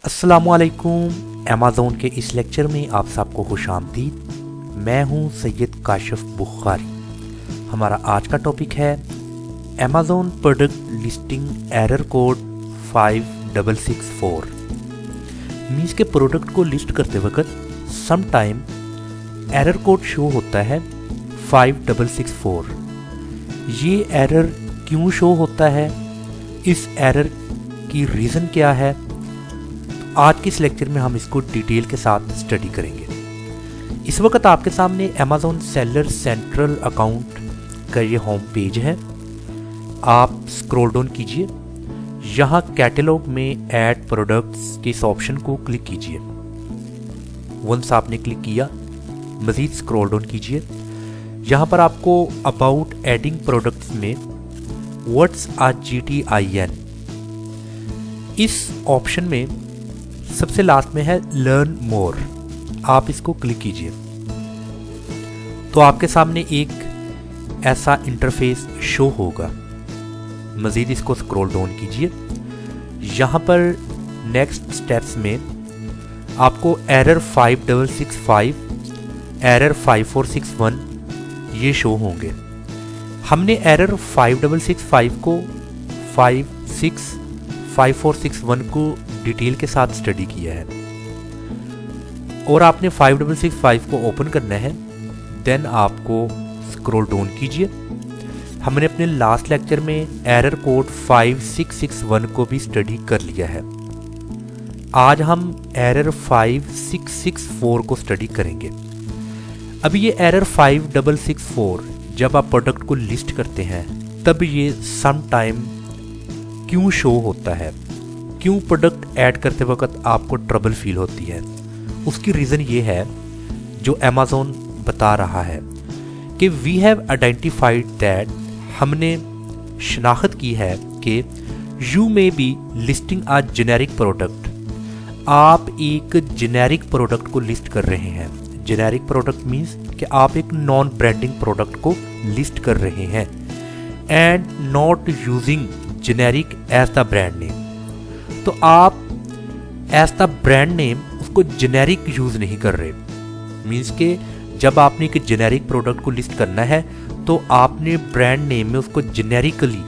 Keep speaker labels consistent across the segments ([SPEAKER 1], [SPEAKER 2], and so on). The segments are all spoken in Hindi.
[SPEAKER 1] अस्सलामुअलैकुम। अमेज़ॉन के इस लेक्चर में आप सबको खुशामदीद। मैं हूं सैयद काशिफ बुखारी। हमारा आज का टॉपिक है Amazon product listing error code 5664। Means के प्रोडक्ट को लिस्ट करते वक्त some time error code show होता है 5664। ये एरर क्यों शो होता है, इस एरर की रीज़न क्या है, आज के इस लेक्चर में हम इसको डिटेल के साथ स्टडी करेंगे। इस वक्त आपके सामने अमेज़ॉन सेलर सेंट्रल अकाउंट का ये होम पेज है। आप स्क्रॉल डाउन कीजिए, यहाँ कैटलॉग में ऐड प्रोडक्ट्स के इस ऑप्शन को क्लिक कीजिए। वंस आपने क्लिक किया, मज़ीद स्क्रॉल डाउन कीजिए। यहाँ पर आपको अबाउट एडिंग प्रोडक्ट्स में व्हाट्स अ GTIN, इस ऑप्शन में सबसे लास्ट में है लर्न मोर। आप इसको क्लिक कीजिए तो आपके सामने एक ऐसा इंटरफेस शो होगा। मज़ीद इसको स्क्रॉल डाउन कीजिए। यहाँ पर नेक्स्ट स्टेप्स में आपको एरर 5665, एरर 5461 ये शो होंगे। हमने एरर 5665 को 5461 को डिटेल के साथ स्टडी किया है और आपने 5665 को ओपन करना है। देन आपको स्क्रॉल डाउन कीजिए। हमने अपने लास्ट लेक्चर में एरर कोड 5661 को भी स्टडी कर लिया है। आज हम एरर 5664 को स्टडी करेंगे। अभी ये एरर 5664 जब आप प्रोडक्ट को लिस्ट करते हैं तब ये सम टाइम क्यों शो होता है, क्यों प्रोडक्ट ऐड करते वक्त आपको ट्रबल फील होती है, उसकी रीज़न ये है जो अमेज़ॉन बता रहा है कि वी हैव आइडेंटिफाइड दैट, हमने शनाख्त की है कि you may B listing a generic product. आप एक जेनेरिक प्रोडक्ट को लिस्ट कर रहे हैं। जेनेरिक प्रोडक्ट मीन्स कि आप एक नॉन ब्रांडिंग प्रोडक्ट को लिस्ट कर रहे हैं and not using generic as the brand name. तो आप एज द ब्रांड नेम उसको जेनेरिक यूज नहीं कर रहे। मीन्स के जब आपने एक जेनेरिक प्रोडक्ट को लिस्ट करना है तो आपने ब्रांड नेम में उसको जेनेरिकली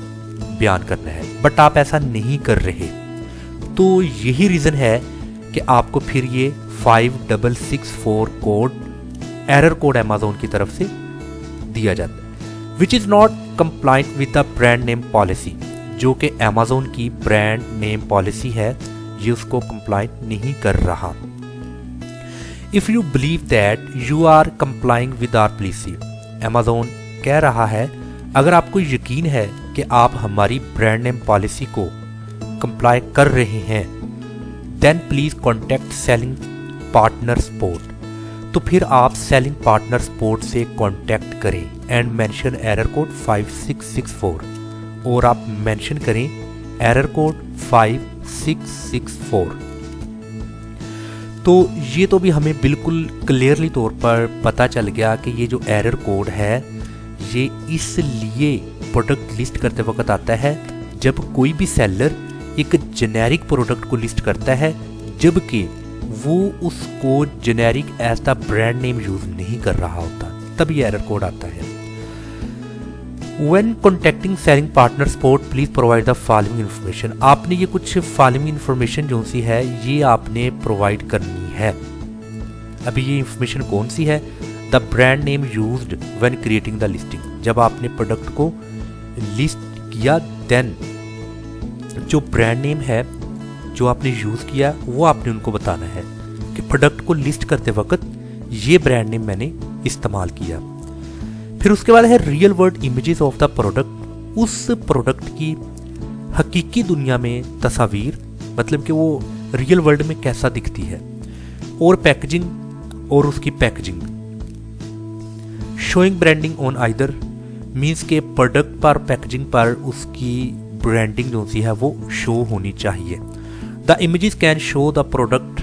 [SPEAKER 1] बयान करना है, बट आप ऐसा नहीं कर रहे। तो यही रीज़न है कि आपको फिर ये 5664 कोड, एरर कोड अमेज़ॉन की तरफ से दिया जाता है, which is not compliant with the brand name policy. जो कि अमेज़ॉन की ब्रांड नेम पॉलिसी है, ये उसको कंप्लाइंट नहीं कर रहा। If you believe that you are complying with our policy, Amazon कह रहा है अगर आपको यकीन है कि आप हमारी ब्रांड नेम पॉलिसी को कंप्लाई कर रहे हैं, then please contact selling partner support. तो फिर आप सेलिंग पार्टनर सपोर्ट से कॉन्टैक्ट करें एंड मेंशन एरर कोड 5664 और आप मेंशन करें एरर कोड 5664। तो ये तो भी हमें बिल्कुल क्लियरली तौर पर पता चल गया कि ये जो एरर कोड है ये इसलिए प्रोडक्ट लिस्ट करते वक्त आता है जब कोई भी सेलर एक जेनेरिक प्रोडक्ट को लिस्ट करता है जबकि वो उसको generic as the brand name use नहीं कर रहा होता, तब ये एरर कोड आता है। When contacting selling partner support, please provide the following information। आपने ये कुछ following information जो सी है ये आपने प्रोवाइड करनी है। अभी ये इंफॉर्मेशन कौन सी है? The brand name used when creating the listing। जब आपने प्रोडक्ट को लिस्ट किया देन जो ब्रांड नेम है जो आपने यूज़ किया वो आपने उनको बताना है कि प्रोडक्ट को लिस्ट करते वक्त ये ब्रांड नेम मैंने इस्तेमाल किया। फिर उसके बाद है real world images of the product. उस प्रोडक्ट की हकीकी दुनिया में तस्वीर, मतलब कि वो रियल वर्ल्ड में कैसा दिखती है, और पैकेजिंग और उसकी packaging. Showing branding on either, means के प्रोडक्ट पर पैकेजिंग पर उसकी ब्रांडिंग जो सी है वो शो होनी चाहिए। The images can show the product,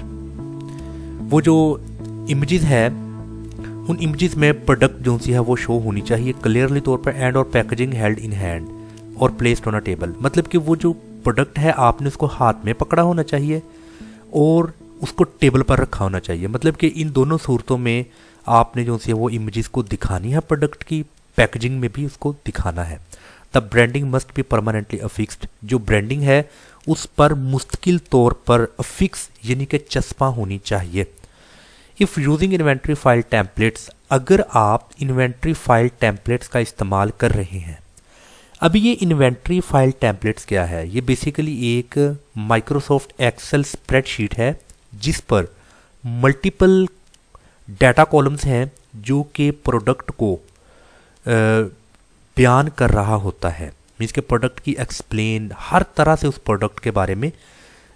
[SPEAKER 1] वो जो इमेजेस है उन इमेजेस में प्रोडक्ट जो सी है वो शो होनी चाहिए क्लियरली तौर पर। एंड और पैकेजिंग हेल्ड इन हैंड और प्लेस्ड ऑन अ टेबल, मतलब कि वो जो प्रोडक्ट है आपने उसको हाथ में पकड़ा होना चाहिए और उसको टेबल पर रखा होना चाहिए। मतलब कि इन दोनों सूरतों में आपने जो सी वो इमेजेस को दिखानी है, प्रोडक्ट की पैकेजिंग में भी उसको दिखाना है। The branding must be permanently affixed, जो ब्रांडिंग है उस पर मुस्तकिल तौर पर अफिक्स यानी कि चस्पा होनी चाहिए। If using inventory file templates, अगर आप इन्वेंट्री फाइल टेम्पलेट्स का इस्तेमाल कर रहे हैं। अभी ये इन्वेंट्री फाइल टेम्पलेट्स क्या है? ये बेसिकली एक माइक्रोसॉफ्ट एक्सेल स्प्रेडशीट है जिस पर मल्टीपल डाटा कॉलम्स हैं जो कि प्रोडक्ट को बयान कर रहा होता है। मीन्स के प्रोडक्ट की एक्सप्लेन हर तरह से उस प्रोडक्ट के बारे में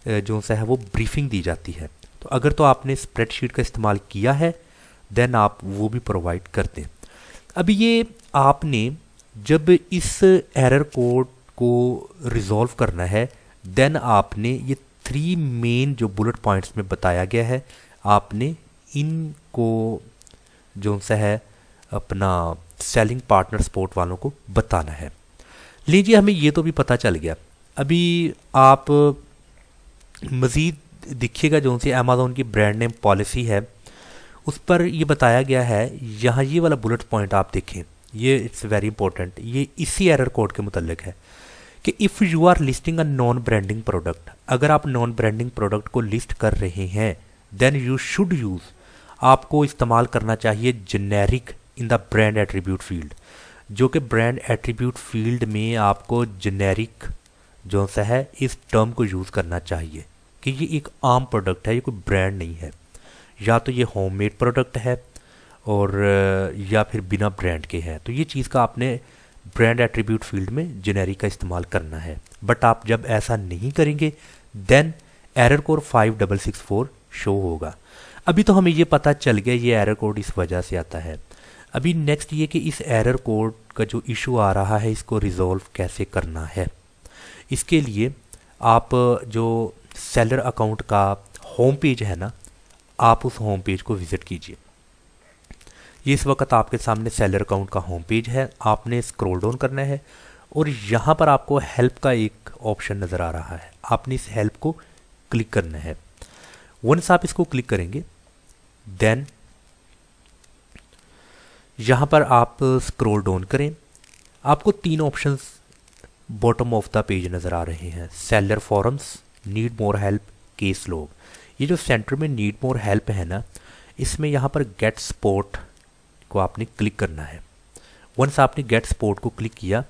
[SPEAKER 1] जो सा है वो ब्रीफिंग दी जाती है। तो अगर तो आपने स्प्रेडशीट का इस्तेमाल किया है देन आप वो भी प्रोवाइड करते हैं। अभी ये आपने जब इस एरर कोड को रिजॉल्व करना है देन आपने ये 3 मेन जो बुलेट पॉइंट्स में बताया गया है आपने इनको जो सा है अपना सेलिंग पार्टनर सपोर्ट वालों को बताना है। लीजिए हमें ये तो भी पता चल गया। अभी आप मज़ीद देखिएगा जो सी अमेज़ॉन की ब्रांड नेम पॉलिसी है उस पर ये बताया गया है। यहाँ ये वाला बुलेट पॉइंट आप देखें, ये इट्स वेरी इंपॉर्टेंट, ये इसी एरर कोड के मुतल्लिक है कि if you are listing a non branding product, अगर आप नॉन ब्रांडिंग प्रोडक्ट को लिस्ट कर रहे हैं देन यू शुड यूज़, आपको इस्तेमाल करना चाहिए generic in the brand attribute field, जो कि ब्रांड एट्रीब्यूट फील्ड में आपको जेनेरिक जो सा है इस टर्म को यूज़ करना चाहिए कि ये एक आम प्रोडक्ट है, ये कोई ब्रांड नहीं है, या तो ये होममेड प्रोडक्ट है और या फिर बिना ब्रांड के है। तो ये चीज़ का आपने ब्रांड एट्रीब्यूट फील्ड में जेनेरिक का इस्तेमाल करना है। बट आप जब ऐसा नहीं करेंगे देन एरर कोड 5664 शो होगा। अभी तो हमें ये पता चल गया ये एरर कोड इस वजह से आता है। अभी नेक्स्ट ये कि इस एरर कोड का जो इशू आ रहा है इसको रिजॉल्व कैसे करना है। इसके लिए आप जो सेलर अकाउंट का होम पेज है ना, आप उस होम पेज को विज़िट कीजिए। ये इस वक्त आपके सामने सेलर अकाउंट का होम पेज है। आपने स्क्रॉल डाउन करना है और यहाँ पर आपको हेल्प का एक ऑप्शन नज़र आ रहा है, आपने इस हेल्प को क्लिक करना है। वंस आप इसको क्लिक करेंगे देन यहाँ पर आप स्क्रॉल डाउन करें, आपको 3 options bottom of the page नज़र आ रहे हैं। Seller forums, need more help, case log. ये जो सेंटर में नीड मोर हेल्प है ना, इसमें यहाँ पर गेट सपोर्ट को आपने क्लिक करना है। वंस आपने गेट सपोर्ट को क्लिक किया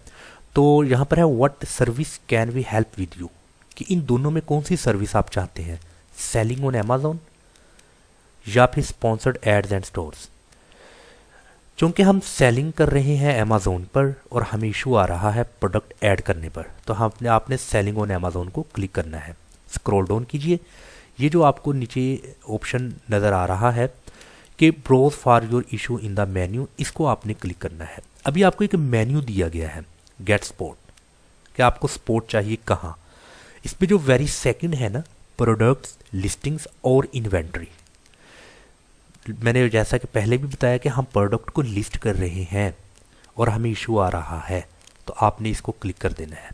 [SPEAKER 1] तो यहाँ पर है what service can we help with you, कि इन दोनों में कौन सी सर्विस आप चाहते हैं, सेलिंग ऑन अमेज़ॉन या फिर स्पॉन्सर्ड एड्स एंड स्टोर्स। चूँकि हम सेलिंग कर रहे हैं अमेज़ॉन पर और हमें इशू आ रहा है प्रोडक्ट ऐड करने पर, तो आपने सेलिंग ऑन अमेज़ॉन को क्लिक करना है। स्क्रॉल डाउन कीजिए, ये जो आपको नीचे ऑप्शन नज़र आ रहा है कि browse for your issue in the menu, इसको आपने क्लिक करना है। अभी आपको एक मेन्यू दिया गया है गेट सपोर्ट, कि आपको सपोर्ट चाहिए कहाँ। इसमें जो वेरी सेकंड है ना, प्रोडक्ट्स, लिस्टिंग्स और इन्वेंट्री। मैंने जैसा कि पहले भी बताया कि हम प्रोडक्ट को लिस्ट कर रहे हैं और हमें इशू आ रहा है, तो आपने इसको क्लिक कर देना है।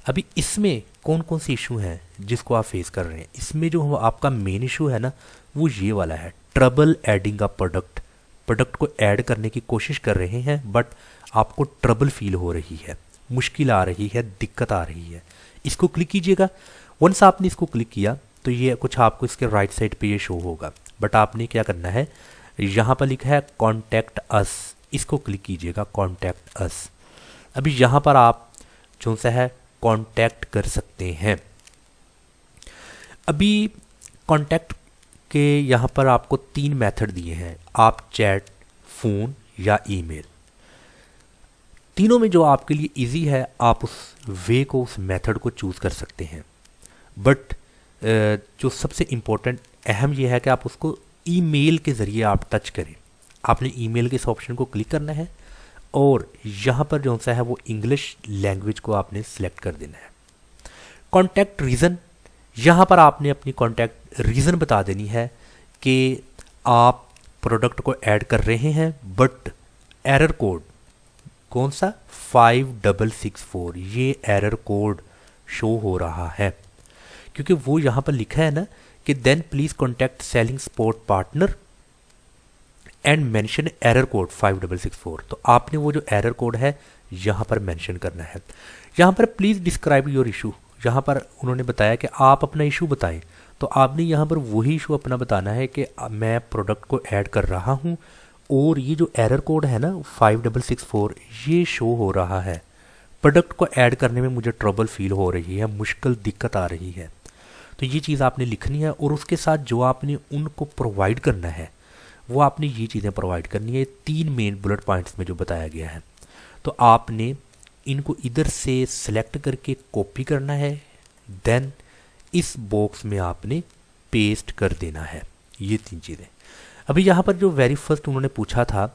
[SPEAKER 1] अभी इसमें कौन कौन से इशू हैं जिसको आप फेस कर रहे हैं, इसमें जो आपका मेन इशू है ना वो ये वाला है, ट्रबल एडिंग अ प्रोडक्ट को ऐड करने की कोशिश कर रहे हैं बट आपको ट्रबल फील हो रही है, मुश्किल आ रही है, दिक्कत आ रही है। इसको क्लिक कीजिएगा। वंस आपने इसको क्लिक किया तो ये कुछ आपको इसके राइट साइड पे ये शो होगा, बट आपने क्या करना है, यहाँ पर लिखा है कॉन्टैक्ट अस, इसको क्लिक कीजिएगा, कॉन्टैक्ट अस। अभी यहाँ पर आप जो सा है कॉन्टैक्ट कर सकते हैं। अभी कॉन्टैक्ट के यहाँ पर आपको 3 मेथड दिए हैं, आप चैट, फ़ोन या ईमेल। तीनों में जो आपके लिए इजी है आप उस वे को, उस मेथड को चूज़ कर सकते हैं। बट जो सबसे इम्पोर्टेंट अहम ये है कि आप उसको ईमेल के ज़रिए आप टच करें। आपने ईमेल के इस ऑप्शन को क्लिक करना है और यहाँ पर जो सा है वो इंग्लिश लैंग्वेज को आपने सेलेक्ट कर देना है। कॉन्टैक्ट रीज़न, यहाँ पर आपने अपनी कॉन्टैक्ट रीज़न बता देनी है कि आप प्रोडक्ट को ऐड कर रहे हैं बट एरर कोड कौन सा 5664, ये एरर कोड शो हो रहा है क्योंकि वो यहाँ पर लिखा है ना कि then please contact selling support partner and mention error code 5664। तो आपने वो जो एरर कोड है यहाँ पर मेंशन करना है। यहाँ पर प्लीज़ डिस्क्राइब योर इशू, यहाँ पर उन्होंने बताया कि आप अपना इशू बताएं, तो आपने यहाँ पर वही इशू अपना बताना है कि मैं प्रोडक्ट को ऐड कर रहा हूँ और ये जो एरर कोड है ना 5664 ये शो हो रहा है, प्रोडक्ट को ऐड करने में मुझे ट्रबल फील हो रही है, मुश्किल दिक्कत आ रही है। तो ये चीज़ आपने लिखनी है और उसके साथ जो आपने उनको प्रोवाइड करना है वो आपने ये चीज़ें प्रोवाइड करनी है 3 मेन बुलेट पॉइंट्स में जो बताया गया है। तो आपने इनको इधर से सिलेक्ट करके कॉपी करना है, देन इस बॉक्स में आपने पेस्ट कर देना है ये 3 चीज़ें। अभी यहाँ पर जो वेरी फर्स्ट उन्होंने पूछा था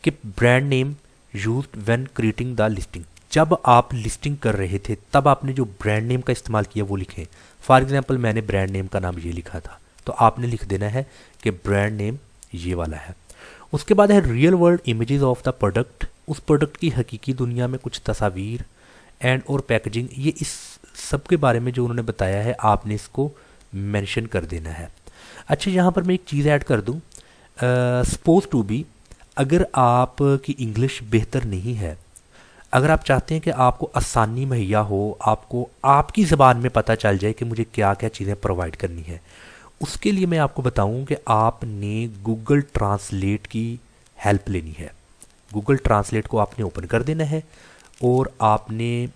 [SPEAKER 1] कि brand name used when creating the listing, जब आप लिस्टिंग कर रहे थे तब आपने जो ब्रांड नेम का इस्तेमाल किया वो लिखें। फॉर एग्जांपल मैंने ब्रांड नेम का नाम ये लिखा था, तो आपने लिख देना है कि ब्रांड नेम ये वाला है। उसके बाद है real world images of the product, उस प्रोडक्ट की हकीकी दुनिया में कुछ तस्वीर एंड और पैकेजिंग, ये इस सब के बारे में जो उन्होंने बताया है आपने इसको मेंशन कर देना है। अच्छा यहाँ पर मैं एक चीज़ ऐड कर दूँ, सपोज टू बी अगर आपकी इंग्लिश बेहतर नहीं है, अगर आप चाहते हैं कि आपको आसानी मुहैया हो, आपको आपकी ज़बान में पता चल जाए कि मुझे क्या क्या चीज़ें प्रोवाइड करनी है, उसके लिए मैं आपको बताऊं कि आपने गूगल ट्रांसलेट की हेल्प लेनी है। गूगल ट्रांसलेट को आपने ओपन कर देना है और आपने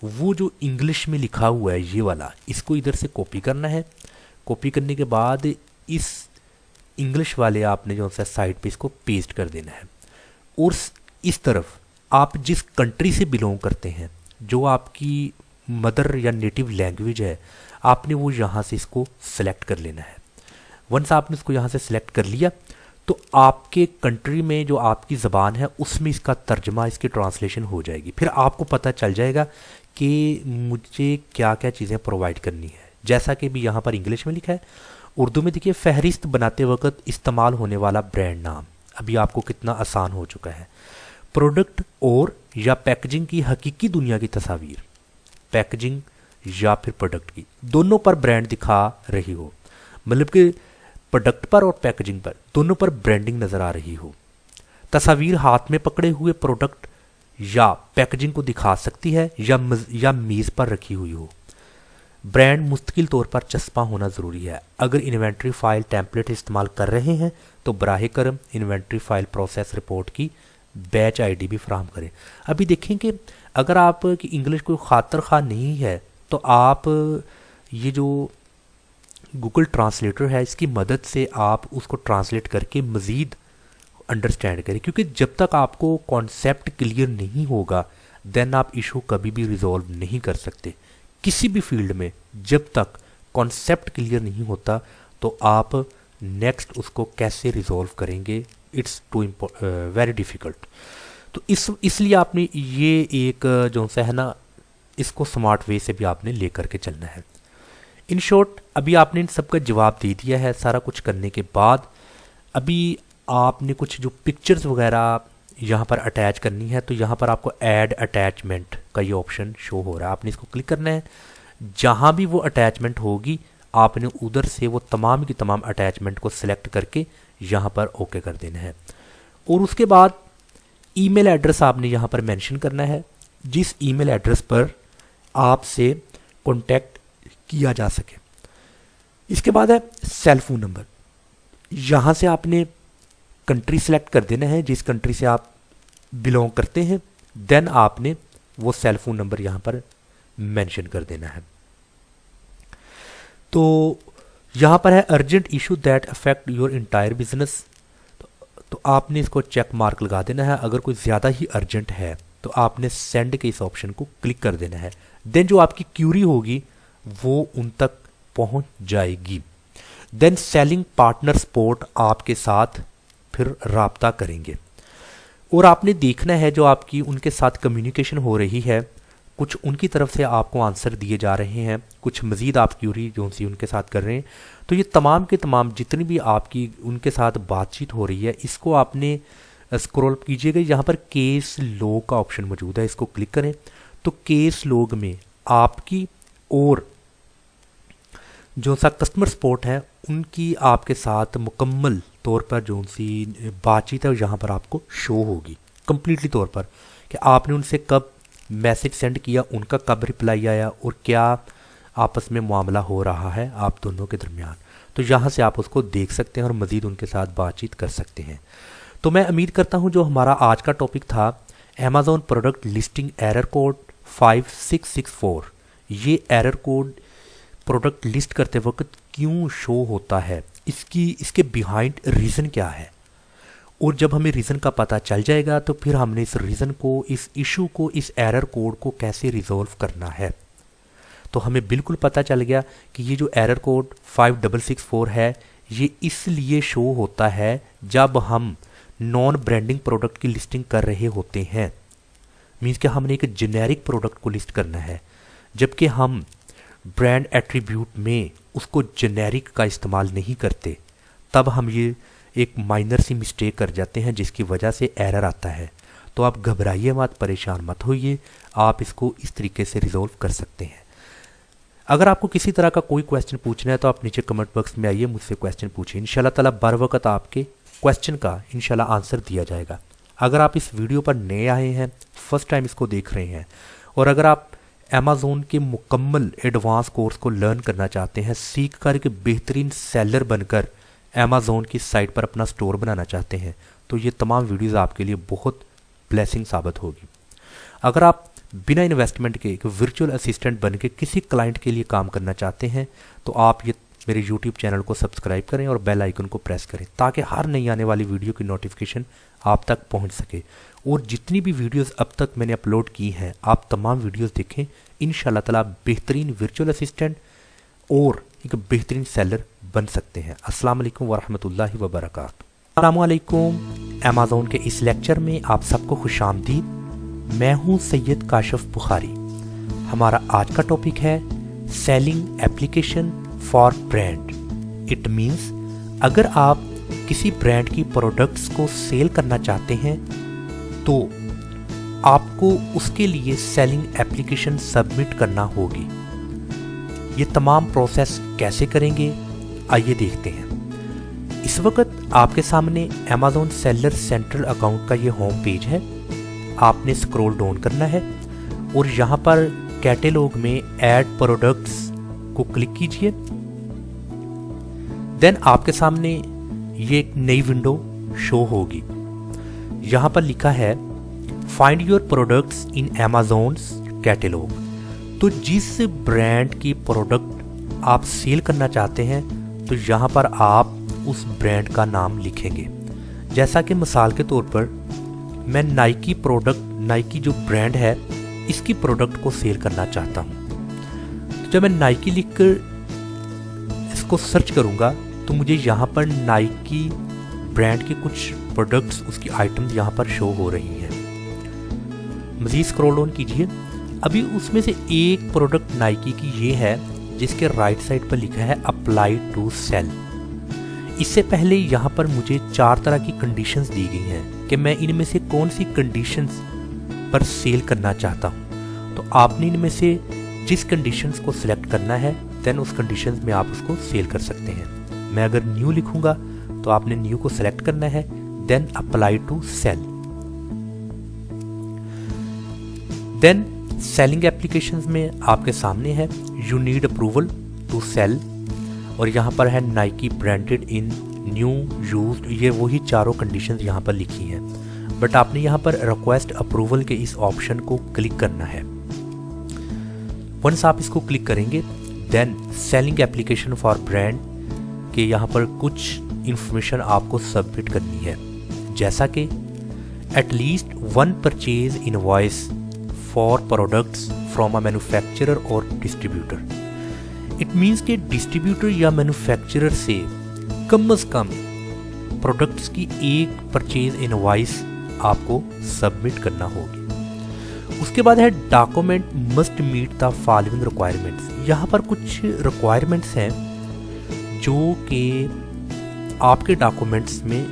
[SPEAKER 1] वो जो इंग्लिश में लिखा हुआ है ये वाला, इसको इधर से कॉपी करना है। कॉपी करने के बाद इस इंग्लिश वाले आपने जो सा साइड पे इसको पेस्ट कर देना है और इस तरफ आप जिस कंट्री से बिलोंग करते हैं, जो आपकी मदर या नेटिव लैंग्वेज है, आपने वो यहाँ से इसको सेलेक्ट कर लेना है। वंस आपने इसको यहाँ से सेलेक्ट कर लिया तो आपके कंट्री में जो आपकी ज़बान है उसमें इसका तर्जमा, इसकी ट्रांसलेशन हो जाएगी। फिर आपको पता चल जाएगा कि मुझे क्या क्या चीज़ें प्रोवाइड करनी है। जैसा कि भी यहाँ पर इंग्लिश में लिखा है, उर्दू में देखिए फहरिस्त बनाते वक्त इस्तेमाल होने वाला ब्रांड नाम, अभी आपको कितना आसान हो चुका है। प्रोडक्ट और या पैकेजिंग की हकीकी दुनिया की तस्वीर, पैकेजिंग या फिर प्रोडक्ट की, दोनों पर ब्रांड दिखा रही हो, मतलब कि प्रोडक्ट पर और पैकेजिंग पर दोनों पर ब्रांडिंग नज़र आ रही हो। तस्वीर हाथ में पकड़े हुए प्रोडक्ट या पैकेजिंग को दिखा सकती है या मेज़ पर रखी हुई हो। ब्रांड मुस्तकिल तौर पर चस्पा होना ज़रूरी है। अगर इन्वेंट्री फाइल टेम्पलेट इस्तेमाल कर रहे हैं तो बराहे करम इन्वेंट्री फाइल प्रोसेस रिपोर्ट की बैच आईडी भी फराहम करें। अभी देखें कि अगर आपकी इंग्लिश कोई खातर खा नहीं है तो आप ये जो गूगल ट्रांसलेटर है इसकी मदद से आप उसको ट्रांसलेट करके मज़ीद अंडरस्टैंड करें, क्योंकि जब तक आपको कॉन्सेप्ट क्लियर नहीं होगा देन आप इशू कभी भी रिजॉल्व नहीं कर सकते। किसी भी फील्ड में जब तक कॉन्सेप्ट क्लियर नहीं होता तो आप नेक्स्ट उसको कैसे रिजॉल्व करेंगे, इट्स टू वेरी डिफ़िकल्ट। तो इसलिए आपने ये एक जो सा है ना, इसको स्मार्ट वे से भी आपने ले करके चलना है। इन शॉर्ट अभी आपने इन सब का जवाब दे दिया है। सारा कुछ करने के बाद अभी आपने कुछ जो पिक्चर्स वगैरह यहाँ पर अटैच करनी है, तो यहाँ पर आपको ऐड अटैचमेंट का ये ऑप्शन शो हो रहा है, आपने इसको क्लिक करना है। जहाँ भी वो अटैचमेंट होगी आपने उधर से वो तमाम की तमाम अटैचमेंट को सिलेक्ट करके यहाँ पर ओके कर देना है। और उसके बाद ईमेल एड्रेस आपने यहाँ पर मेंशन करना है, जिस ईमेल एड्रेस पर आपसे कॉन्टैक्ट किया जा सके। इसके बाद है सेल फोन नंबर, यहाँ से आपने कंट्री सेलेक्ट कर देना है जिस कंट्री से आप बिलोंग करते हैं, देन आपने वो सेल फोन नंबर यहाँ पर मेंशन कर देना है। तो यहाँ पर है urgent issue that affect your entire business, तो आपने इसको चेक मार्क लगा देना है। अगर कोई ज़्यादा ही अर्जेंट है तो आपने सेंड के इस ऑप्शन को क्लिक कर देना है, देन जो आपकी क्यूरी होगी वो उन तक पहुंच जाएगी। देन सेलिंग पार्टनर सपोर्ट आपके साथ फिर राब्ता करेंगे और आपने देखना है जो आपकी उनके साथ कम्युनिकेशन हो रही है, कुछ उनकी तरफ से आपको आंसर दिए जा रहे हैं, कुछ मज़ीद आप क्यूरी जो सी उनके साथ कर रहे हैं। तो ये तमाम के तमाम जितनी भी आपकी उनके साथ बातचीत हो रही है इसको आपने स्क्रॉल कीजिएगा। यहाँ पर केस लॉग का ऑप्शन मौजूद है, इसको क्लिक करें तो केस लॉग में आपकी और जो सा कस्टमर सपोर्ट है उनकी आपके साथ मुकम्मल तौर पर जो सी बातचीत है यहाँ पर आपको शो होगी कम्प्लीटली तौर पर कि आपने उनसे कब मैसेज सेंड किया, उनका कब रिप्लाई आया और क्या आपस में मामला हो रहा है आप दोनों के दरमियान। तो यहाँ से आप उसको देख सकते हैं और मज़ीद उनके साथ बातचीत कर सकते हैं। तो मैं उम्मीद करता हूँ जो हमारा आज का टॉपिक था Amazon product listing error code 5664, ये एरर कोड प्रोडक्ट लिस्ट करते वक्त क्यों शो होता है, इसके बिहाइंड रीज़न क्या है, और जब हमें रीज़न का पता चल जाएगा तो फिर हमने इस रीज़न को, इस इशू को, इस एरर कोड को कैसे रिजॉल्व करना है। तो हमें बिल्कुल पता चल गया कि ये जो एरर कोड 5664 है ये इसलिए शो होता है जब हम नॉन ब्रांडिंग प्रोडक्ट की लिस्टिंग कर रहे होते हैं। मीन्स कि हमने एक जेनेरिक प्रोडक्ट को लिस्ट करना है, जबकि हम ब्रांड एट्रीब्यूट में उसको जेनेरिक का इस्तेमाल नहीं करते, तब हम ये एक माइनर सी मिस्टेक कर जाते हैं जिसकी वजह से एरर आता है। तो आप घबराइए मत, परेशान मत होइए, आप इसको इस तरीके से रिजॉल्व कर सकते हैं। अगर आपको किसी तरह का कोई क्वेश्चन पूछना है तो आप नीचे कमेंट बॉक्स में आइए, मुझसे क्वेश्चन पूछिए। इंशाल्लाह ताला बर वक्त आपके क्वेश्चन का इंशाल्लाह आंसर दिया जाएगा। अगर आप इस वीडियो पर नए आए हैं, फर्स्ट टाइम इसको देख रहे हैं, और अगर आप अमेज़ॉन के मुकम्मल एडवांस कोर्स को लर्न करना चाहते हैं, सीख कर एक बेहतरीन सेलर बनकर अमेज़ॉन की साइट पर अपना स्टोर बनाना चाहते हैं, तो ये तमाम वीडियोज़ आपके लिए बहुत ब्लेसिंग साबित होगी। अगर आप बिना इन्वेस्टमेंट के एक वर्चुअल असिस्टेंट बन के किसी क्लाइंट के लिए काम करना चाहते हैं तो आप ये मेरे YouTube चैनल को सब्सक्राइब करें और बेल आइकन को प्रेस करें ताकि हर नई आने वाली वीडियो की नोटिफिकेशन आप तक पहुंच सके। और जितनी भी वीडियोस अब तक मैंने अपलोड की हैं आप तमाम वीडियोस देखें, इंशाल्लाह ताला बेहतरीन वर्चुअल असिस्टेंट और एक बेहतरीन सेलर बन सकते हैं। अस्सलाम वालेकुम वरहमतुल्लाहि वबरकातुहू। अस्सलाम वालेकुम। अमेज़ॉन के इस लेक्चर में आप सबको खुशामदीद। मैं हूं सैयद काशिफ बुखारी। हमारा आज का टॉपिक है selling application for brand. It means अगर आप किसी ब्रांड की प्रोडक्ट्स को सेल करना चाहते हैं तो आपको उसके लिए सेलिंग एप्लीकेशन सबमिट करना होगी। ये तमाम प्रोसेस कैसे करेंगे आइए देखते हैं। इस वक्त आपके सामने अमेज़ॉन सेलर सेंट्रल अकाउंट का ये होम पेज है। आपने स्क्रॉल डाउन करना है और यहाँ पर कैटेलॉग में ऐड प्रोडक्ट्स को क्लिक कीजिए। देन आपके सामने ये एक नई विंडो शो होगी। यहाँ पर लिखा है find your products in Amazon's catalogue. तो जिस ब्रांड की प्रोडक्ट आप सेल करना चाहते हैं तो यहाँ पर आप उस ब्रांड का नाम लिखेंगे। जैसा कि मिसाल के तौर पर मैं नाइकी जो ब्रांड है इसकी प्रोडक्ट को सेल करना चाहता हूँ। तो जब मैं नाइकी लिखकर इसको सर्च करूँगा तो मुझे यहाँ पर नाइकी ब्रांड के कुछ प्रोडक्ट्स, उसकी आइटम्स यहाँ पर शो हो रही हैं। मज़ीद स्क्रॉल डाउन कीजिए। अभी उसमें से एक प्रोडक्ट नाइकी की ये है जिसके राइट साइड पर लिखा है अप्लाई टू सेल। इससे पहले यहाँ पर मुझे 4 तरह की कंडीशंस दी गई हैं कि मैं इनमें से कौन सी कंडीशंस पर सेल करना चाहता हूँ। तो आपने इनमें से जिस कंडीशंस को सिलेक्ट करना है देन उस कंडीशंस में आप उसको सेल कर सकते हैं। मैं अगर न्यू लिखूंगा तो आपने न्यू को सिलेक्ट करना है, then apply to sell. Then selling applications में आपके सामने है you need approval to sell, और यहाँ पर है Nike branded in new used. ये वही चारों कंडीशंस यहाँ पर लिखी हैं, बट आपने यहाँ पर रिक्वेस्ट अप्रूवल के इस ऑप्शन को क्लिक करना है। वंस आप इसको क्लिक करेंगे then selling application for brand के यहाँ पर कुछ इंफॉर्मेशन आपको सबमिट करनी है, जैसा कि at least 1 purchase invoice for products from a manufacturer और डिस्ट्रीब्यूटर। इट मीन्स कि डिस्ट्रीब्यूटर या मैन्युफैक्चरर से कम से कम प्रोडक्ट्स की एक परचेज इनवॉइस आपको सबमिट करना होगी। उसके बाद है document must meet the following requirements. यहाँ पर कुछ रिक्वायरमेंट्स हैं जो कि आपके डॉक्यूमेंट्स में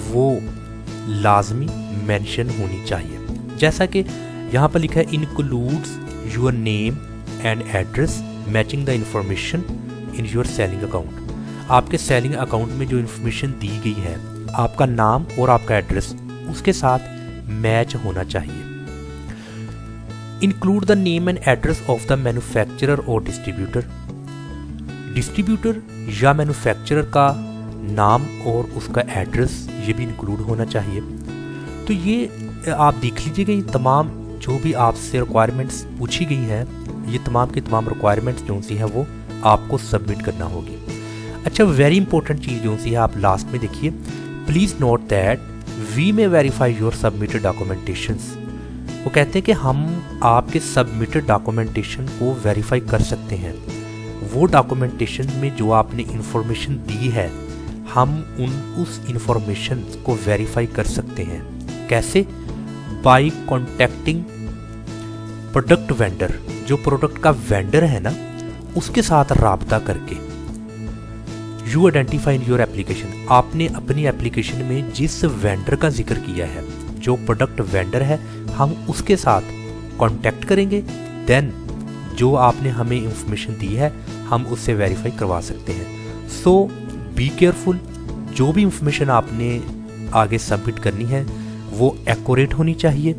[SPEAKER 1] वो लाजमी मेंशन होनी चाहिए। जैसा कि यहाँ पर लिखा है includes your name and address matching the information in your selling account. आपके सेलिंग अकाउंट में जो इन्फॉर्मेशन दी गई है, आपका नाम और आपका एड्रेस उसके साथ मैच होना चाहिए। Include the name and address of the manufacturer और डिस्ट्रीब्यूटर। डिस्ट्रीब्यूटर या मैन्युफैक्चरर का नाम और उसका एड्रेस ये भी इंक्लूड होना चाहिए। तो ये आप देख लीजिएगा, ये तमाम जो भी आपसे रिक्वायरमेंट्स पूछी गई हैं, ये तमाम की तमाम रिक्वायरमेंट्स जो सी है वो आपको सबमिट करना होगी। अच्छा, वेरी इंपॉर्टेंट चीज़ जो सी है आप लास्ट में देखिए, please note that we may verify your submitted documentations. वो कहते हैं कि हम आपके सबमिटेड डॉक्यूमेंटेशन को वेरीफाई कर सकते हैं। वो डॉक्यूमेंटेशन में जो आपने इंफॉर्मेशन दी है, हम उस इंफॉर्मेशन को वेरीफाई कर सकते हैं। कैसे? By contacting product vendor. जो प्रोडक्ट का वेंडर है ना, उसके साथ राब्ता करके। You identify in your application. आपने अपनी एप्लीकेशन में जिस वेंडर का जिक्र किया है, जो प्रोडक्ट वेंडर है, हम उसके साथ कांटेक्ट करेंगे। देन जो आपने हमें इंफॉर्मेशन दी है, हम उससे वेरीफाई करवा सकते हैं। सो बी केयरफुल। जो भी इंफॉर्मेशन आपने आगे सबमिट करनी है वो एक्यूरेट होनी चाहिए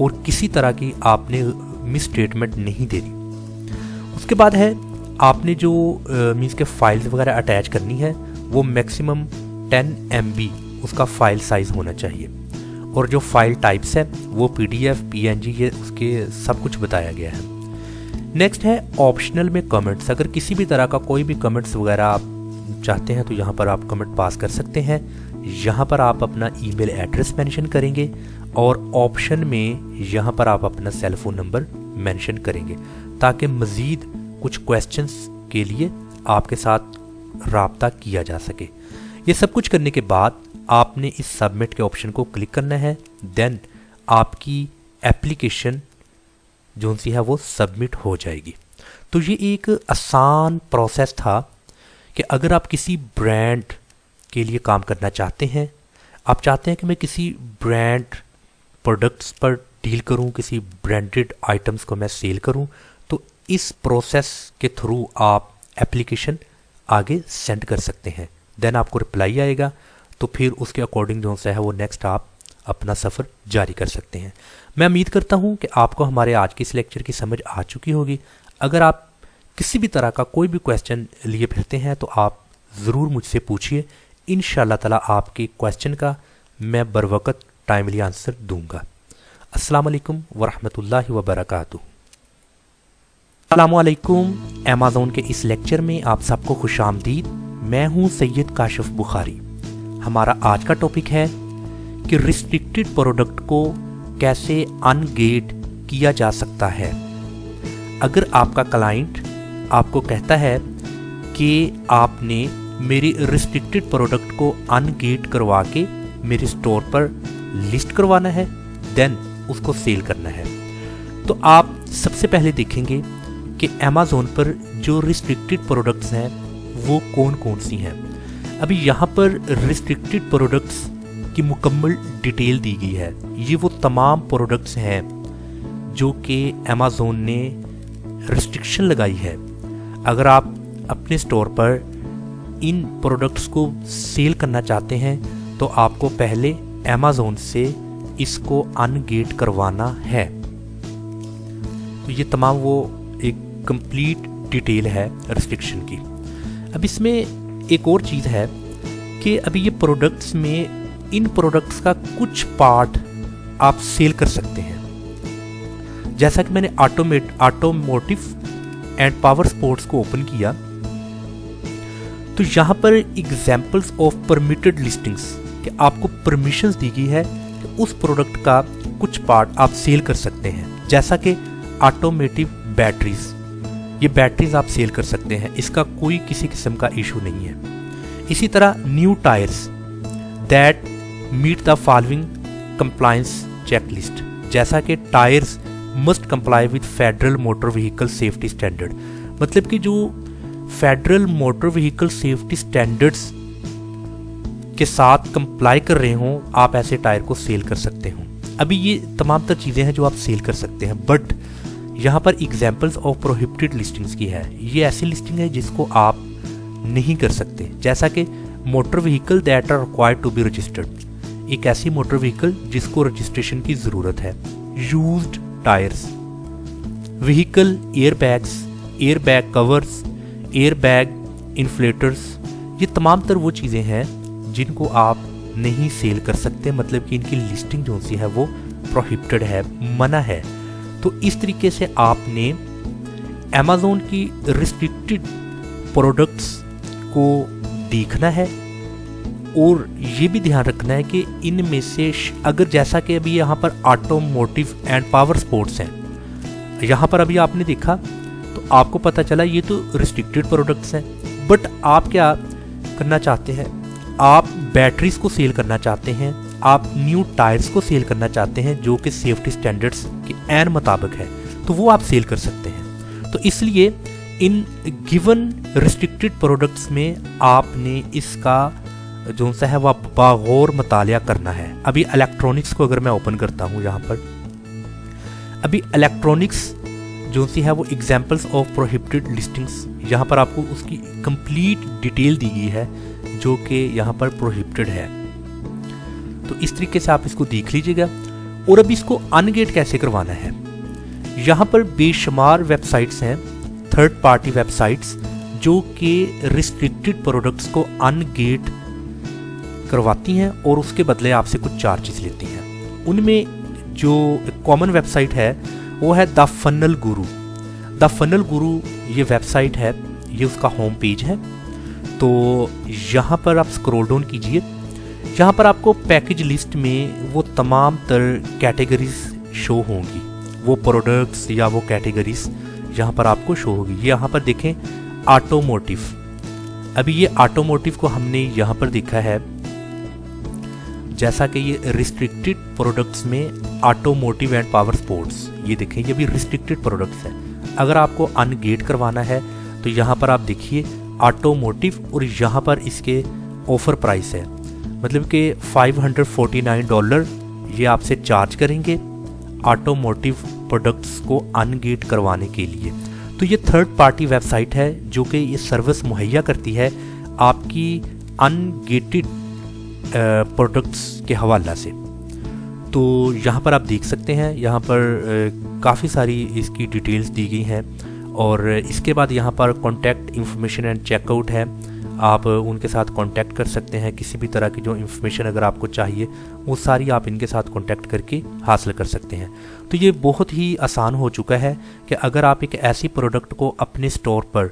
[SPEAKER 1] और किसी तरह की आपने मिस स्टेटमेंट नहीं देनी। उसके बाद है आपने जो मीन्स के फाइल्स वगैरह अटैच करनी है, वो मैक्सिमम 10 MB उसका फाइल साइज़ होना चाहिए। और जो फाइल टाइप्स है वो PDF, PNG, ये उसके सब कुछ बताया गया है। नेक्स्ट है ऑप्शनल में कमेंट्स। अगर किसी भी तरह का कोई भी कमेंट्स वगैरह आप चाहते हैं तो यहाँ पर आप कमेंट पास कर सकते हैं। यहाँ पर आप अपना ईमेल एड्रेस मेंशन करेंगे और ऑप्शन में यहाँ पर आप अपना सेल फोन नंबर मेंशन करेंगे, ताकि मज़ीद कुछ क्वेश्चंस के लिए आपके साथ राब्ता किया जा सके। ये सब कुछ करने के बाद आपने इस सबमिट के ऑप्शन को क्लिक करना है। देन आपकी एप्लीकेशन जो सी है वो सबमिट हो जाएगी। तो ये एक आसान प्रोसेस था कि अगर आप किसी ब्रांड के लिए काम करना चाहते हैं, आप चाहते हैं कि मैं किसी ब्रांड प्रोडक्ट्स पर डील करूं, किसी ब्रांडेड आइटम्स को मैं सेल करूं, तो इस प्रोसेस के थ्रू आप एप्लीकेशन आगे सेंड कर सकते हैं। देन आपको रिप्लाई आएगा, तो फिर उसके अकॉर्डिंग जो सा है वो नेक्स्ट आप अपना सफ़र जारी कर सकते हैं। मैं उम्मीद करता हूं कि आपको हमारे आज के इस लेक्चर की समझ आ चुकी होगी। अगर आप किसी भी तरह का कोई भी क्वेश्चन लिए फिरते हैं तो आप ज़रूर मुझसे पूछिए। इंशाअल्लाह ताला आपके क्वेश्चन का मैं बरवक़्त टाइमली आंसर दूंगा। अस्सलाम वालेकुम वरहमतुल्लाहि वबरकातुहू। अस्सलामु अलैकुम। अमेज़न के इस लेक्चर में आप सबको खुशामदीद। मैं हूं सैयद काशिफ बुखारी। हमारा आज का टॉपिक है कि रिस्ट्रिक्टेड प्रोडक्ट को कैसे अनगेट किया जा सकता है। अगर आपका क्लाइंट आपको कहता है कि आपने मेरी रिस्ट्रिक्टेड प्रोडक्ट को अनगेट करवा के मेरे स्टोर पर लिस्ट करवाना है, देन उसको सेल करना है, तो आप सबसे पहले देखेंगे कि अमेज़न पर जो रिस्ट्रिक्टेड प्रोडक्ट्स हैं वो कौन कौन सी हैं। अभी यहाँ पर रिस्ट्रिक्टेड प्रोडक्ट्स की मुकम्मल डिटेल दी गई है। ये वो तमाम प्रोडक्ट्स हैं जो कि अमेज़न ने रिस्ट्रिक्शन लगाई है। अगर आप अपने स्टोर पर इन प्रोडक्ट्स को सेल करना चाहते हैं तो आपको पहले अमेज़न से इसको अनगेट करवाना है। तो ये तमाम वो एक कंप्लीट डिटेल है रिस्ट्रिक्शन की। अब इसमें एक और चीज़ है कि अभी ये प्रोडक्ट्स में इन प्रोडक्ट्स का कुछ पार्ट आप सेल कर सकते हैं। जैसा कि मैंने ऑटोमोटिव एंड पावर स्पोर्ट्स को ओपन किया, तो यहाँ पर एग्जाम्पल्स ऑफ परमिटेड लिस्टिंग्स कि आपको परमिशंस दी गई है कि उस प्रोडक्ट का कुछ पार्ट आप सेल कर सकते हैं। जैसा कि ऑटोमोटिव बैटरीज, ये बैटरीज आप सेल कर सकते हैं, इसका कोई किसी किस्म का इशू नहीं है। इसी तरह new tyres that meet the following compliance checklist, जैसा कि tyres must comply with federal motor vehicle safety standard, मतलब कि जो federal motor vehicle safety standards के साथ कंप्लाई कर रहे हों, आप ऐसे टायर को सेल कर सकते हो। अभी ये तमाम तर चीज़ें हैं जो आप सेल कर सकते हैं, बट यहाँ पर एग्जाम्पल्स ऑफ प्रोहिबिटेड लिस्टिंग्स की है। ये ऐसी लिस्टिंग है जिसको आप नहीं कर सकते। जैसा कि motor vehicle that are required to be registered, एक ऐसी मोटर व्हीकल जिसको रजिस्ट्रेशन की ज़रूरत है। Used tyres, vehicle airbags, airbag covers, airbag inflators, ये तमाम तर वो चीज़ें हैं जिनको आप नहीं सेल कर सकते, मतलब कि इनकी लिस्टिंग जो सी है वो प्रोहिबिटेड है, मना है। तो इस तरीके से आपने अमेज़ॉन की रिस्ट्रिक्टेड प्रोडक्ट्स को देखना है और ये भी ध्यान रखना है कि इनमें से अगर जैसा कि अभी यहाँ पर ऑटोमोटिव एंड पावर स्पोर्ट्स हैं, यहाँ पर अभी आपने देखा तो आपको पता चला ये तो रिस्ट्रिक्टेड प्रोडक्ट्स हैं, बट आप क्या करना चाहते हैं, आप बैटरीज को सेल करना चाहते हैं, आप न्यू टायर्स को सेल करना चाहते हैं जो कि सेफ्टी स्टैंडर्ड्स के ऐन मुताबिक है, तो वो आप सेल कर सकते हैं। तो इसलिए इन गिवन रिस्ट्रिक्टेड प्रोडक्ट्स में आपने इसका जो सा है वह बागौर मुतालिया करना है। अभी इलेक्ट्रॉनिक्स को अगर मैं ओपन करता हूँ यहाँ पर, अभी इलेक्ट्रॉनिक्स जो सी है वो एग्जाम्पल्स ऑफ प्रोहिबिटेड लिस्टिंग्स, यहाँ पर आपको उसकी कंप्लीट डिटेल दी गई है जो कि यहाँ पर प्रोहिबिटेड है। तो इस तरीके से आप इसको देख लीजिएगा। और अब इसको अनगेट कैसे करवाना है, यहाँ पर बेशुमार वेबसाइट्स हैं, थर्ड पार्टी वेबसाइट्स जो कि रिस्ट्रिक्टेड प्रोडक्ट्स को अनगेट करवाती हैं और उसके बदले आपसे कुछ चार्जेस लेती हैं। उनमें जो कॉमन वेबसाइट है वो है the funnel Guru. The funnel गुरु ये वेबसाइट है, ये उसका होम पेज है। तो यहाँ पर आप स्क्रॉल डाउन कीजिए, यहाँ पर आपको पैकेज लिस्ट में वो तमाम तर कैटेगरीज शो होंगी, वो प्रोडक्ट्स या वो कैटेगरीज यहाँ पर आपको शो होगी। यहाँ पर देखें ऑटोमोटिव, अभी ये ऑटोमोटिव को हमने यहाँ पर देखा है जैसा कि ये रिस्ट्रिक्टेड प्रोडक्ट्स में ऑटोमोटिव एंड पावर स्पोर्ट्स, ये देखें ये भी रिस्ट्रिक्टेड प्रोडक्ट्स हैं। अगर आपको अनगेट करवाना है तो यहाँ पर आप देखिए ऑटोमोटिव और यहाँ पर इसके ऑफर प्राइस है, मतलब कि $549 ये आपसे चार्ज करेंगे ऑटोमोटिव प्रोडक्ट्स को अनगेट करवाने के लिए। तो ये थर्ड पार्टी वेबसाइट है जो कि ये सर्विस मुहैया करती है आपकी अनगेटेड प्रोडक्ट्स के हवाला से। तो यहाँ पर आप देख सकते हैं, यहाँ पर काफ़ी सारी इसकी डिटेल्स दी गई हैं और इसके बाद यहाँ पर कॉन्टैक्ट इंफॉर्मेशन एंड चेकआउट है, आप उनके साथ कांटेक्ट कर सकते हैं। किसी भी तरह की जो इन्फॉर्मेशन अगर आपको चाहिए वो सारी आप इनके साथ कांटेक्ट करके हासिल कर सकते हैं। तो ये बहुत ही आसान हो चुका है कि अगर आप एक ऐसी प्रोडक्ट को अपने स्टोर पर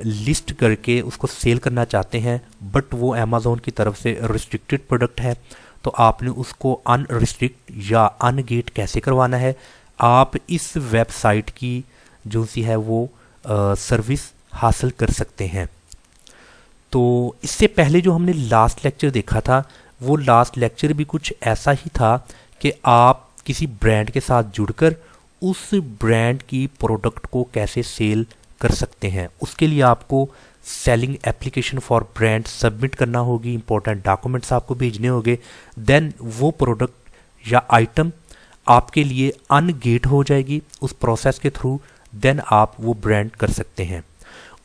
[SPEAKER 1] लिस्ट करके उसको सेल करना चाहते हैं बट वो अमेज़ॉन की तरफ से रिस्ट्रिक्टेड प्रोडक्ट है, तो आपने उसको अनरिस्ट्रिक्ट या अनगेट कैसे करवाना है, आप इस वेबसाइट की जो सी है वो सर्विस हासिल कर सकते हैं। तो इससे पहले जो हमने लास्ट लेक्चर देखा था वो लास्ट लेक्चर भी कुछ ऐसा ही था कि आप किसी ब्रांड के साथ जुड़कर उस ब्रांड की प्रोडक्ट को कैसे सेल कर सकते हैं। उसके लिए आपको selling application for brand submit करना होगी, इंपॉर्टेंट डॉक्यूमेंट्स आपको भेजने होंगे, देन वो प्रोडक्ट या आइटम आपके लिए अनगेट हो जाएगी उस प्रोसेस के थ्रू, देन आप वो ब्रांड कर सकते हैं।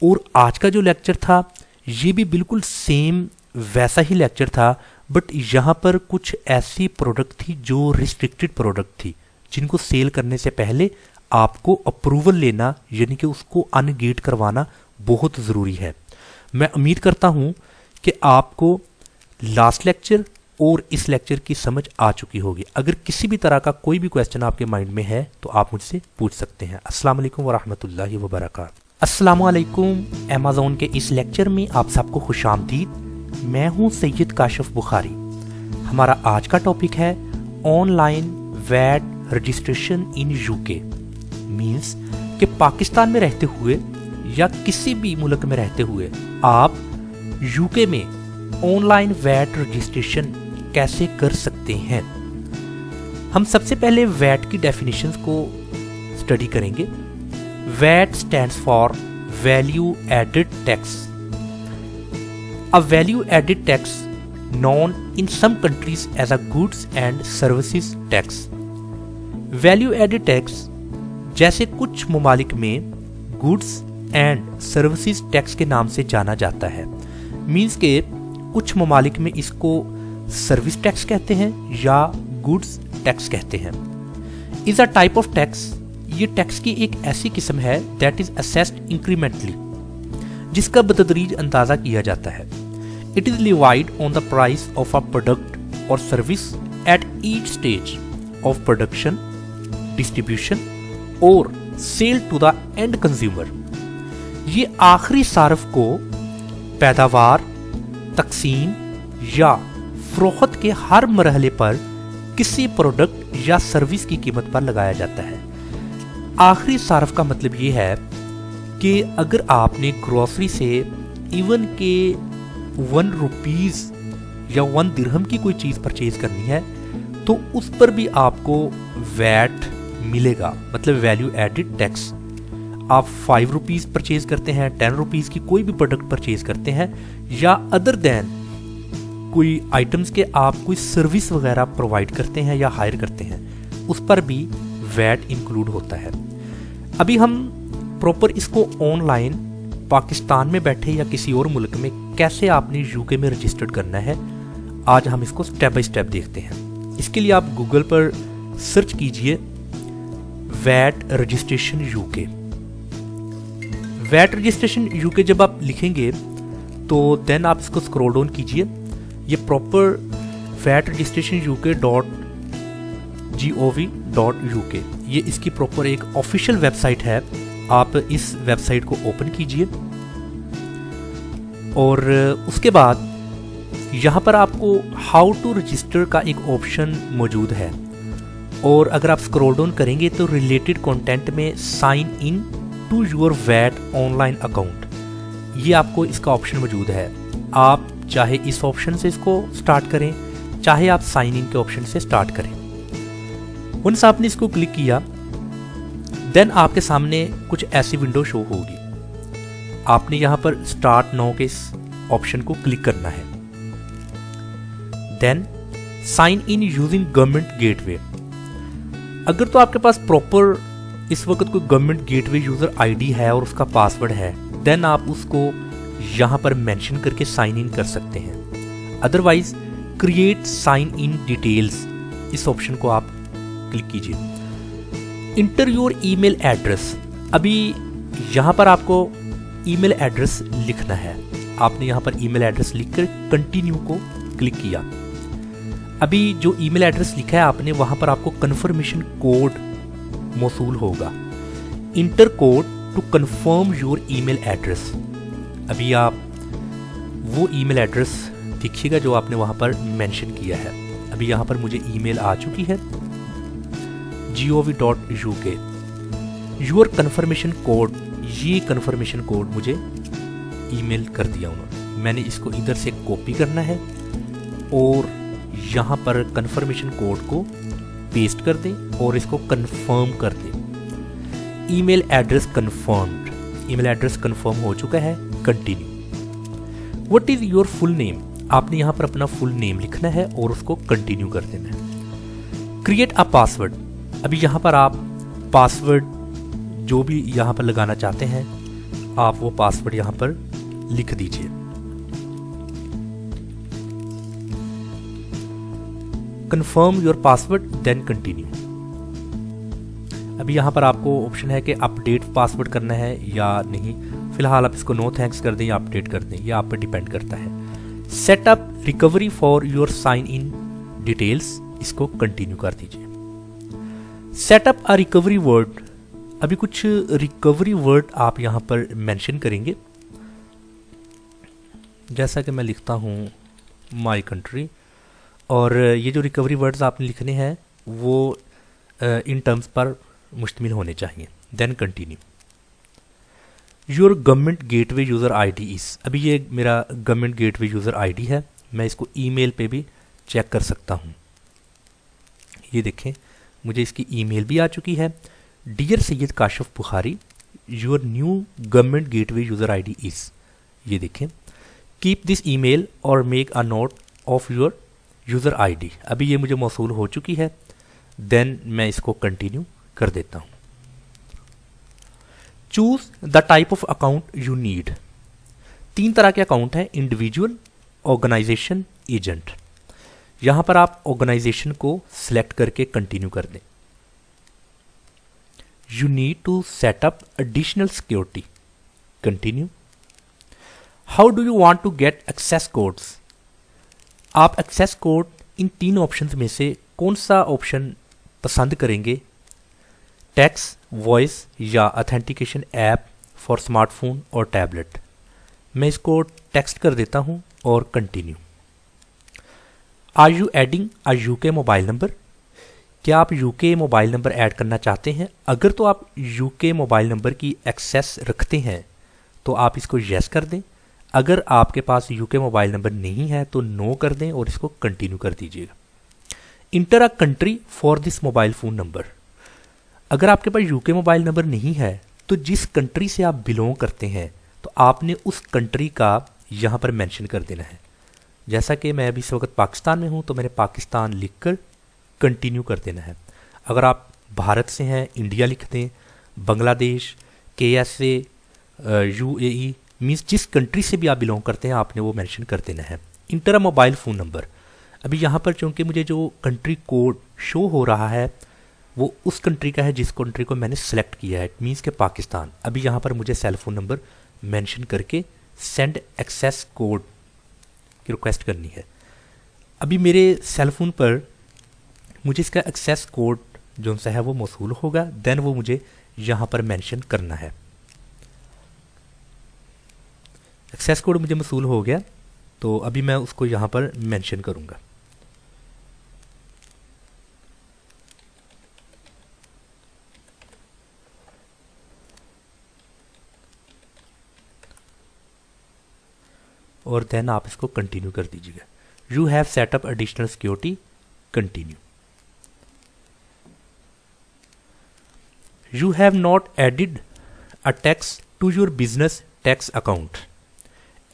[SPEAKER 1] और आज का जो लेक्चर था ये भी बिल्कुल सेम वैसा ही लेक्चर था, बट यहाँ पर कुछ ऐसी प्रोडक्ट थी जो रिस्ट्रिक्टेड प्रोडक्ट थी जिनको सेल करने से पहले आपको अप्रूवल लेना यानी कि उसको अनगेट करवाना बहुत ज़रूरी है। मैं उम्मीद करता हूँ कि आपको लास्ट लेक्चर और इस लेक्चर की समझ आ चुकी होगी। अगर किसी भी तरह का कोई भी क्वेश्चन आपके माइंड में है तो आप मुझसे पूछ सकते हैं। अस्सलाम वालेकुम वरहमतुल्लाहि वबरकातुहू। अस्सलाम वालेकुम। अमेज़ॉन के इस लेक्चर में आप सबको खुशामदीद। मैं हूं सैयद काशिफ बुखारी। हमारा आज का टॉपिक है online VAT registration in UK. Means कि पाकिस्तान में रहते हुए या किसी भी मुल्क में रहते हुए आप यूके में ऑनलाइन वैट रजिस्ट्रेशन कैसे कर सकते हैं। हम सबसे पहले वैट की डेफिनेशंस को स्टडी करेंगे। VAT stands for Value Added Tax. A value added tax known in some countries as a goods and services tax. Value added tax जैसे कुछ ममालिक में goods एंड सर्विसेज टैक्स के नाम से जाना जाता है। मीन्स के कुछ ममालिक में इसको सर्विस टैक्स कहते हैं या गुड्स टैक्स कहते हैं। Is a type of tax, ये टैक्स की एक ऐसी किस्म है दैट इज असेस्ड इंक्रीमेंटली, जिसका बतदरीज अंदाजा किया जाता है। It is levied on the price of a product or service at each stage of production, distribution or sale to the end consumer. ये आखिरी सार्फ को पैदावार, तकसीम या फरोख्त के हर मरहले पर किसी प्रोडक्ट या सर्विस की कीमत पर लगाया जाता है। आखिरी सार्फ का मतलब ये है कि अगर आपने ग्रोसरी से इवन के 1 रुपीज़ या 1 दिरहम की कोई चीज़ परचेज करनी है तो उस पर भी आपको वैट मिलेगा, मतलब वैल्यू एडिड टैक्स। आप 5 रुपीज़ परचेज करते हैं, 10 रुपीज़ की कोई भी प्रोडक्ट परचेज करते हैं या अदर देन कोई आइटम्स के आप कोई सर्विस वगैरह प्रोवाइड करते हैं या हायर करते हैं, उस पर भी वैट इंक्लूड होता है। अभी हम प्रॉपर इसको ऑनलाइन पाकिस्तान में बैठे या किसी और मुल्क में कैसे आपने यूके में रजिस्टर्ड करना है, आज हम इसको स्टेप बाय स्टेप देखते हैं। इसके लिए आप गूगल पर सर्च कीजिए VAT registration UK. VAT registration UK जब आप लिखेंगे तो देन आप इसको स्क्रॉल डाउन कीजिए। ये प्रॉपर वैट रजिस्ट्रेशन uk.gov.uk, ये इसकी प्रॉपर एक ऑफिशियल वेबसाइट है। आप इस वेबसाइट को ओपन कीजिए और उसके बाद यहाँ पर आपको हाउ टू रजिस्टर का एक ऑप्शन मौजूद है और अगर आप स्क्रॉल डाउन करेंगे तो रिलेटेड कंटेंट में sign in to your VAT online account, ये आपको इसका ऑप्शन मौजूद है। आप चाहे इस ऑप्शन से इसको स्टार्ट करें, चाहे आप साइन इन के ऑप्शन से स्टार्ट करें। वंस आपने इसको क्लिक किया देन आपके सामने कुछ ऐसी विंडो शो होगी। आपने यहां पर स्टार्ट नाउ के इस ऑप्शन को क्लिक करना है। Then sign in using government gateway. अगर तो आपके पास प्रॉपर इस वक्त कोई गवर्नमेंट गेटवे यूजर आईडी है और उसका पासवर्ड है, देन आप उसको यहां पर मेंशन करके साइन इन कर सकते हैं। Otherwise create sign in details, इस ऑप्शन को आप क्लिक कीजिए। Enter your email address. अभी यहां पर आपको ईमेल एड्रेस लिखना है। आपने यहां पर ईमेल एड्रेस लिखकर कंटिन्यू को क्लिक किया। अभी जो ईमेल एड्रेस लिखा है आपने, वहां पर आपको कंफर्मेशन कोड मौसूल होगा। Enter code to confirm your email address. अभी आप वो ईमेल एड्रेस देखिएगा जो आपने वहां पर मेंशन किया है। अभी यहां पर मुझे ईमेल आ चुकी है gov.uk। योर कंफर्मेशन कोड, ये कंफर्मेशन कोड मुझे ईमेल कर दिया उन्होंने। मैंने इसको इधर से कॉपी करना है और यहाँ पर कंफर्मेशन कोड को पेस्ट कर दें और इसको कंफर्म कर दें। Email address confirmed, email address confirm हो चुका है। Continue. What is your full name. आपने यहाँ पर अपना फुल नेम लिखना है और उसको कंटिन्यू कर देना है। Create a password. अभी यहाँ पर आप पासवर्ड जो भी यहाँ पर लगाना चाहते हैं आप वो पासवर्ड यहाँ पर लिख दीजिए। Confirm your password then continue. अभी यहाँ पर आपको ऑप्शन है कि अपडेट पासवर्ड करना है या नहीं। फिलहाल आप इसको नो थैंक्स कर दें या अपडेट कर दें, ये आप पर डिपेंड करता है। Set up recovery for your sign in details, इसको कंटिन्यू कर दीजिए। Set up a recovery word. अभी कुछ रिकवरी वर्ड आप यहाँ पर मेंशन करेंगे, जैसा कि मैं लिखता हूँ माई कंट्री, और ये जो रिकवरी वर्ड्स आपने लिखने हैं वो इन टर्म्स पर मुश्तमिल होने चाहिए। Then continue. Your government gateway user ID is. अभी ये मेरा गवर्नमेंट गेटवे यूज़र आईडी है, मैं इसको ईमेल पे भी चेक कर सकता हूँ। ये देखें मुझे इसकी ईमेल भी आ चुकी है। Dear Syed Kashif Bukhari, your new government gateway user ID is. ये देखें। कीप दिस ईमेल और make a note of your user ID. अभी ये मुझे मौसूल हो चुकी है। देन मैं इसको कंटिन्यू कर देता हूँ। Choose the type of account you need. 3 तरह के अकाउंट हैं, इंडिविजुअल, ऑर्गेनाइजेशन, एजेंट। यहां पर आप ऑर्गेनाइजेशन को सिलेक्ट करके कंटिन्यू कर दें। You need to set up additional security, continue. How do you want to get access codes. आप एक्सेस कोड इन 3 ऑप्शंस में से कौन सा ऑप्शन पसंद करेंगे, टेक्स्ट, वॉइस या ऑथेंटिकेशन ऐप फॉर स्मार्टफोन और टैबलेट। मैं इसको टेक्स्ट कर देता हूं और continue. Are you adding a UK mobile number. क्या आप यूके मोबाइल नंबर ऐड करना चाहते हैं? अगर तो आप यूके मोबाइल नंबर की एक्सेस रखते हैं तो आप इसको यस कर दें। अगर आपके पास यूके मोबाइल नंबर नहीं है तो नो कर दें और इसको कंटिन्यू कर दीजिएगा। Inter a country for this mobile phone number. अगर आपके पास यूके मोबाइल नंबर नहीं है तो जिस कंट्री से आप बिलोंग करते हैं तो आपने उस कंट्री का यहाँ पर मेंशन कर देना है। जैसा कि मैं अभी इस वक्त पाकिस्तान में हूँ तो मैंने पाकिस्तान लिखकर कंटिन्यू कर देना है। अगर आप भारत से हैं, इंडिया लिख दें, बांग्लादेश, KSA, UAE, मीन्स जिस कंट्री से भी आप बिलोंग करते हैं आपने वो मेंशन कर देना है। इंटर अ मोबाइल फ़ोन नंबर। अभी यहाँ पर चूँकि मुझे जो कंट्री कोड शो हो रहा है वो उस कंट्री का है जिस कंट्री को मैंने सेलेक्ट किया है, मीन्स के पाकिस्तान। अभी यहाँ पर मुझे सेल फोन नंबर मेंशन करके सेंड एक्सेस कोड की रिक्वेस्ट करनी है। अभी मेरे सेल फोन पर मुझे इसका एक्सेस कोड जो सा है वो मौसूल होगा, देन वो मुझे यहाँ पर मेंशन करना है। एक्सेस कोड मुझे मौसूल हो गया तो अभी मैं उसको यहाँ पर मेंशन करूँगा। और देन आप इसको कंटिन्यू कर दीजिएगा। You have set up additional security, continue. You have not added a tax to your business tax account,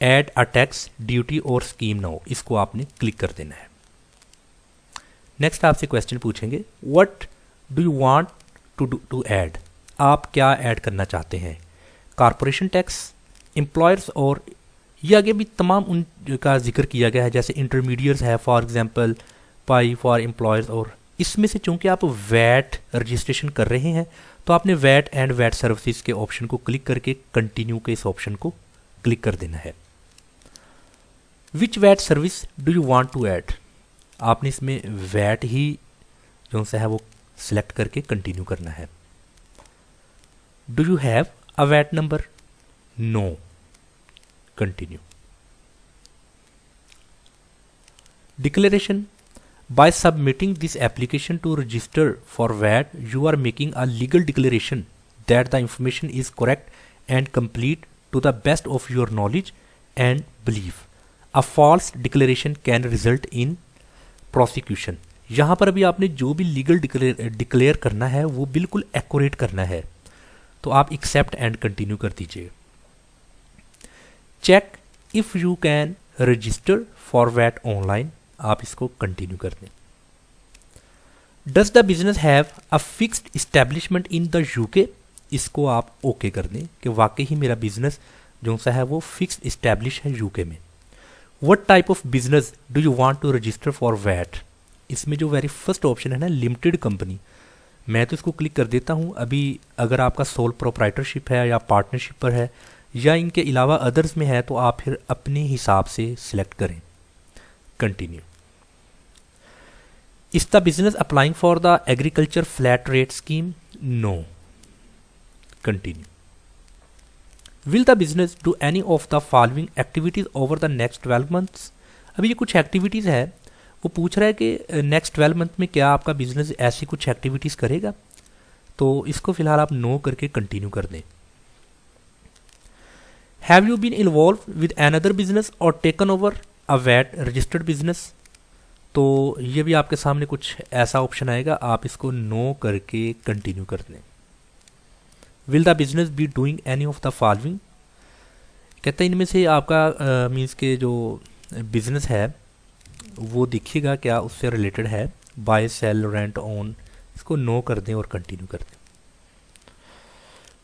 [SPEAKER 1] add a tax duty or scheme now. इसको आपने क्लिक कर देना है। नेक्स्ट आपसे क्वेश्चन पूछेंगे, what do you want to add. आप क्या ऐड करना चाहते हैं, कारपोरेशन टैक्स, एम्प्लॉयर्स, और ये आगे भी तमाम उन का जिक्र किया गया है, जैसे इंटरमीडिएट्स है, for example pi for employers. और इसमें से चूंकि आप वैट रजिस्ट्रेशन कर रहे हैं तो आपने वैट एंड वैट सर्विसेज के ऑप्शन को क्लिक करके कंटिन्यू के इस ऑप्शन को क्लिक कर देना है। Which VAT service do you want to add. आपने इसमें वैट ही जो सा है वो सिलेक्ट करके कंटिन्यू करना है। Do you have a VAT number, no, continue. Declaration, by submitting this application to register for VAT you are making a legal declaration that the information is correct and complete to the best of your knowledge and belief. A false declaration can result in prosecution. यहाँ पर अभी आपने जो भी लीगल डिक्लेयर करना है वो बिल्कुल एक्यूरेट करना है, तो आप एक्सेप्ट एंड कंटिन्यू कर दीजिए। Check if you can register for VAT online, आप इसको कंटिन्यू कर दें। Does the business have a fixed establishment in the UK, इसको आप ओके कर दें कि वाकई ही मेरा बिजनेस जो सा है वो फिक्स्ड इस्टेब्लिश है यूके में। What type of business do you want to register for VAT, इसमें जो वेरी फर्स्ट ऑप्शन है ना लिमिटेड कंपनी, मैं तो इसको क्लिक कर देता हूँ। अभी अगर आपका सोल प्रोप्राइटरशिप है या पार्टनरशिप पर है या इनके अलावा अदर्स में है तो आप फिर अपने हिसाब से सिलेक्ट करें। Continue. Is the business applying for the agriculture flat rate scheme, no, continue. Will the business do any of the following activities over the next 12 months. अभी ये कुछ एक्टिविटीज है, वो पूछ रहा है कि नेक्स्ट 12 मंथ में क्या आपका बिजनेस ऐसी कुछ एक्टिविटीज करेगा, तो इसको फिलहाल आप नो करके कंटिन्यू कर दें। Have you been involved with another business or taken over a VAT registered business, तो ये भी आपके सामने कुछ ऐसा ऑप्शन आएगा, आप इसको नो करके कंटिन्यू कर दें। Will the business be doing any of the following, कहते हैं इनमें से आपका मीन्स के जो बिजनेस है वो देखिएगा क्या उससे रिलेटेड है, बाय सेल रेंट ओन, इसको नो कर दें और कंटिन्यू कर दें।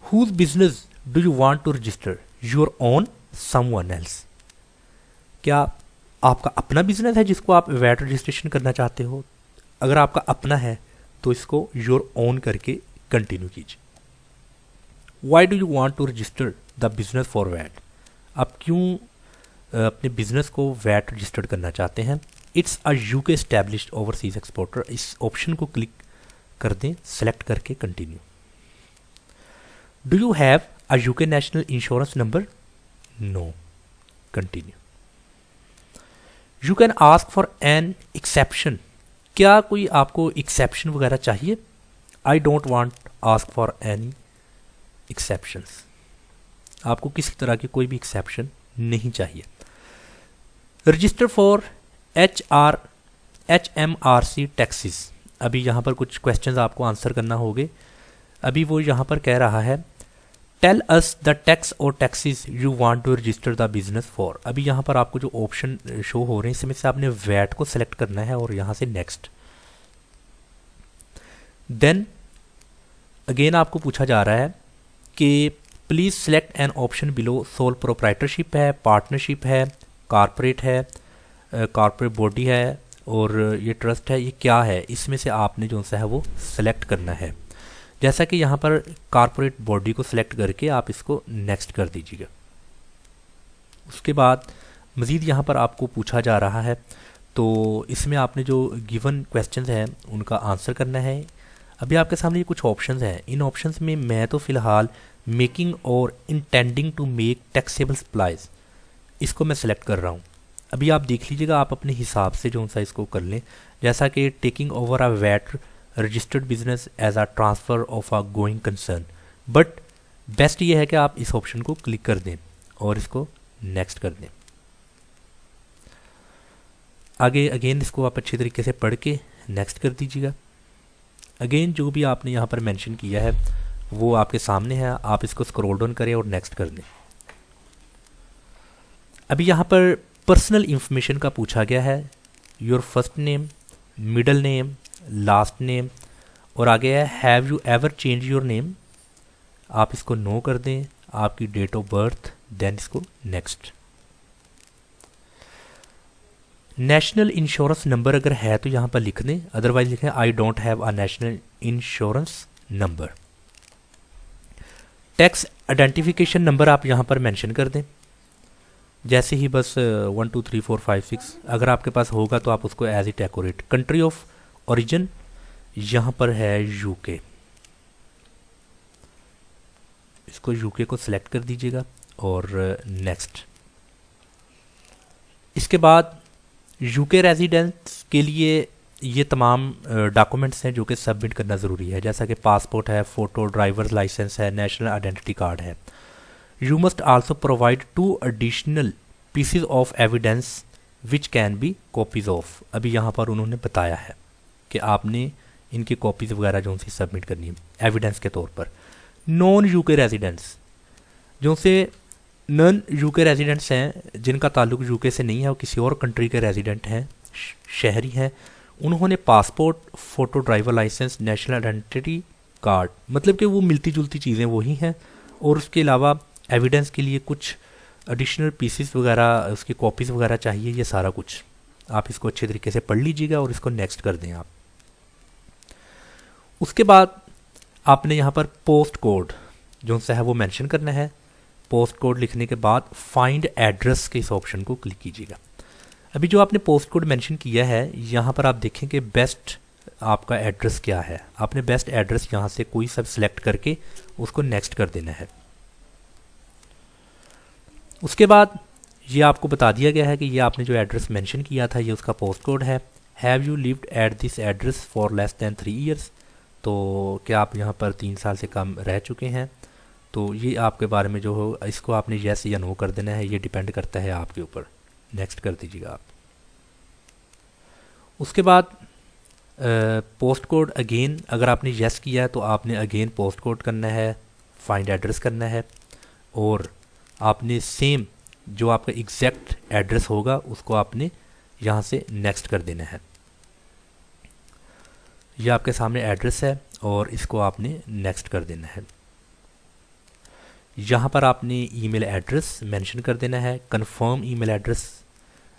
[SPEAKER 1] Whose business do you want to register your own someone else. क्या आपका अपना बिजनेस है जिसको आप वैट रजिस्ट्रेशन करना चाहते हो? अगर आपका अपना है तो इसको योर ओन करके कंटिन्यू कीजिए। Why do you want to register the business for VAT. आप क्यों अपने बिजनेस को वैट रजिस्टर्ड करना चाहते हैं? It's a UK established overseas exporter. इस ऑप्शन को क्लिक कर दें, सेलेक्ट करके continue. Do you have a UK national insurance number? No, continue. You can ask for an exception. क्या कोई आपको एक्सेप्शन वगैरह चाहिए? I don't want ask for any exceptions. आपको किसी तरह की कोई भी एक्सेप्शन नहीं चाहिए। Register for HMRC taxes. अभी यहाँ पर कुछ क्वेश्चंस आपको आंसर करना होंगे। अभी वो यहाँ पर कह रहा है tell us the tax or taxes you want to register the business for. अभी यहाँ पर आपको जो ऑप्शन शो हो रहे हैं इसमें से आपने वैट को सिलेक्ट करना है और यहाँ से नेक्स्ट। देन अगेन आपको पूछा जा रहा है कि please select an option below. Sole proprietorship है, पार्टनरशिप है, कॉर्पोरेट है, कॉर्पोरेट बॉडी है और ये ट्रस्ट है, ये क्या है? इसमें से आपने जो सा है वो सिलेक्ट करना है। जैसा कि यहाँ पर कॉर्पोरेट बॉडी को सिलेक्ट करके आप इसको नेक्स्ट कर दीजिएगा। उसके बाद मज़ीद यहाँ पर आपको पूछा जा रहा है तो इसमें आपने जो गिवन क्वेश्चंस हैं उनका आंसर करना है। अभी आपके सामने ये कुछ ऑप्शंस हैं। इन ऑप्शंस में मैं तो फ़िलहाल making or intending to make taxable supplies इसको मैं सेलेक्ट कर रहा हूँ। अभी आप देख लीजिएगा, आप अपने हिसाब से जो सा इसको कर लें। जैसा कि taking over a VAT registered business as a transfer of a going concern. But best ये है कि आप इस ऑप्शन को क्लिक कर दें और इसको नेक्स्ट कर दें। आगे अगेन इसको आप अच्छी तरीके से पढ़ के नेक्स्ट कर दीजिएगा। अगेन जो भी आपने यहाँ पर मेंशन किया है वो आपके सामने है, आप इसको स्क्रॉल डाउन करें और नेक्स्ट कर दें। अभी यहाँ पर पर्सनल इंफॉर्मेशन का पूछा गया है। Your first name, middle name, last name और आगे है have you ever change your name. आप इसको नो कर दें। आपकी डेट ऑफ बर्थ, देन इसको नेक्स्ट। नेशनल इंश्योरेंस नंबर अगर है तो यहाँ पर लिख दें, अदरवाइज लिखें I don't have a national insurance number. Tax identification number आप यहाँ पर मेंशन कर दें। जैसे ही बस 1 2 3 4 5 6 अगर आपके पास होगा तो आप उसको as it decorate. Country of origin यहाँ पर है यूके, इसको यूके को सिलेक्ट कर दीजिएगा और नेक्स्ट। इसके बाद यूके रेजिडेंट्स के लिए ये तमाम डॉक्यूमेंट्स हैं जो कि सबमिट करना ज़रूरी है, जैसा कि पासपोर्ट है, फ़ोटो, ड्राइवर्स लाइसेंस है, नेशनल आइडेंटिटी कार्ड है। You must also provide 2 additional PCs of evidence which can be copies of. अभी यहाँ पर उन्होंने बताया है कि आपने इनकी कॉपीज़ वगैरह जो उनसे सबमिट करनी है एविडेंस के तौर पर। नॉन यूके रेजिडेंट्स, जो से नॉन यूके रेजिडेंट्स हैं जिनका ताल्लुक यूके से नहीं है, वो किसी और कंट्री के रेजिडेंट हैं, शहरी हैं, उन्होंने passport, photo, driver licence, national identity card, मतलब कि वो मिलती जुलती चीज़ें वही हैं। और उसके अलावा एविडेंस के लिए कुछ एडिशनल पीसेस वगैरह, उसकी कॉपीज़ वगैरह चाहिए। ये सारा कुछ आप इसको अच्छे तरीके से पढ़ लीजिएगा और इसको नेक्स्ट कर दें आप। उसके बाद आपने यहाँ पर पोस्ट कोड जो सा है वो मेंशन करना है। पोस्ट कोड लिखने के बाद फाइंड एड्रेस के इस ऑप्शन को क्लिक कीजिएगा। अभी जो आपने पोस्ट कोड मेंशन किया है यहाँ पर आप देखें कि बेस्ट आपका एड्रेस क्या है। आपने बेस्ट एड्रेस यहाँ से कोई सब सिलेक्ट करके उसको नेक्स्ट कर देना है। उसके बाद ये आपको बता दिया गया है कि ये आपने जो एड्रेस मेंशन किया था ये उसका पोस्ट कोड है। Have you lived at this address for less than 3 years, तो क्या आप यहाँ पर 3 साल से कम रह चुके हैं? तो ये आपके बारे में जो हो इसको आपने येस या नो कर देना है, ये डिपेंड करता है आपके ऊपर। नेक्स्ट कर दीजिएगा आप। उसके बाद पोस्ट कोड अगेन अगर आपने येस किया है तो आपने अगेन पोस्ट कोड करना है, फाइंड एड्रेस करना है और आपने सेम जो आपका एग्जैक्ट एड्रेस होगा उसको आपने यहाँ से नेक्स्ट कर देना है। ये आपके सामने एड्रेस है और इसको आपने नेक्स्ट कर देना है। यहाँ पर आपने ईमेल एड्रेस मेंशन कर देना है, कंफर्म ईमेल एड्रेस।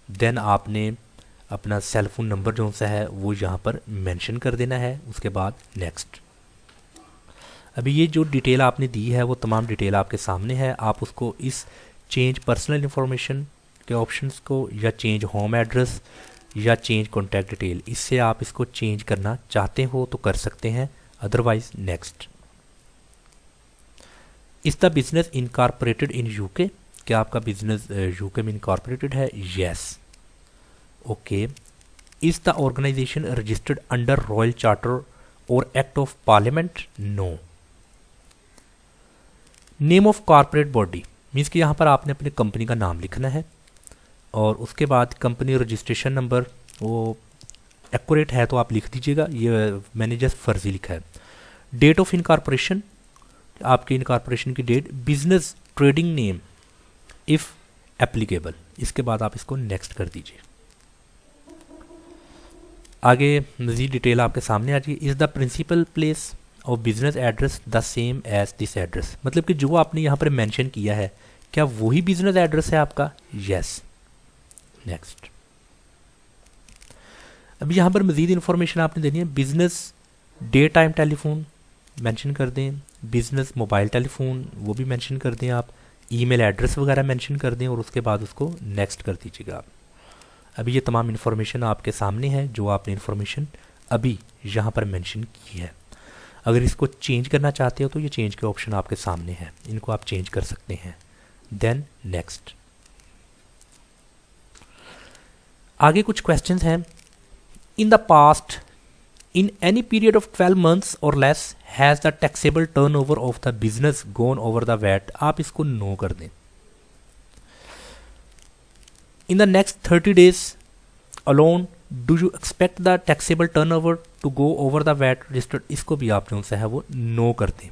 [SPEAKER 1] देन आपने अपना सेल फोन नंबर जो सा है वो यहाँ पर मेंशन कर देना है, उसके बाद नेक्स्ट। अभी ये जो डिटेल आपने दी है वो तमाम डिटेल आपके सामने है। आप उसको इस चेंज पर्सनल इन्फॉर्मेशन के ऑप्शंस को, या चेंज होम एड्रेस, या चेंज कॉन्टैक्ट डिटेल, इससे आप इसको चेंज करना चाहते हो तो कर सकते हैं, otherwise next. Is the business incorporated in UK, क्या आपका बिजनेस यूके में इनकॉर्पोरेटेड है? Yes. Okay. Is the organisation registered under royal charter or act of parliament? No. Name of corporate body means कि यहाँ पर आपने अपनी कंपनी का नाम लिखना है, और उसके बाद कंपनी रजिस्ट्रेशन नंबर वो एक्यूरेट है तो आप लिख दीजिएगा, ये मैंने जस्ट फर्जी लिखा है। डेट ऑफ इनकॉर्पोरेशन, आपकी इनकॉर्पोरेशन की date. Business trading name if applicable, इसके बाद आप इसको नेक्स्ट कर दीजिए। आगे मज़ीद डिटेल आपके सामने आ जाएगी। Is the principal place of business address the same as this address, मतलब कि जो आपने यहाँ पर मेंशन किया है क्या वही बिजनेस एड्रेस है आपका? यस। नेक्स्ट। अब यहाँ पर मज़ीद इन्फॉर्मेशन आपने देनी है। Business day time telephone mention कर दें, बिजनेस मोबाइल टेलीफोन वो भी मेंशन कर दें आप, ईमेल एड्रेस वगैरह मेंशन कर दें, और उसके बाद उसको नेक्स्ट कर दीजिएगा आप। अभी ये तमाम इन्फॉर्मेशन आपके सामने है जो आपने इन्फॉर्मेशन अभी यहाँ पर मेंशन की है। अगर इसको चेंज करना चाहते हो तो ये चेंज के ऑप्शन आपके सामने है, इनको आप चेंज कर सकते हैं। Then next. आगे कुछ क्वेश्चंस हैं। In the past in any period of 12 months or less has the taxable turnover of the business gone over the VAT, आप इसको नो कर दें। In the next 30 days alone do you expect the taxable turnover to go over the VAT registered, इसको भी आप जो सा है वो नो कर दें।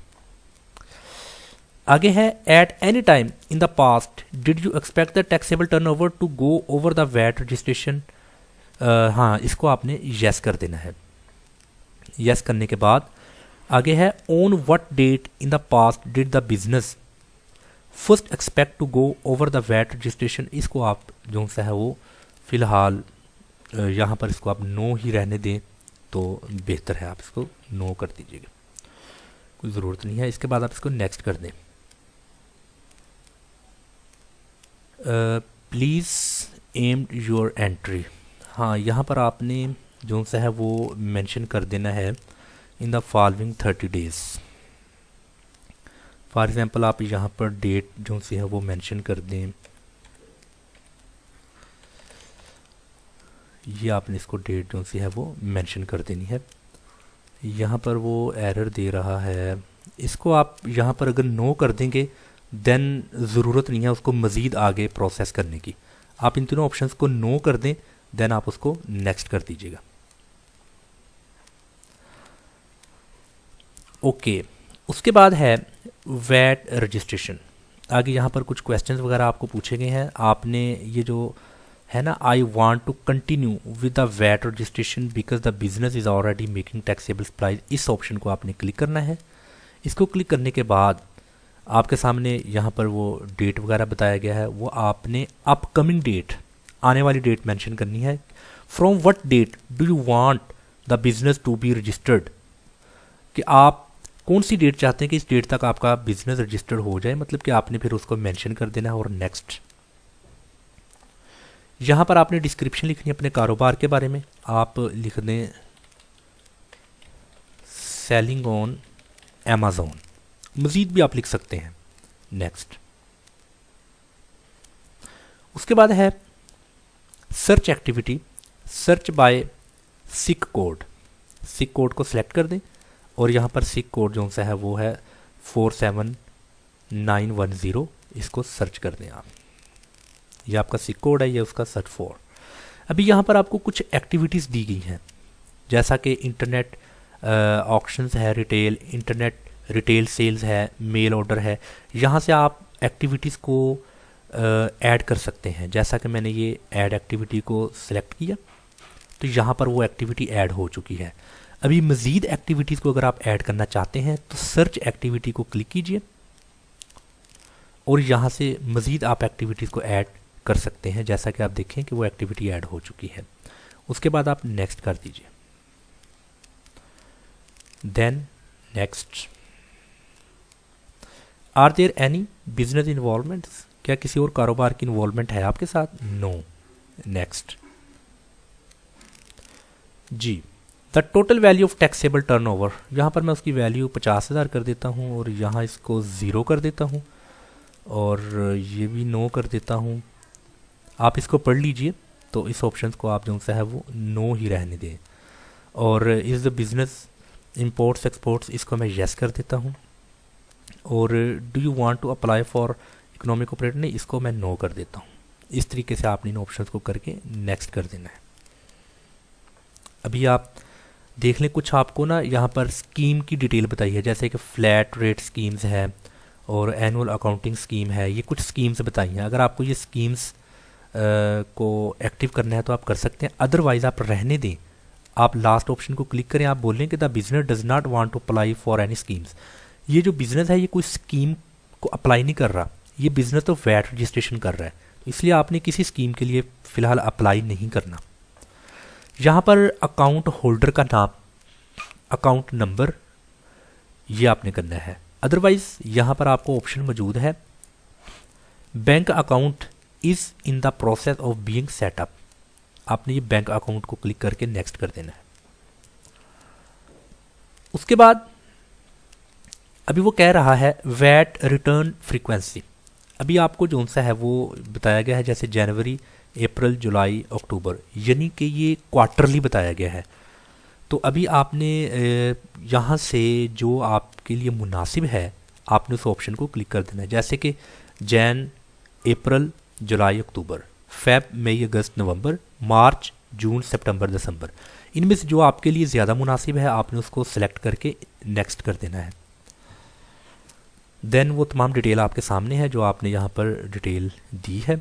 [SPEAKER 1] आगे है at any time in the past did you expect the taxable turnover to go over the VAT registration, हाँ इसको आपने यस कर देना है। यस करने के बाद आगे है on what date in the past did the business first expect to go over the VAT registration, इसको आप जो सा है वो फिलहाल यहाँ पर इसको आप नो ही रहने दें तो बेहतर है, आप इसको नो कर दीजिएगा, कोई ज़रूरत नहीं है। इसके बाद आप इसको नेक्स्ट कर दें। प्लीज़ एम्ड योर एंट्री, हाँ यहाँ पर आपने जो सा है वो मेंशन कर देना है in the following 30 days। For example आप यहाँ पर डेट जो सी है वो मेंशन कर दें, ये आपने इसको डेट जो सी है वो मेंशन कर देनी है। यहाँ पर वो एरर दे रहा है, इसको आप यहाँ पर अगर नो कर देंगे देन ज़रूरत नहीं है उसको मज़ीद आगे प्रोसेस करने की। आप इन तीनों ऑप्शंस को नो कर दें, देन आप उसको नेक्स्ट कर दीजिएगा। ओके। उसके बाद है वैट रजिस्ट्रेशन। आगे यहाँ पर कुछ क्वेश्चंस वगैरह आपको पूछे गए हैं। आपने ये जो है ना, I want to continue with the VAT registration because the business is already making taxable supplies, इस ऑप्शन को आपने क्लिक करना है। इसको क्लिक करने के बाद आपके सामने यहाँ पर वो डेट वगैरह बताया गया है, वो आपने अपकमिंग डेट, आने वाली डेट मेंशन करनी है। From what date do you want the business to be registered, कि आप कौन सी डेट चाहते हैं कि इस डेट तक आपका बिजनेस रजिस्टर्ड हो जाए, मतलब कि आपने फिर उसको मेंशन कर देना है और नेक्स्ट। यहाँ पर आपने डिस्क्रिप्शन लिखनी है अपने कारोबार के बारे में, आप लिख दें सेलिंग ऑन अमेज़ॉन, मज़ीद भी आप लिख सकते हैं। नेक्स्ट। उसके बाद है search activity, search by sick code. Sick code को सिलेक्ट कर दें और यहाँ पर सिक कोड जो सा है वो है 47910, इसको सर्च कर दें आप। ये आपका सिक कोड है, ये उसका सर्च फॉर। अभी यहाँ पर आपको कुछ एक्टिविटीज़ दी गई हैं, जैसा कि इंटरनेट ऑक्शंस है, रिटेल इंटरनेट रिटेल सेल्स है, मेल ऑर्डर है। यहाँ से आप एक्टिविटीज़ को ऐड कर सकते हैं। जैसा कि मैंने ये ऐड एक्टिविटी को सिलेक्ट किया तो यहाँ पर वो एक्टिविटी ऐड हो चुकी है। अभी मज़ीद एक्टिविटीज़ को अगर आप ऐड करना चाहते हैं तो सर्च एक्टिविटी को क्लिक कीजिए और यहाँ से मज़ीद आप एक्टिविटीज़ को ऐड कर सकते हैं। जैसा कि आप देखें कि वो एक्टिविटी ऐड हो चुकी है। उसके बाद आप नेक्स्ट कर दीजिए, then next. Are there any business involvements, क्या किसी और कारोबार की इन्वॉल्वमेंट है आपके साथ? नो, नेक्स्ट जी। The total value of taxable turnover, यहाँ पर मैं उसकी वैल्यू 50,000 कर देता हूँ और यहाँ इसको 0 कर देता हूँ और ये भी नो कर देता हूँ। आप इसको पढ़ लीजिए, तो इस ऑप्शन को आप जो सा है वो नो ही रहने दें। और is the business imports exports, इसको मैं येस कर देता हूँ। और do you want to apply for economic operator, नहीं, इसको मैं नो कर देता हूँ। इस तरीके से आपने इन ऑप्शंस को करके नेक्स्ट कर देना है। अभी आप देख लें, कुछ आपको ना यहाँ पर स्कीम की डिटेल बताई है, जैसे कि फ्लैट रेट स्कीम्स है और एनुअल अकाउंटिंग स्कीम है, ये कुछ स्कीम्स बताई हैं। अगर आपको ये स्कीम्स को एक्टिव करना है तो आप कर सकते हैं, अदरवाइज़ आप रहने दें। आप लास्ट ऑप्शन को क्लिक करें, आप बोलें कि the business does not want to apply for any schemes. ये जो बिज़नेस है ये कोई स्कीम को अप्लाई नहीं कर रहा, ये बिज़नेस तो वैट रजिस्ट्रेशन कर रहा है, इसलिए आपने किसी स्कीम के लिए फ़िलहाल अप्लाई नहीं करना। यहाँ पर अकाउंट होल्डर का नाम, अकाउंट नंबर, ये आपने करना है। अदरवाइज़ यहाँ पर आपको ऑप्शन मौजूद है, bank account is in the process of being setup. आपने ये बैंक अकाउंट को क्लिक करके नेक्स्ट कर देना है। उसके बाद अभी वो कह रहा है वैट रिटर्न फ्रीक्वेंसी। अभी आपको जो सा है वो बताया गया है, जैसे जनवरी, अप्रैल, जुलाई, अक्टूबर, यानी कि ये क्वार्टरली बताया गया है। तो अभी आपने यहाँ से जो आपके लिए मुनासिब है आपने उस ऑप्शन को क्लिक कर देना है, जैसे कि जैन, अप्रैल, जुलाई, अक्टूबर, फेब, मई, अगस्त, नवंबर, मार्च, जून, सितंबर, दिसंबर। इनमें से जो आपके लिए ज़्यादा मुनासिब है आपने उसको सेलेक्ट करके नेक्स्ट कर देना है। देन वो तमाम डिटेल आपके सामने है जो आपने यहाँ पर डिटेल दी है।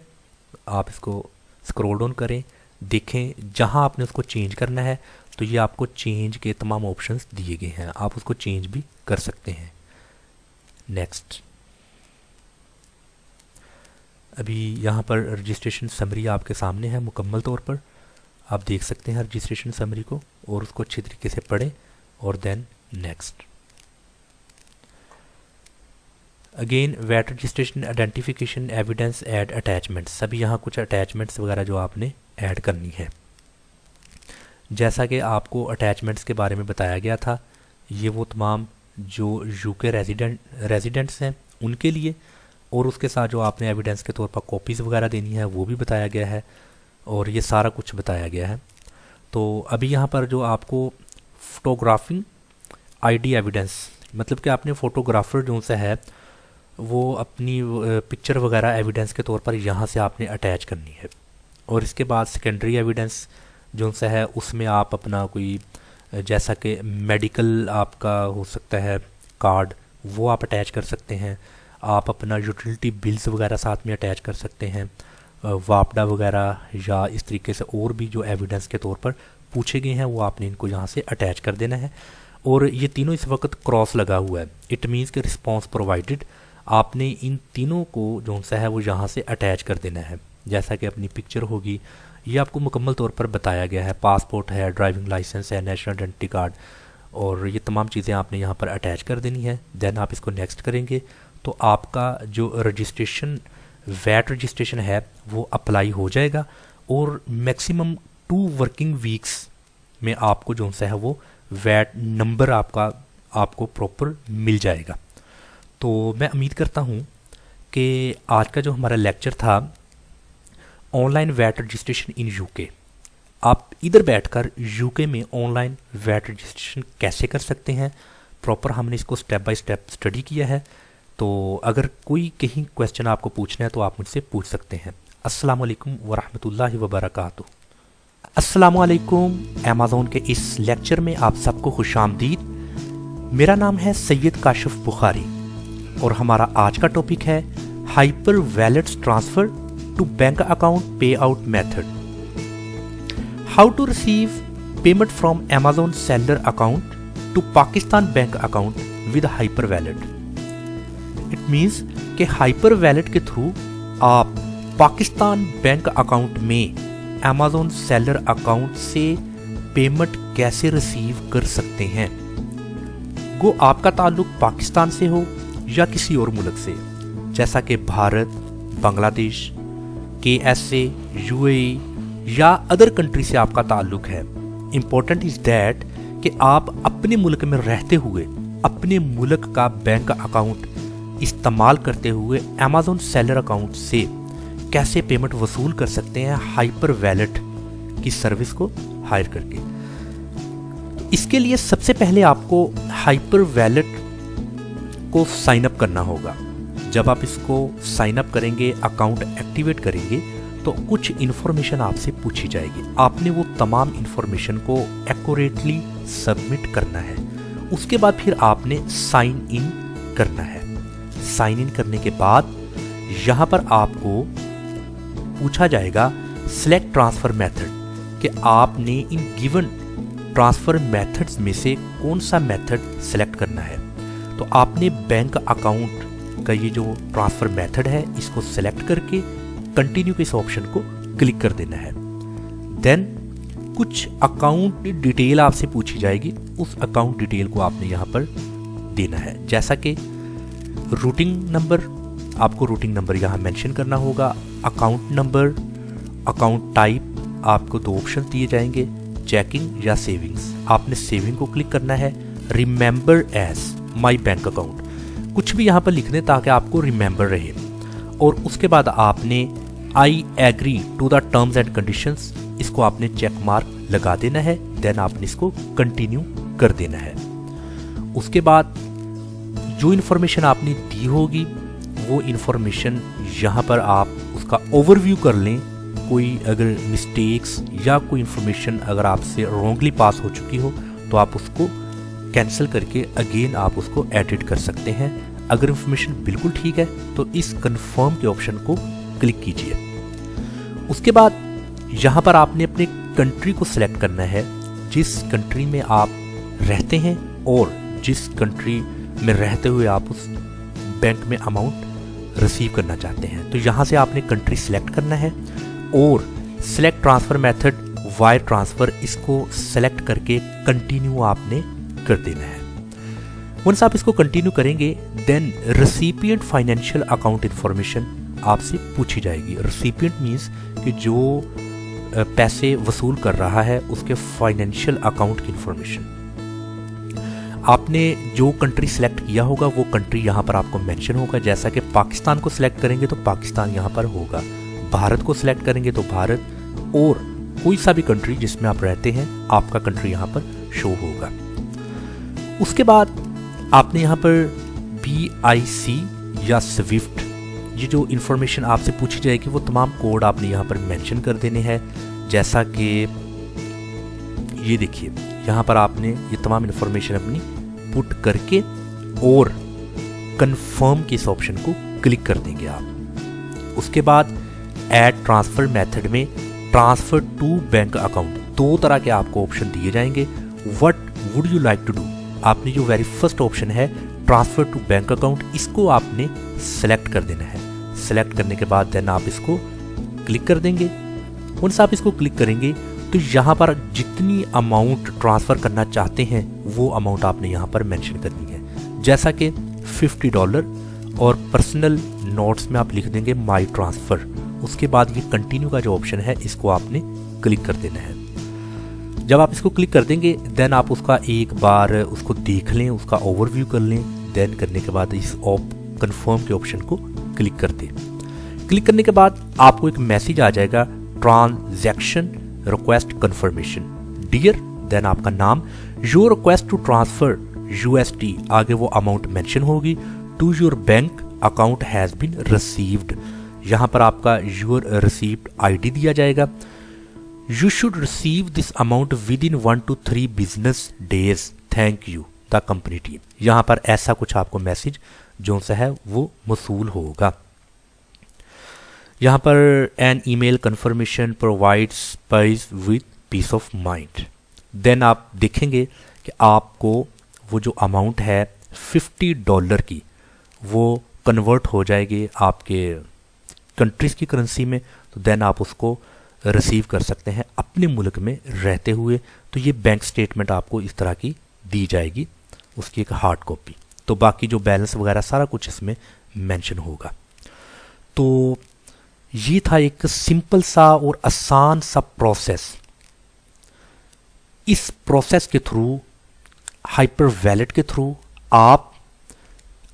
[SPEAKER 1] आप इसको स्क्रॉल डाउन करें, देखें, जहाँ आपने उसको चेंज करना है तो ये आपको चेंज के तमाम ऑप्शंस दिए गए हैं, आप उसको चेंज भी कर सकते हैं। नेक्स्ट। अभी यहाँ पर रजिस्ट्रेशन समरी आपके सामने है मुकम्मल तौर पर, आप देख सकते हैं रजिस्ट्रेशन समरी को और उसको अच्छी तरीके से पढ़ें और then next. Again VAT registration identification evidence add attachments. अभी यहाँ कुछ अटैचमेंट्स वगैरह जो आपने ऐड करनी है, जैसा कि आपको अटैचमेंट्स के बारे में बताया गया था, ये वो तमाम जो यूके रेजिडेंट्स हैं उनके लिए, और उसके साथ जो आपने एविडेंस के तौर पर कॉपीज़ वगैरह देनी है वो भी बताया गया है और ये सारा कुछ बताया गया है। तो अभी यहाँ पर जो आपको फोटोग्राफिंग आईडी एविडेंस, मतलब कि आपने फ़ोटोग्राफ़र जो सा है वो अपनी पिक्चर वगैरह एविडेंस के तौर पर यहाँ से आपने अटैच करनी है। और इसके बाद सेकेंडरी एविडेंस जो सा है उसमें आप अपना कोई जैसा कि मेडिकल आपका हो सकता है कार्ड, वो आप अटैच कर सकते हैं। आप अपना यूटिलिटी बिल्स वगैरह साथ में अटैच कर सकते हैं, वापडा वगैरह, या इस तरीके से और भी जो एविडेंस के तौर पर पूछे गए हैं वो आपने इनको यहाँ से अटैच कर देना है। और ये तीनों इस वक्त क्रॉस लगा हुआ है, इट मीन्स कि रिस्पॉन्स प्रोवाइडेड। आपने इन तीनों को जो सा है वो यहाँ से अटैच कर देना है, जैसा कि अपनी पिक्चर होगी, ये आपको मुकम्मल तौर पर बताया गया है, पासपोर्ट है, ड्राइविंग लाइसेंस है, नेशनल आइडेंटिटी कार्ड, और ये तमाम चीज़ें आपने यहाँ पर अटैच कर देनी है। देन आप इसको नेक्स्ट करेंगे तो आपका जो रजिस्ट्रेशन वैट रजिस्ट्रेशन है वो अप्लाई हो जाएगा और मैक्सिमम 2 वर्किंग वीक्स में आपको जो सा है वो वैट नंबर आपको प्रॉपर मिल जाएगा। तो मैं उम्मीद करता हूँ कि आज का जो हमारा लेक्चर था online VAT registration in UK, आप इधर बैठकर यूके में ऑनलाइन वैट रजिस्ट्रेशन कैसे कर सकते हैं, प्रॉपर हमने इसको स्टेप बाय स्टेप स्टडी किया है। तो अगर कोई कहीं क्वेश्चन आपको पूछना है तो आप मुझसे पूछ सकते हैं। अस्सलाम वालेकुम वरहमतुल्लाहि वबरकातुहू। अस्सलाम वालेकुम। अमेज़न के इस लेक्चर में आप सबको खुशामदीद। मेरा नाम है सैयद काशिफ बुखारी और हमारा आज का टॉपिक है Hyperwallet's transfer to bank account pay out method. How to receive payment from Amazon seller account to Pakistan bank account with Hyperwallet. It means कि हाइपर वैलेट के थ्रू आप पाकिस्तान बैंक अकाउंट में अमेज़न सेलर अकाउंट से पेमेंट कैसे रिसीव कर सकते हैं। वो आपका ताल्लुक पाकिस्तान से हो या किसी और मुल्क से, जैसा कि भारत, बांग्लादेश, KSA, UAE या अदर कंट्री से आपका ताल्लुक है। इम्पोर्टेंट इज दैट कि आप अपने मुल्क में रहते हुए अपने मुल्क का बैंक अकाउंट इस्तेमाल करते हुए अमेज़न सेलर अकाउंट से कैसे पेमेंट वसूल कर सकते हैं हाइपर वैलेट की सर्विस को हायर करके। इसके लिए सबसे पहले आपको हाइपर वैलेट को साइन अप करना होगा। जब आप इसको साइन अप करेंगे, अकाउंट एक्टिवेट करेंगे, तो कुछ इन्फॉर्मेशन आपसे पूछी जाएगी। आपने वो तमाम इन्फॉर्मेशन को एक्यूरेटली सबमिट करना है। उसके बाद फिर आपने साइन इन करना है। साइन इन करने के बाद यहाँ पर आपको पूछा जाएगा सिलेक्ट ट्रांसफर मेथड कि आपने इन गिवन ट्रांसफर मेथड्स में से कौन सा मेथड सिलेक्ट करना है। तो आपने बैंक अकाउंट का ये जो ट्रांसफर मेथड है इसको सिलेक्ट करके कंटिन्यू के इस ऑप्शन को क्लिक कर देना है। देन कुछ अकाउंट डिटेल आपसे पूछी जाएगी, उस अकाउंट डिटेल को आपने यहाँ पर देना है, जैसा कि रूटिंग नंबर, आपको रूटिंग नंबर यहाँ मेंशन करना होगा, अकाउंट नंबर, अकाउंट टाइप, आपको दो ऑप्शन दिए जाएंगे, चेकिंग या सेविंग्स। आपने सेविंग को क्लिक करना है, remember as my bank account, कुछ भी यहाँ पर लिख दें ताकि आपको रिमेंबर रहे। और उसके बाद आपने I agree to the terms and conditions, इसको आपने चेक मार्क लगा देना है। देन आपने इसको कंटिन्यू कर देना है। उसके बाद जो इन्फॉर्मेशन आपने दी होगी वो इन्फॉर्मेशन यहाँ पर आप उसका ओवरव्यू कर लें। कोई अगर मिस्टेक्स या कोई इन्फॉर्मेशन अगर आपसे रॉन्गली पास हो चुकी हो तो आप उसको कैंसिल करके अगेन आप उसको एडिट कर सकते हैं। अगर इन्फॉर्मेशन बिल्कुल ठीक है तो इस कंफर्म के ऑप्शन को क्लिक कीजिए। उसके बाद यहाँ पर आपने अपने कंट्री को सिलेक्ट करना है, जिस कंट्री में आप रहते हैं और जिस कंट्री में रहते हुए आप उस बैंक में अमाउंट रिसीव करना चाहते हैं। तो यहाँ से आपने कंट्री सिलेक्ट करना है और select transfer method wire transfer, इसको सिलेक्ट करके कंटिन्यू आपने कर देना है। वंस आप इसको कंटिन्यू करेंगे then recipient financial account information आपसे पूछी जाएगी। रेसिपिएंट मीन्स कि जो पैसे वसूल कर रहा है उसके फाइनेंशियल अकाउंट की इन्फॉर्मेशन। आपने जो कंट्री सेलेक्ट किया होगा वो कंट्री यहाँ पर आपको मेंशन होगा, जैसा कि पाकिस्तान को सिलेक्ट करेंगे तो पाकिस्तान यहाँ पर होगा, भारत को सिलेक्ट करेंगे तो भारत, और कोई सा भी कंट्री जिसमें आप रहते हैं आपका कंट्री यहाँ पर शो होगा। उसके बाद आपने यहाँ पर BIC या स्विफ्ट, ये जो इन्फॉर्मेशन आपसे पूछी जाएगी वो तमाम कोड आपने यहाँ पर मेंशन कर देने हैं। जैसा कि ये देखिए यहाँ पर आपने ये तमाम इन्फॉर्मेशन अपनी पुट करके और कंफर्म के इस ऑप्शन को क्लिक कर देंगे आप। उसके बाद ऐड ट्रांसफर मेथड में ट्रांसफर टू बैंक अकाउंट, दो तरह के आपको ऑप्शन दिए जाएंगे। What would you like to do, आपने जो वेरी फर्स्ट ऑप्शन है ट्रांसफर टू बैंक अकाउंट, इसको आपने सेलेक्ट कर देना है। सेलेक्ट करने के बाद देन आप इसको क्लिक कर देंगे। वंस आप इसको क्लिक करेंगे तो यहाँ पर जितनी अमाउंट ट्रांसफ़र करना चाहते हैं वो अमाउंट आपने यहाँ पर मेंशन करनी है, जैसा कि $50, और पर्सनल नोट्स में आप लिख देंगे माई ट्रांसफ़र। उसके बाद ये कंटिन्यू का जो ऑप्शन है इसको आपने क्लिक कर देना है। जब आप इसको क्लिक कर देंगे देन आप उसका एक बार उसको देख लें, उसका ओवरव्यू कर लें। देन करने के बाद इस कंफर्म के ऑप्शन को क्लिक कर दें। क्लिक करने के बाद आपको एक मैसेज आ जाएगा, transaction request confirmation dear, then आपका नाम, your request to transfer USD, आगे वो अमाउंट मेंशन होगी, to your bank account has been received, यहाँ पर आपका योर रिसीव्ड ID दिया जाएगा। You should receive this amount within 1 to 3 business days, thank you the company team. यहाँ पर ऐसा कुछ आपको मैसेज जो सा है वो मौसूल होगा। यहाँ पर an email confirmation provides space with peace of mind. Then आप देखेंगे कि आपको वो जो अमाउंट है $50 की वो कन्वर्ट हो जाएगी आपके कंट्रीज़ की करेंसी में, तो देन आप उसको रिसीव कर सकते हैं अपने मुल्क में रहते हुए। तो ये बैंक स्टेटमेंट आपको इस तरह की दी जाएगी, उसकी एक हार्ड कॉपी। तो बाकी जो बैलेंस वगैरह सारा कुछ इसमें मेंशन होगा। तो ये था एक सिंपल सा और आसान सा प्रोसेस। इस प्रोसेस के थ्रू, हाइपर वैलेट के थ्रू, आप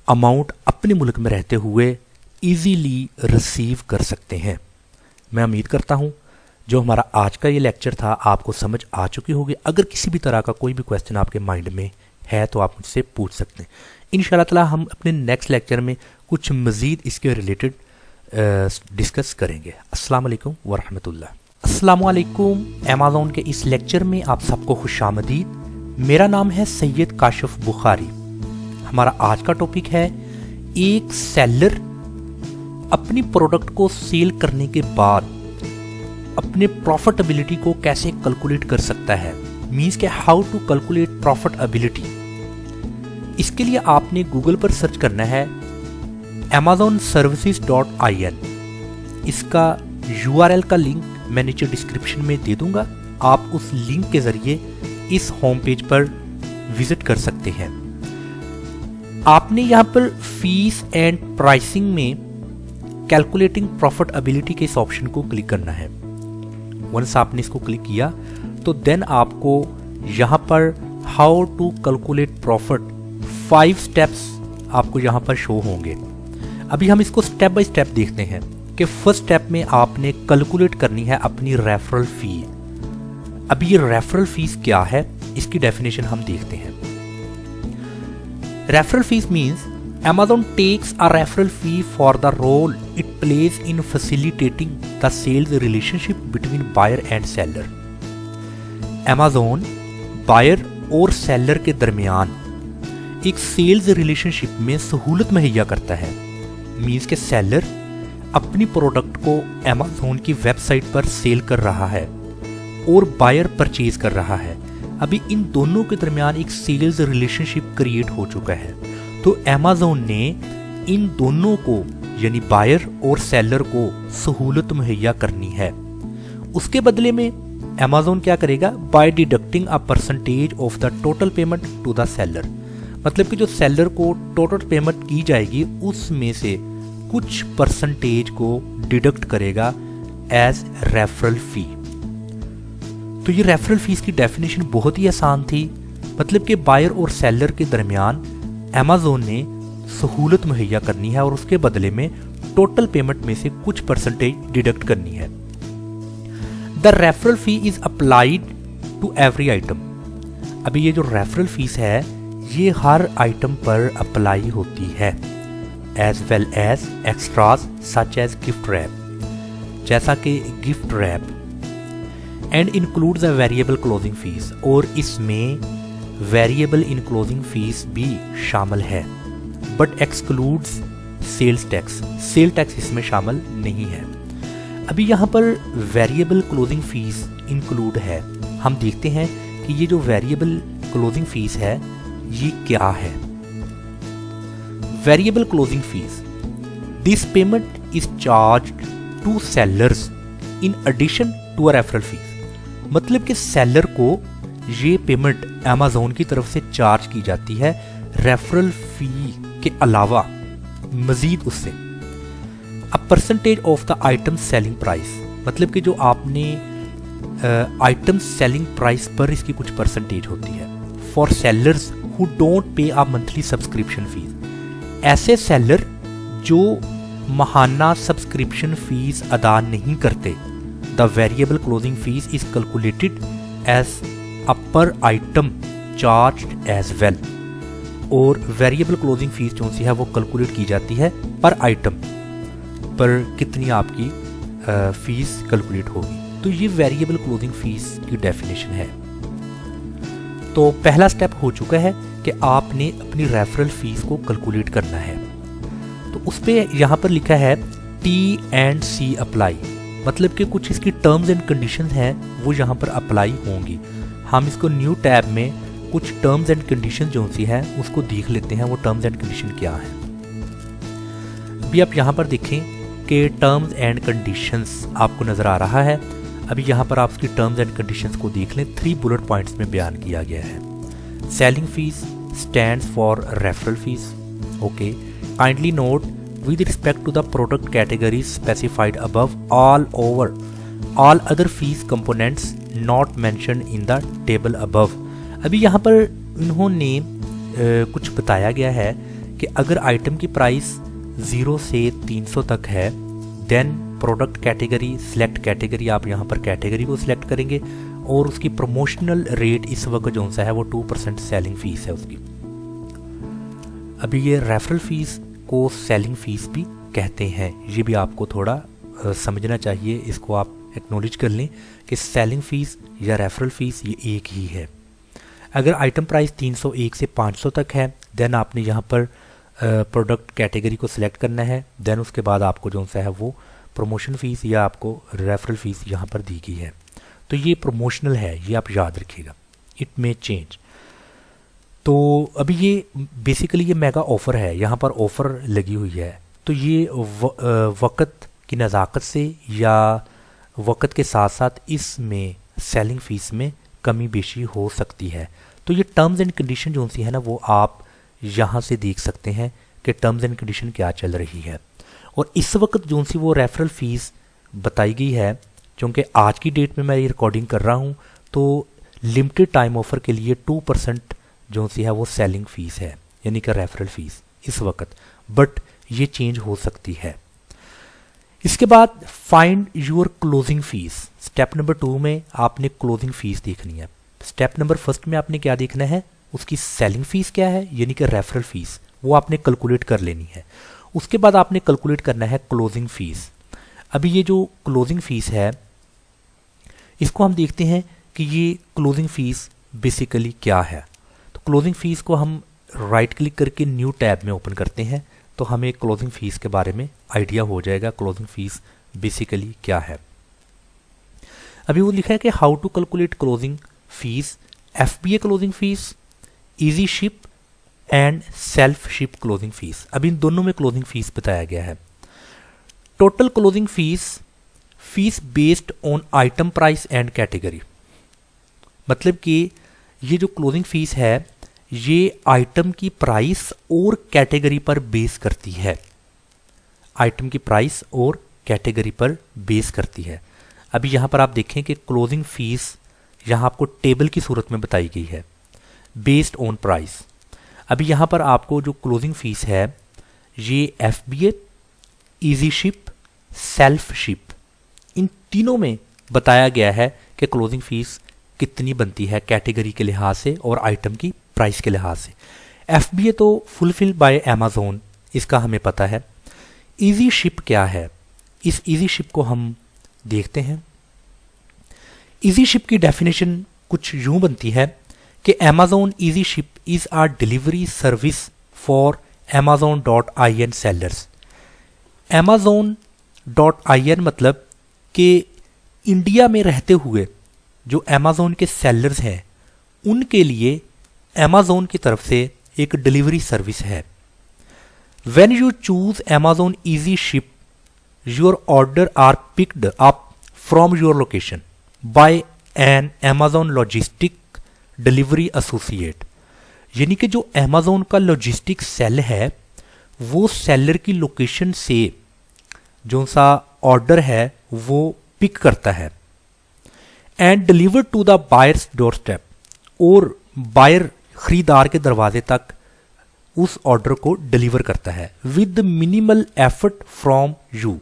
[SPEAKER 1] अमाउंट अपने मुल्क में रहते हुए इजीली रिसीव कर सकते हैं। मैं उम्मीद करता हूँ जो हमारा आज का ये लेक्चर था आपको समझ आ चुकी होगी। अगर किसी भी तरह का कोई भी क्वेश्चन आपके माइंड में है तो आप मुझसे पूछ सकते हैं। इंशाल्लाह ताला हम अपने नेक्स्ट लेक्चर में कुछ मज़ीद इसके रिलेटेड डिस्कस करेंगे। अस्सलाम वालेकुम वरहमतुल्लाह। अस्सलाम वालेकुम। अमेज़न के इस लेक्चर में आप सबको खुशामदीद। मेरा नाम है सैयद काशिफ बुखारी। हमारा आज का टॉपिक है एक सेलर अपनी प्रोडक्ट को सेल करने के बाद अपने प्रॉफिटेबिलिटी को कैसे कैलकुलेट कर सकता है। मींस के हाउ टू कैलकुलेट प्रॉफिटेबिलिटी। इसके लिए आपने गूगल पर सर्च करना है amazonservices.in। इसका URL का लिंक मैं नीचे डिस्क्रिप्शन में दे दूंगा। आप उस लिंक के जरिए इस होम पेज पर विजिट कर सकते हैं। आपने यहाँ पर फीस एंड प्राइसिंग में कैलकुलेटिंग प्रॉफिटेबिलिटी के इस ऑप्शन को क्लिक करना है। वंस आपने इसको क्लिक किया तो देन आपको यहाँ पर how to calculate profit 5 steps आपको यहाँ पर शो होंगे। अभी हम इसको स्टेप बाय स्टेप देखते हैं कि फर्स्ट स्टेप में आपने कैलकुलेट करनी है अपनी रेफरल फी। अभी ये रेफरल फीस क्या है, इसकी डेफिनेशन हम देखते हैं। Referral fees means Amazon takes a referral fee for the role it plays in facilitating the sales relationship between buyer and seller। Amazon buyer और सेलर के दरमियान एक सेल्स रिलेशनशिप में सहूलत मुहैया करता है। मीन्स के सेलर अपनी प्रोडक्ट को Amazon की वेबसाइट पर सेल कर रहा है और बायर परचेज कर रहा है। अभी इन दोनों के दरमियान एक सेल्स रिलेशनशिप क्रिएट हो चुका है। तो Amazon ने इन दोनों को यानी बायर और सेलर को सहूलत मुहैया करनी है। उसके बदले में Amazon क्या करेगा, by deducting a percentage of the total payment to the seller. मतलब कि जो सेलर को टोटल पेमेंट की जाएगी उसमें से कुछ परसेंटेज को डिडक्ट करेगा एज रेफरल फी। तो ये रेफरल फीस की डेफिनेशन बहुत ही आसान थी। मतलब कि बायर और सेलर के दरमियान Amazon ने सहूलत मुहैया करनी है और उसके बदले में टोटल पेमेंट में से कुछ परसेंटेज डिडक्ट करनी है। The referral fee is applied to every item. अभी ये जो रेफरल फीस है ये हर आइटम पर अप्लाई होती है, as well as extras such as gift wrap, जैसा कि gift wrap, and includes a variable closing fees. और इसमें वेरिएबल इनक्लोजिंग फीस भी शामिल है, but excludes sales tax. Sale tax इसमें शामिल नहीं है। अभी यहाँ पर वेरिएबल क्लोजिंग फीस इंक्लूड है। हम देखते हैं कि ये जो वेरिएबल क्लोजिंग फीस है ये क्या है। Variable closing fees, this payment is charged to sellers in addition to a referral fee. मतलब कि सेलर को ये पेमेंट Amazon की तरफ से चार्ज की जाती है रेफरल फी के अलावा, मजीद उससे। अ percentage of the item selling price. मतलब कि जो आपने आइटम सेलिंग प्राइस पर इसकी कुछ परसेंटेज होती है। For sellers who don't pay a monthly subscription fees. ऐसे सेलर जो माहाना सब्सक्रिप्शन फीस अदा नहीं करते, the variable closing fees is calculated as a per item charged as well. और वेरिएबल क्लोजिंग फीस जो सी है वो कैलकुलेट की जाती है पर आइटम पर कितनी आपकी फीस कैलकुलेट होगी। तो ये वेरिएबल क्लोजिंग फीस की डेफिनेशन है। तो पहला स्टेप हो चुका है कि आपने अपनी रेफरल फीस को कैलकुलेट करना है। तो उस पर यहाँ पर लिखा है T&C अप्लाई। मतलब कि कुछ इसकी टर्म्स एंड कंडीशंस हैं वो यहाँ पर अप्लाई होंगी। हम इसको न्यू टैब में कुछ टर्म्स एंड कंडीशन जो सी है उसको देख लेते हैं, वो टर्म्स एंड कंडीशन क्या है। अभी आप यहाँ पर देखें कि टर्म्स एंड कंडीशंस आपको नज़र आ रहा है। अभी यहाँ पर आप उसकी टर्म्स एंड कंडीशंस को देख लें, 3 बुलेट पॉइंट्स में बयान किया गया है। Selling fees stands for referral fees. Okay, kindly note with respect to the product categories specified above, all other fees components not mentioned in the table above। अभी यहाँ पर इन्होंने कुछ बताया गया है कि अगर आइटम की प्राइस 0 से 300 तक है, then product category select category, आप यहाँ पर कैटेगरी को सिलेक्ट करेंगे और उसकी प्रमोशनल रेट इस वक्त जो सा है वो 2% सेलिंग फीस है उसकी। अभी ये रेफरल फीस को सेलिंग फीस भी कहते हैं, ये भी आपको थोड़ा समझना चाहिए, इसको आप एक्नॉलेज कर लें कि सेलिंग फीस या रेफरल फीस ये एक ही है। अगर आइटम प्राइस 301 से 500 तक है, देन आपने यहाँ पर प्रोडक्ट कैटेगरी को सिलेक्ट करना है, देन उसके बाद आपको जो सा है वो प्रमोशन फीस या आपको रेफरल फीस यहाँ पर दी गई है। तो ये प्रमोशनल है, ये आप याद रखिएगा, इट मे चेंज। तो अभी ये बेसिकली ये मेगा ऑफ़र है, यहाँ पर ऑफ़र लगी हुई है, तो ये वक़्त की नज़ाकत से या वक़्त के साथ साथ इसमें सेलिंग फ़ीस में कमी बेशी हो सकती है। तो ये टर्म्स एंड कंडीशन जो सी है ना, वो आप यहाँ से देख सकते हैं कि टर्म्स एंड कंडीशन क्या चल रही है। और इस वक्त जो सी वो रेफरल फ़ीस बताई गई है, क्योंकि आज की डेट में मैं ये रिकॉर्डिंग कर रहा हूँ, तो लिमिटेड टाइम ऑफ़र के लिए 2% जो सी है वो सेलिंग फीस है, यानी कि रेफरल फीस इस वक्त, बट ये चेंज हो सकती है। इसके बाद find your closing fees. Step number 2 में आपने क्लोजिंग फीस देखनी है। स्टेप नंबर 1 में आपने क्या देखना है, उसकी सेलिंग फीस क्या है, यानी कि रेफरल फीस, वो आपने कैलकुलेट कर लेनी है। उसके बाद आपने कैलकुलेट करना है क्लोजिंग फीस। अभी ये जो क्लोजिंग फीस है, इसको हम देखते हैं कि ये क्लोजिंग फीस बेसिकली क्या है। क्लोजिंग फीस को हम राइट क्लिक करके न्यू टैब में ओपन करते हैं, तो हमें क्लोजिंग फीस के बारे में आइडिया हो जाएगा क्लोजिंग फीस बेसिकली क्या है। अभी वो लिखा है कि how to calculate closing fees, FBA closing fees, easy ship and self ship closing fees. अभी इन दोनों में क्लोजिंग फीस बताया गया है। Total closing fees based on item price and category, मतलब कि ये जो क्लोजिंग फीस है ये आइटम की प्राइस और कैटेगरी पर बेस करती है, आइटम की प्राइस और कैटेगरी पर बेस करती है। अभी यहाँ पर आप देखें कि क्लोजिंग फीस यहाँ आपको टेबल की सूरत में बताई गई है, बेस्ड ऑन प्राइस। अभी यहाँ पर आपको जो क्लोजिंग फीस है ये FBA, easy ship, self ship, इन तीनों में बताया गया है कि क्लोजिंग फीस कितनी बनती है कैटेगरी के लिहाज से और आइटम की प्राइस के लिहाज से। FBA तो फुलफिल बाय अमेज़न, इसका हमें पता है। इजी शिप क्या है, इस इजी शिप को हम देखते हैं। इजी शिप की डेफिनेशन कुछ यूं बनती है कि Amazon easy ship is a delivery service for amazon.in sellers. amazon.in मतलब कि इंडिया में रहते हुए जो अमेज़न के सेलर्स हैं उनके लिए अमेज़न की तरफ से एक डिलीवरी सर्विस है। When you choose Amazon easy ship, your order are picked up from your location by an Amazon logistic delivery associate, यानी कि जो अमेज़न का लॉजिस्टिक सेल है वो सेलर की लोकेशन से जो सा ऑर्डर है वो पिक करता है and deliver to the buyer's doorstep, और बायर खरीदार के दरवाजे तक उस ऑर्डर को डिलीवर करता है with minimal effort from you,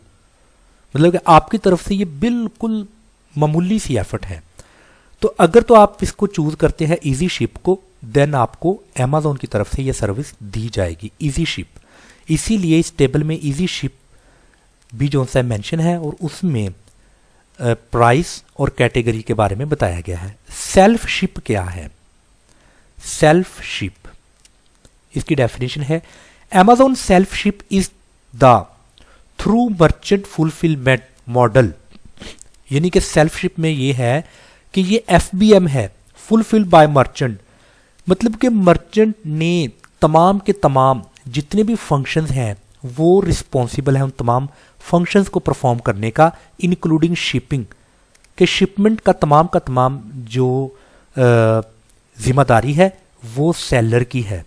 [SPEAKER 1] मतलब कि आपकी तरफ से ये बिल्कुल मामूली सी एफर्ट है। तो अगर तो आप इसको चूज करते हैं इजी शिप को, देन आपको अमेज़न की तरफ से ये सर्विस दी जाएगी इजी शिप। इसीलिए इस टेबल में इजी शिप भी जो सा मेंशन है और उसमें प्राइस और कैटेगरी के बारे में बताया गया है। सेल्फ शिप क्या है, सेल्फ शिप इसकी डेफिनेशन है Amazon self ship is the through merchant fulfilment model, यानी कि सेल्फ शिप में ये है कि ये FBM है, फुलफिल बाय मर्चेंट, मतलब कि मर्चेंट ने तमाम के तमाम जितने भी फंक्शंस हैं वो रिस्पॉन्सिबल है उन तमाम फंक्शंस को परफॉर्म करने का, इंक्लूडिंग शिपिंग, के शिपमेंट का तमाम जो जिम्मेदारी है वो सेलर की है।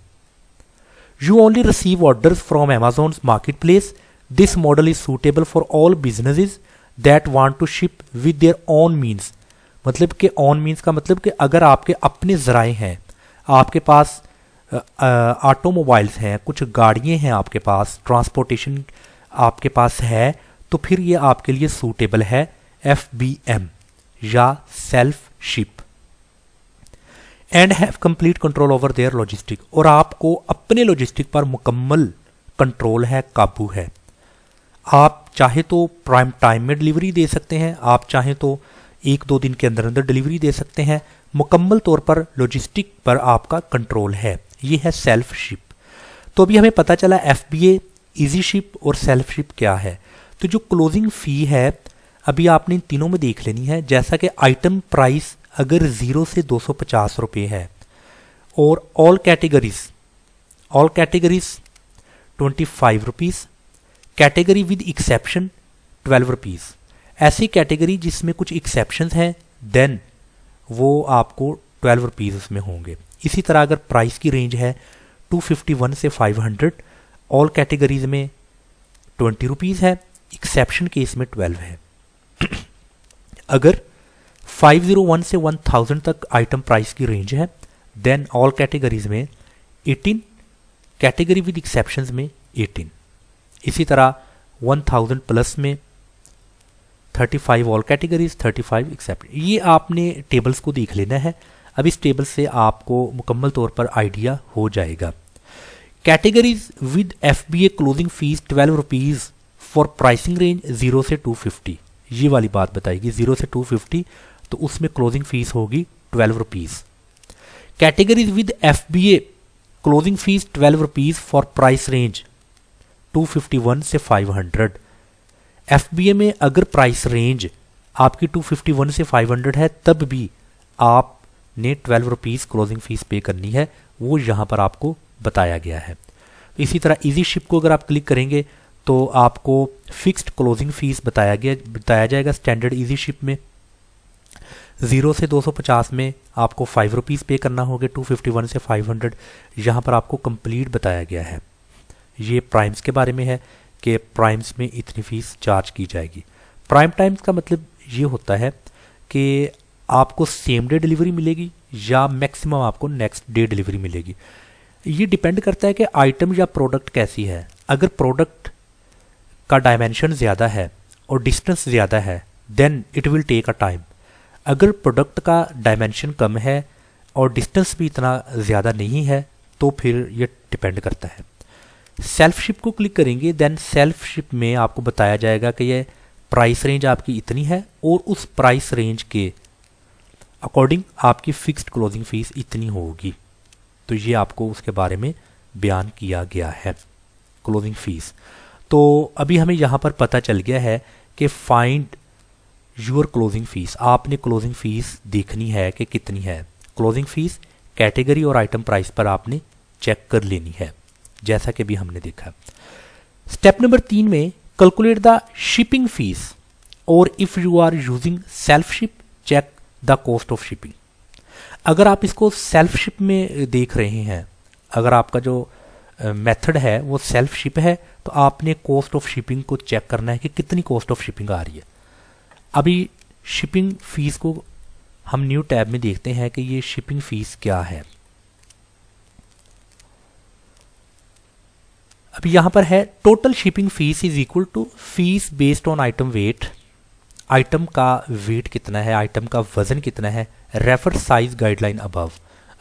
[SPEAKER 1] You only receive orders from Amazon's marketplace. This model is suitable for all businesses that want to ship with their own means. मतलब कि ऑन मीन्स का मतलब कि अगर आपके अपने ज़राए हैं, आपके पास ऑटोमोबाइल्स हैं, कुछ गाड़ियाँ हैं आपके पास, ट्रांसपोर्टेशन आपके पास है, तो फिर ये आपके लिए सूटेबल है FBM या self ship. And have complete control over their logistic, और आपको अपने लॉजिस्टिक पर मुकम्मल कंट्रोल है, काबू है। आप चाहे तो प्राइम टाइम में डिलीवरी दे सकते हैं, आप चाहे तो 1-2 दिन के अंदर अंदर डिलीवरी दे सकते हैं। मुकम्मल तौर पर लॉजिस्टिक पर आपका कंट्रोल है। ये है सेल्फ शिप। तो अभी हमें पता चला FBA, इजी शिप और सेल्फ शिप क्या है। तो जो क्लोजिंग फ़ी है अभी आपने इन तीनों में देख लेनी है। जैसा कि आइटम प्राइस अगर 0 से 250 रुपये है और all categories 25 rupees, category with exception 12 rupees. ऐसी कैटेगरी जिसमें कुछ एक्सेप्शंस हैं देन वो आपको 12 रुपीज़ उसमें होंगे। इसी तरह अगर प्राइस की रेंज है 251 से 500, ऑल कैटेगरीज में 20 रुपीज़ है, एक्सेप्शन केस में 12 है। अगर 501 से 1000 तक आइटम प्राइस की रेंज है देन ऑल कैटेगरीज में 18, कैटेगरी विद एक्सेप्शंस में 18। इसी तरह 1000 प्लस में 35 ऑल कैटेगरीज, 35 एक्सेप्ट। ये आपने टेबल्स को देख लेना है। अब इस टेबल से आपको मुकम्मल तौर पर आइडिया हो जाएगा। Categories with FBA closing fees 12 rupees for pricing range 0 से 250। ये वाली बात बताएगी 0 से 250, तो उसमें क्लोजिंग फीस होगी 12 rupees. Categories with FBA closing fees 12 rupees for price range 251 से 500। FBA में अगर प्राइस रेंज आपकी 251 से 500 है तब भी आपने 12 रुपीज़ क्लोजिंग फीस पे करनी है, वो यहाँ पर आपको बताया गया है। इसी तरह इजी शिप को अगर आप क्लिक करेंगे तो आपको फिक्स्ड क्लोजिंग फीस बताया जाएगा। स्टैंडर्ड इजी शिप में 0 से 250 में आपको 5 रुपीज़ पे करना होगा, 251 से 500 यहाँ पर आपको कंप्लीट बताया गया है। ये प्राइम्स के बारे में है कि प्राइम्स में इतनी फ़ीस चार्ज की जाएगी। प्राइम टाइम्स का मतलब ये होता है कि आपको सेम डे डिलीवरी मिलेगी या मैक्सिमम आपको नेक्स्ट डे डिलीवरी मिलेगी। ये डिपेंड करता है कि आइटम या प्रोडक्ट कैसी है। अगर प्रोडक्ट का डायमेंशन ज़्यादा है और डिस्टेंस ज़्यादा है then it will take a time. अगर प्रोडक्ट का डायमेंशन कम है और डिस्टेंस भी इतना ज़्यादा नहीं है तो फिर ये डिपेंड करता है। सेल्फ शिप को क्लिक करेंगे देन सेल्फ शिप में आपको बताया जाएगा कि ये प्राइस रेंज आपकी इतनी है और उस प्राइस रेंज के अकॉर्डिंग आपकी फिक्स्ड क्लोजिंग फीस इतनी होगी। तो ये आपको उसके बारे में बयान किया गया है क्लोजिंग फीस। तो अभी हमें यहाँ पर पता चल गया है कि फाइंड योर क्लोजिंग फीस। आपने क्लोजिंग फीस देखनी है कि कितनी है। क्लोजिंग फीस कैटेगरी और आइटम प्राइस पर आपने चेक कर लेनी है, जैसा कि भी हमने देखा। स्टेप नंबर 3 में कैलकुलेट द शिपिंग फीस और if you are using self ship check the cost of shipping. अगर आप इसको सेल्फ शिप में देख रहे हैं, अगर आपका जो मेथड है वो सेल्फ शिप है, तो आपने कॉस्ट ऑफ शिपिंग को चेक करना है कि कितनी कॉस्ट ऑफ शिपिंग आ रही है। अभी शिपिंग फीस को हम न्यू टैब में देखते हैं कि ये शिपिंग फीस क्या है। अभी यहाँ पर है total shipping fees is equal to fees based on item weight. Item का वेट कितना है, आइटम का वजन कितना है, रेफर साइज गाइडलाइन अबव।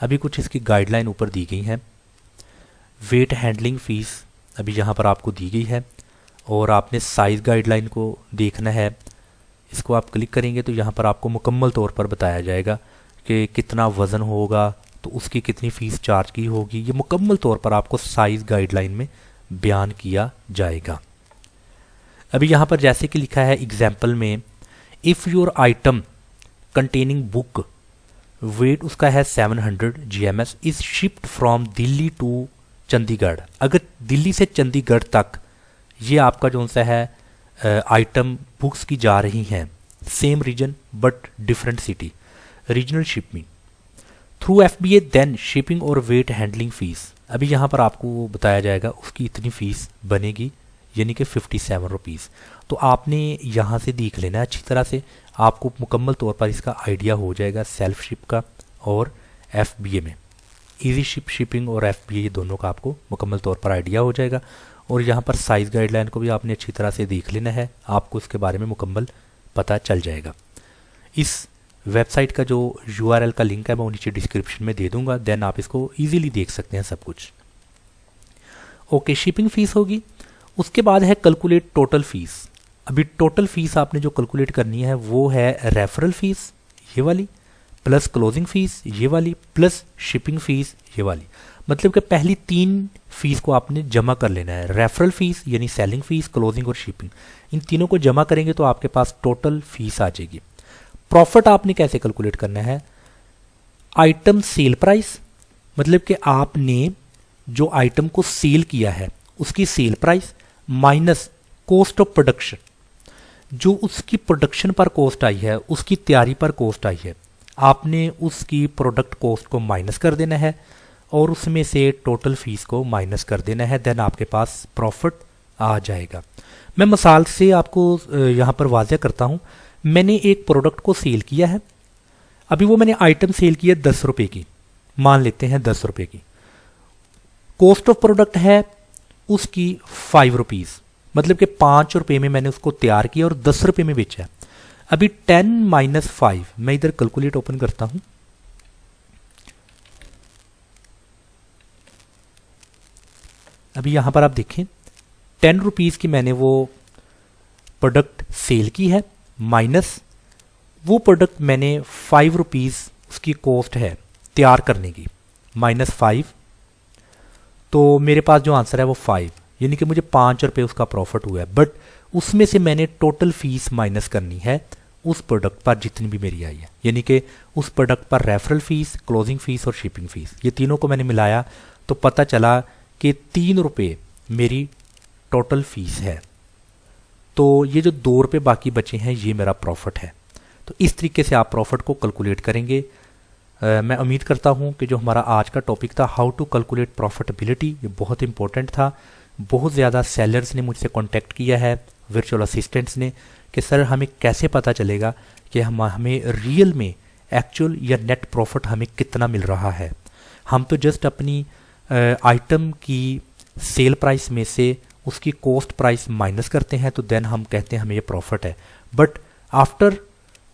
[SPEAKER 1] अभी कुछ इसकी गाइडलाइन ऊपर दी गई है। वेट हैंडलिंग फीस अभी यहाँ पर आपको दी गई है और आपने साइज गाइडलाइन को देखना है। इसको आप क्लिक करेंगे तो यहाँ पर आपको मुकम्मल तौर पर बताया जाएगा कि कितना वज़न होगा तो उसकी कितनी फ़ीस चार्ज की होगी। ये मुकम्मल तौर पर आपको साइज गाइडलाइन में बयान किया जाएगा। अभी यहाँ पर जैसे कि लिखा है एग्जाम्पल में, if your item containing book weight उसका है 700 GMS is shipped from Delhi to Chandigarh. अगर दिल्ली से चंडीगढ़ तक ये आपका जो सा है आइटम बुक्स की जा रही हैं same region but different city, regional shipping through FBA, then shipping और वेट हैंडलिंग फ़ीस। अभी यहाँ पर आपको बताया जाएगा उसकी इतनी फ़ीस बनेगी, यानी कि 57 रुपीज़। तो आपने यहाँ से देख लेना है अच्छी तरह से, आपको मुकम्मल तौर पर इसका आइडिया हो जाएगा सेल्फ शिप का और FBA में। इजी शिप शिपिंग और FBA ये दोनों का आपको मुकम्मल तौर पर आइडिया हो जाएगा। और यहाँ पर साइज़ गाइडलाइन को भी आपने अच्छी तरह से देख लेना है, आपको इसके बारे में मुकम्मल पता चल जाएगा। इस वेबसाइट का जो URL का लिंक है मैं वो नीचे डिस्क्रिप्शन में दे दूंगा, देन आप इसको इजीली देख सकते हैं सब कुछ। ओके, शिपिंग फ़ीस होगी। उसके बाद है कैलकुलेट टोटल फ़ीस। अभी टोटल फ़ीस आपने जो कैलकुलेट करनी है वो है रेफरल फ़ीस ये वाली, प्लस क्लोजिंग फ़ीस ये वाली, प्लस शिपिंग फ़ीस ये वाली। मतलब कि पहली 3 फ़ीस को आपने जमा कर लेना है। रेफरल फ़ीस यानी सेलिंग फ़ीस, क्लोजिंग और शिपिंग, इन तीनों को जमा करेंगे तो आपके पास टोटल फ़ीस आ जाएगी। प्रॉफिट आपने कैसे कैलकुलेट करना है, आइटम सेल प्राइस, मतलब कि आपने जो आइटम को सेल किया है उसकी sale price minus cost of production, जो उसकी प्रोडक्शन पर कॉस्ट आई है, उसकी तैयारी पर कॉस्ट आई है, आपने उसकी प्रोडक्ट कॉस्ट को माइनस कर देना है और उसमें से टोटल फीस को माइनस कर देना है, देन आपके पास प्रॉफिट आ जाएगा। मैं मिसाल से आपको यहाँ पर वाज़ह करता हूँ। मैंने एक प्रोडक्ट को सेल किया है, अभी वो मैंने आइटम सेल की है 10 रुपये की, मान लेते हैं 10 रुपये की। कॉस्ट ऑफ प्रोडक्ट है उसकी 5 रुपीज़, मतलब कि 5 रुपये में मैंने उसको तैयार किया और 10 रुपये में बेचा है। अभी 10 माइनस 5 मैं इधर कैलकुलेट ओपन करता हूं। अभी यहां पर आप देखें 10 रुपीज़ की मैंने वो प्रोडक्ट सेल की है, माइनस वो प्रोडक्ट मैंने 5 रुपीज़ उसकी कॉस्ट है तैयार करने की, माइनस 5, तो मेरे पास जो आंसर है वो 5, यानी कि मुझे 5 रुपये उसका प्रॉफिट हुआ है। बट उसमें से मैंने टोटल फीस माइनस करनी है उस प्रोडक्ट पर जितनी भी मेरी आई है, यानी कि उस प्रोडक्ट पर रेफरल फीस, क्लोजिंग फीस और शिपिंग फीस, ये तीनों को मैंने मिलाया तो पता चला कि 3 रुपये मेरी टोटल फीस है। तो ये जो 2 रुपये बाकी बचे हैं ये मेरा प्रॉफिट है। तो इस तरीके से आप प्रॉफिट को कैलकुलेट करेंगे। मैं उम्मीद करता हूँ कि जो हमारा आज का टॉपिक था हाउ टू कैलकुलेट प्रॉफिटेबिलिटी, ये बहुत इंपॉर्टेंट था। बहुत ज़्यादा सेलर्स ने मुझसे कांटेक्ट किया है, वर्चुअल असिस्टेंट्स ने, कि सर हमें कैसे पता चलेगा कि हमें रियल में एक्चुअल या नेट प्रॉफिट हमें कितना मिल रहा है। हम तो जस्ट अपनी आइटम की सेल प्राइस में से उसकी कॉस्ट प्राइस माइनस करते हैं तो देन हम कहते हैं हमें ये प्रॉफिट है। But after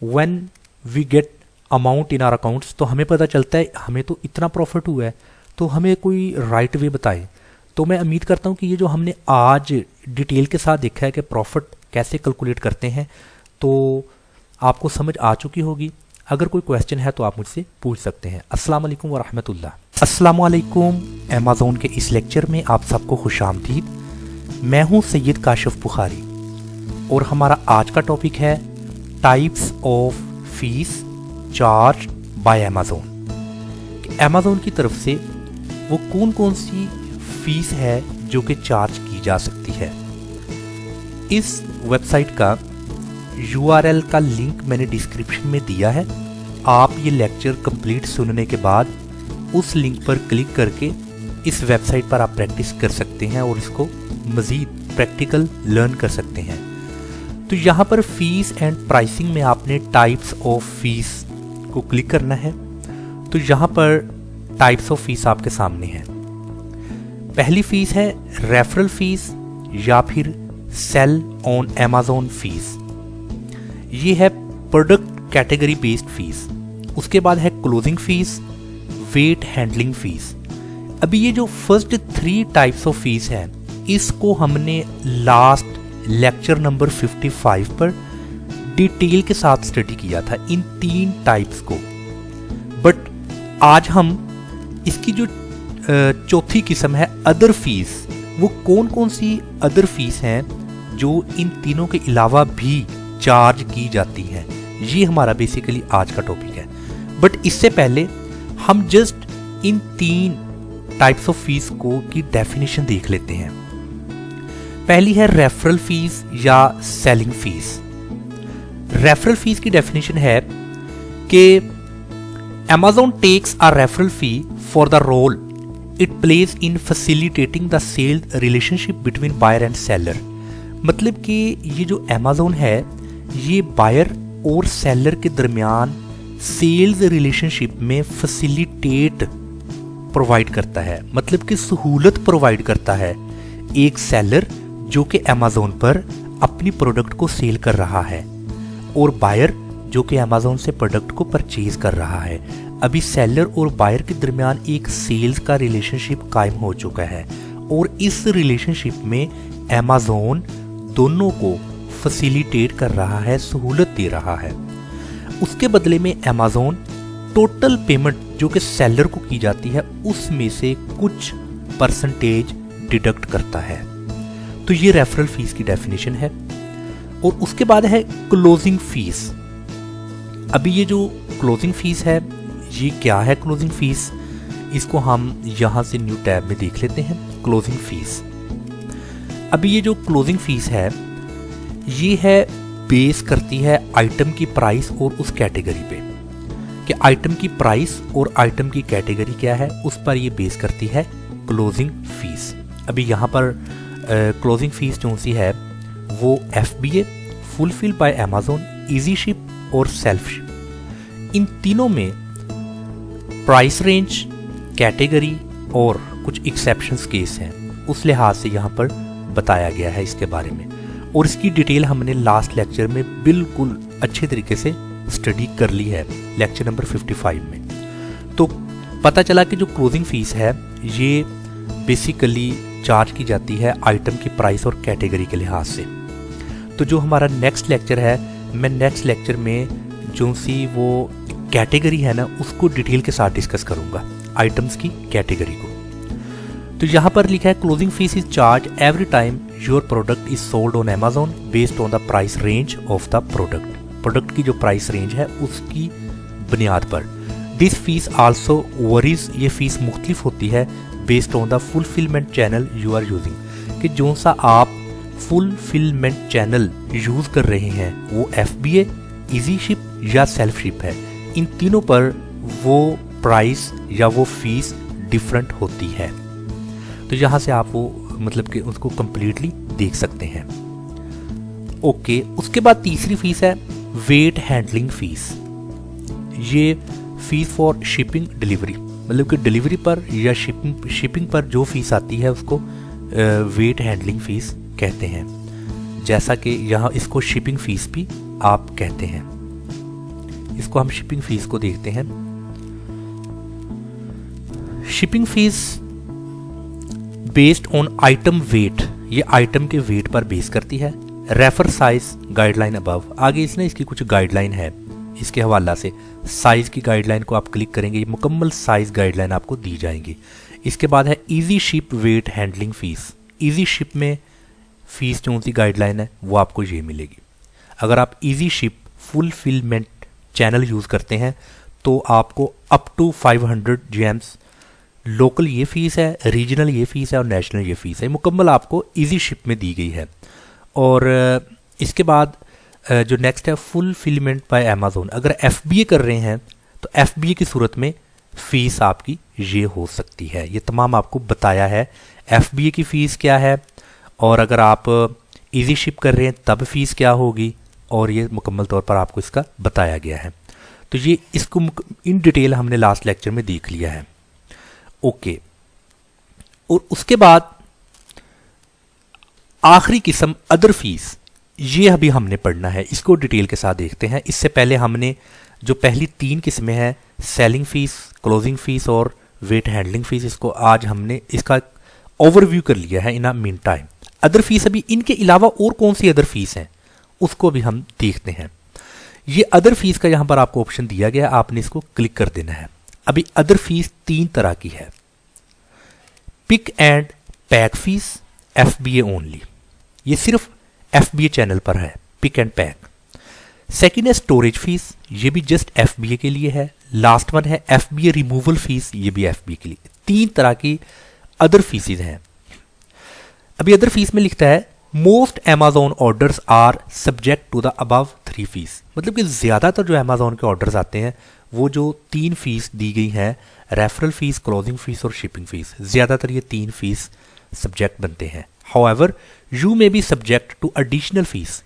[SPEAKER 1] when we get amount in our accounts तो हमें पता चलता है हमें तो इतना प्रॉफिट हुआ है, तो हमें कोई राइट वे बताए। तो मैं उम्मीद करता हूँ कि ये जो हमने आज डिटेल के साथ देखा है कि प्रॉफिट कैसे कैलकुलेट करते हैं तो आपको समझ आ चुकी होगी। अगर कोई क्वेश्चन है तो आप मुझसे पूछ सकते हैं। अस्सलाम वालेकुम व रहमतुल्लाह। अस्सलाम वालेकुम। अमेज़ॉन के इस लेक्चर में आप सबको खुशामदीद। मैं हूँ सैयद काशिफ बुखारी और हमारा आज का टॉपिक है types of fees charge by Amazon. Amazon की तरफ से वो कौन कौन सी फीस है जो कि चार्ज की जा सकती है। इस वेबसाइट का URL का लिंक मैंने डिस्क्रिप्शन में दिया है। आप ये लेक्चर कंप्लीट सुनने के बाद उस लिंक पर क्लिक करके इस वेबसाइट पर आप प्रैक्टिस कर सकते हैं और इसको मज़ीद प्रैक्टिकल लर्न कर सकते हैं। तो यहाँ पर फीस एंड प्राइसिंग में आपने टाइप्स ऑफ फीस को क्लिक करना है। तो यहाँ पर टाइप्स ऑफ फीस आपके सामने है। पहली फीस है रेफरल फीस या फिर सेल ऑन अमेज़ॉन फीस, ये है प्रोडक्ट कैटेगरी बेस्ड फीस। उसके बाद है closing fees, weight handling fees. अभी ये जो फर्स्ट 3 टाइप्स ऑफ फीस है इसको हमने लास्ट लेक्चर नंबर 55 पर डिटेल के साथ स्टडी किया था, इन 3 टाइप्स को। बट आज हम इसकी जो चौथी किस्म है अदर फीस, वो कौन कौन सी अदर फीस हैं जो इन तीनों के अलावा भी चार्ज की जाती हैं, ये हमारा बेसिकली आज का टॉपिक है। बट इससे पहले हम just in 3 types of fees को की डेफिनेशन देख लेते हैं। पहली है रेफरल फीस या सेलिंग फीस। रेफरल फीस की डेफिनेशन है कि Amazon takes a referral fee for the role it plays in facilitating the sales relationship between buyer and seller। मतलब कि ये जो Amazon है ये बायर और सेलर के दरमियान सेल्स रिलेशनशिप में फैसिलिटेट प्रोवाइड करता है, मतलब कि सहूलत प्रोवाइड करता है एक सेलर जो कि Amazon पर अपनी प्रोडक्ट को सेल कर रहा है और बायर जो कि Amazon से प्रोडक्ट को परचेज कर रहा है। अभी सेलर और बायर के दरमियान एक सेल्स का रिलेशनशिप कायम हो चुका है और इस रिलेशनशिप में Amazon दोनों को फैसिलिटेट कर रहा है, सहूलत दे रहा है। उसके बदले में Amazon टोटल पेमेंट जो कि सेलर को की जाती है उसमें से कुछ परसेंटेज डिडक्ट करता है। तो ये रेफरल फीस की डेफिनेशन है। और उसके बाद है क्लोजिंग फीस। अभी ये जो क्लोजिंग फीस है ये क्या है? क्लोजिंग फीस इसको हम यहां से न्यू टैब में देख लेते हैं। क्लोजिंग फीस, अभी ये जो क्लोजिंग फीस है ये है बेस करती है आइटम की प्राइस और उस कैटेगरी पे कि आइटम की प्राइस और आइटम की कैटेगरी क्या है उस पर ये बेस करती है क्लोजिंग फीस। अभी यहाँ पर क्लोजिंग फीस जो सी है वो FBA, fulfil bye Amazon, easy ship और सेल्फ शिप, इन तीनों में प्राइस रेंज, कैटेगरी और कुछ एक्सेप्शंस केस हैं, उस लिहाज से यहाँ पर बताया गया है इसके बारे में। और इसकी डिटेल हमने लास्ट लेक्चर में बिल्कुल अच्छे तरीके से स्टडी कर ली है, लेक्चर नंबर 55 में। तो पता चला कि जो क्लोजिंग फीस है ये बेसिकली चार्ज की जाती है आइटम की प्राइस और कैटेगरी के लिहाज से। तो जो हमारा नेक्स्ट लेक्चर है, मैं नेक्स्ट लेक्चर में जो सी वो कैटेगरी है ना उसको डिटेल के साथ डिस्कस करूंगा, आइटम्स की कैटेगरी को। तो यहाँ पर लिखा है closing fees is charge every time your product is sold on Amazon based on the price range of the product. Product की जो प्राइस रेंज है उसकी बुनियाद पर। दिस फीस आल्सो वरीज, ये फीस मुख्तलिफ होती है based on the fulfilment channel you are using, कि जो सा आप फुलफिलमेंट चैनल यूज कर रहे हैं वो FBA, इजी शिप या सेल्फ शिप है। इन तीनों पर वो प्राइस या वो फीस डिफरेंट होती है। तो यहाँ से आप वो मतलब कि उसको कंप्लीटली देख सकते हैं। ओके, उसके बाद तीसरी फीस है वेट हैंडलिंग फीस। ये फीस फॉर शिपिंग डिलीवरी, मतलब कि डिलीवरी पर या शिपिंग पर जो फीस आती है उसको वेट हैंडलिंग फीस कहते हैं। जैसा कि यहाँ इसको शिपिंग फीस भी आप कहते हैं। इसको हम शिपिंग फीस को देखते हैं। Shipping fees based on item weight, ये आइटम के वेट पर बेस करती है। रेफर साइज गाइडलाइन अबव, आगे इसने इसकी कुछ गाइडलाइन है, इसके हवाला से साइज की गाइडलाइन को आप क्लिक करेंगे, ये मुकम्मल साइज गाइडलाइन आपको दी जाएंगी। इसके बाद है easy ship weight handling fees. Easy ship में फीस जो सी गाइडलाइन है वो आपको ये मिलेगी। अगर आप easy ship fulfilment channel use करते हैं तो आपको अप टू 500 GMs लोकल ये फीस है, रीजनल ये फीस है और नेशनल ये फीस है। मुकम्मल आपको इजी शिप में दी गई है। और इसके बाद जो नेक्स्ट है फुलफिलमेंट बाय Amazon। अगर FBA कर रहे हैं तो FBA की सूरत में फ़ीस आपकी ये हो सकती है। ये तमाम आपको बताया है FBA की फ़ीस क्या है, और अगर आप इजी शिप कर रहे हैं तब फीस क्या होगी, और ये मुकम्मल तौर पर आपको इसका बताया गया है। तो ये इसको इन डिटेल हमने लास्ट लेक्चर में देख लिया है। ओके, और उसके बाद आखिरी किस्म अदर फीस, ये अभी हमने पढ़ना है, इसको डिटेल के साथ देखते हैं। इससे पहले हमने जो पहली 3 किस्में हैं, सेलिंग फीस, क्लोजिंग फीस और वेट हैंडलिंग फीस, इसको आज हमने इसका ओवरव्यू कर लिया है in a mean time. Other fees, अभी इनके अलावा और कौन सी अदर फीस हैं उसको भी हम देखते हैं। ये अदर फीस का यहाँ पर आपको ऑप्शन दिया गया, आपने इसको क्लिक कर देना है। अभी अदर फीस 3 तरह की है। Pick and pack fees, FBA only, ये सिर्फ FBA चैनल पर है, पिक एंड पैक। सेकेंड है स्टोरेज फीस, ये भी जस्ट FBA के लिए है। लास्ट वन है FBA रिमूवल फीस, ये भी FBA के लिए। 3 तरह की अदर फीसेज हैं। अभी अदर फीस में लिखता है most Amazon orders are subject to the above 3 fees. मतलब कि ज़्यादातर जो अमेजोन के ऑर्डर्स आते हैं वो जो 3 फीस दी गई हैं, रेफरल फीस, क्लोजिंग फीस और शिपिंग फीस, ज़्यादातर ये 3 फीस सब्जेक्ट बनते हैं। However you may be subject to additional fees.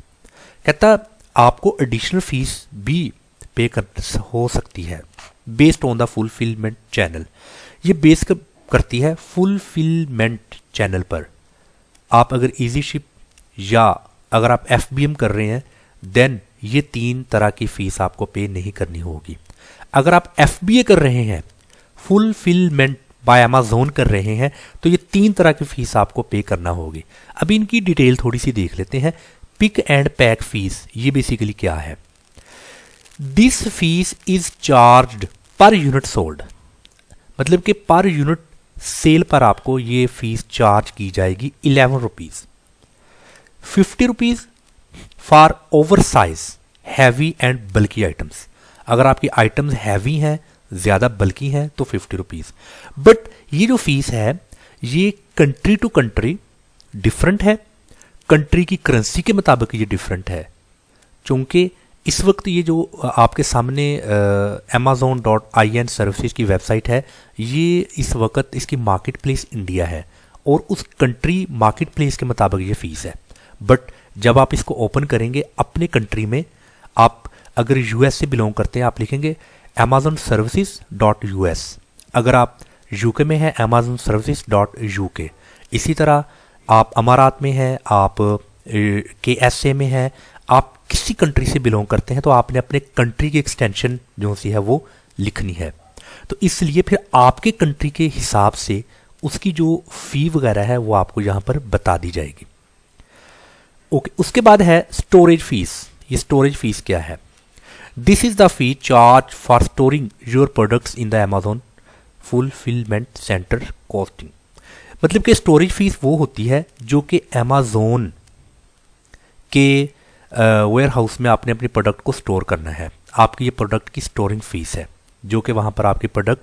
[SPEAKER 1] कहता आपको एडिशनल फीस भी पे कर हो सकती है based on the fulfilment channel. ये बेस करती है फुलफिलमेंट चैनल पर। आप अगर इजी शिप या अगर आप FBM कर रहे हैं देन ये 3 तरह की फ़ीस आपको पे नहीं करनी होगी। अगर आप FBA कर रहे हैं, फुलफिलमेंट बाय अमेज़न कर रहे हैं, तो ये 3 तरह की फ़ीस आपको पे करना होगी। अभी इनकी डिटेल थोड़ी सी देख लेते हैं। पिक एंड पैक फीस, ये बेसिकली क्या है? This fees is charged per unit sold. मतलब कि पर यूनिट सेल पर आपको ये फीस चार्ज की जाएगी 11 rupees. 50 rupees for over size heavy and bulky items. अगर आपकी आइटम्स हैवी हैं, ज़्यादा बल्की हैं, तो 50 रुपीज़। बट ये जो फीस है ये कंट्री टू कंट्री डिफरेंट है, कंट्री की करेंसी के मुताबिक ये डिफरेंट है। चूँकि इस वक्त ये जो आपके सामने amazon.in सर्विसेज की वेबसाइट है, ये इस वक्त इसकी मार्केट प्लेस इंडिया है और उस कंट्री मार्केट प्लेस के मुताबिक ये फ़ीस है। बट जब आप इसको ओपन करेंगे अपने कंट्री में, आप अगर US से बिलोंग करते हैं आप लिखेंगे amazonservices.us। अगर आप UK में हैं amazonservices.UK। इसी तरह आप अमारात में हैं, आप KSA में हैं, आप किसी कंट्री से बिलोंग करते हैं तो आपने अपने कंट्री की एक्सटेंशन जो सी है वो लिखनी है। तो इसलिए फिर आपके कंट्री के हिसाब से उसकी जो फ़ी वगैरह है वो आपको यहाँ पर बता दी जाएगी। ओके, उसके बाद है स्टोरेज फीस। ये स्टोरेज फीस क्या है? This is the fee charge for storing your products in the Amazon fulfilment centre costing. मतलब कि स्टोरेज फीस वो होती है जो कि अमेजोन के वेयर हाउस में आपने अपने प्रोडक्ट को स्टोर करना है। आपकी ये प्रोडक्ट की स्टोरिंग फीस है जो कि वहाँ पर आपके प्रोडक्ट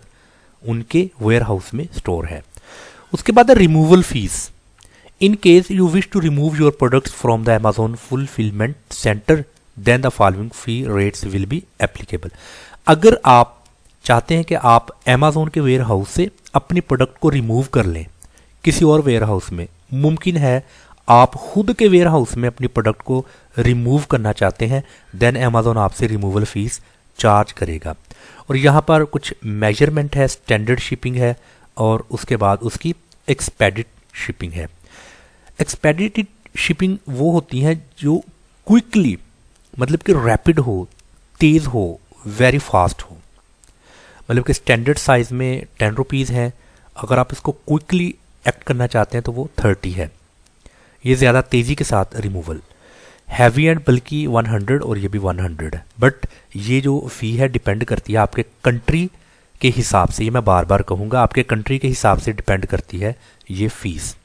[SPEAKER 1] उनके वेयर हाउस में स्टोर है। उसके बाद removal fees. In case you wish to remove your products from the Amazon fulfilment centre then the following fee rates will be applicable. अगर आप चाहते हैं कि आप अमेजोन के वेयर हाउस से अपनी प्रोडक्ट को रिमूव कर लें किसी और वेयर हाउस में, मुमकिन है आप खुद के वेयर हाउस में अपनी प्रोडक्ट को रिमूव करना चाहते हैं, देन अमेजोन आपसे रिमूवल फीस चार्ज करेगा। और यहाँ पर कुछ मेजरमेंट है, स्टैंडर्ड शिपिंग है और उसके बाद उसकी एक्सपेडिट शिपिंग है। एक्सपेडिटेड शिपिंग वो होती हैं जो क्विकली, मतलब कि रैपिड हो, तेज़ हो, वेरी फास्ट हो। मतलब कि स्टैंडर्ड साइज़ में 10 रुपीज़ है, अगर आप इसको क्विकली एक्ट करना चाहते हैं तो वो 30 है। ये ज़्यादा तेज़ी के साथ रिमूवल। हैवी एंड बल्कि 100 और ये भी 100 है। बट ये जो फ़ी है डिपेंड करती है आपके कंट्री के हिसाब से। ये मैं बार बार कहूँगा, आपके कंट्री के हिसाब से डिपेंड करती है ये फ़ीस।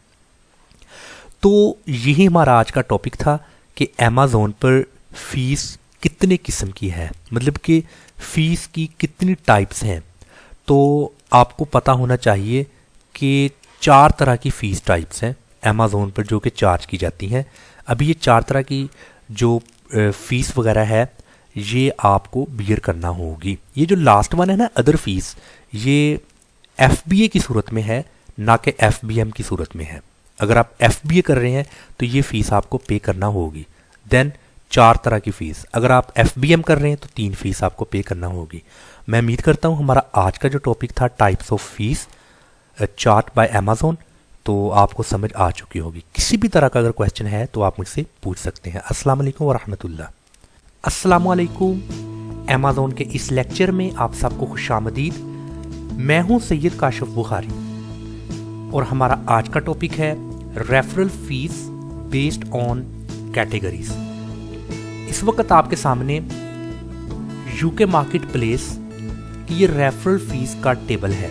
[SPEAKER 1] तो यही हमारा आज का टॉपिक था कि अमेज़ोन पर फ़ीस कितने किस्म की है, मतलब कि फ़ीस की कितनी टाइप्स हैं। तो आपको पता होना चाहिए कि 4 तरह की फ़ीस टाइप्स हैं अमेज़ोन पर जो कि चार्ज की जाती हैं। अभी ये 4 तरह की जो फ़ीस वगैरह है ये आपको बियर करना होगी। ये जो लास्ट वन है ना, अदर फीस, ये FBA की सूरत में है, ना कि FBM की सूरत में है। अगर आप FBA कर रहे हैं तो ये फ़ीस आपको पे करना होगी। देन 4 तरह की फ़ीस। अगर आप FBM कर रहे हैं तो 3 फ़ीस आपको पे करना होगी। मैं उम्मीद करता हूँ हमारा आज का जो टॉपिक था types of fees chart by Amazon, तो आपको समझ आ चुकी होगी। किसी भी तरह का अगर क्वेश्चन है तो आप मुझसे पूछ सकते हैं। अस्सलाम वालेकुम व रहमतुल्लाह। अस्सलाम वालेकुम। अमेज़ोन के इस लेक्चर में आप सबको खुशामदीद। मैं हूं सैयद काशिफ बुखारी और हमारा आज का टॉपिक है referral fees based on categories. इस वक्त आपके सामने यूके मार्केट प्लेस की ये रेफरल फीस का टेबल है।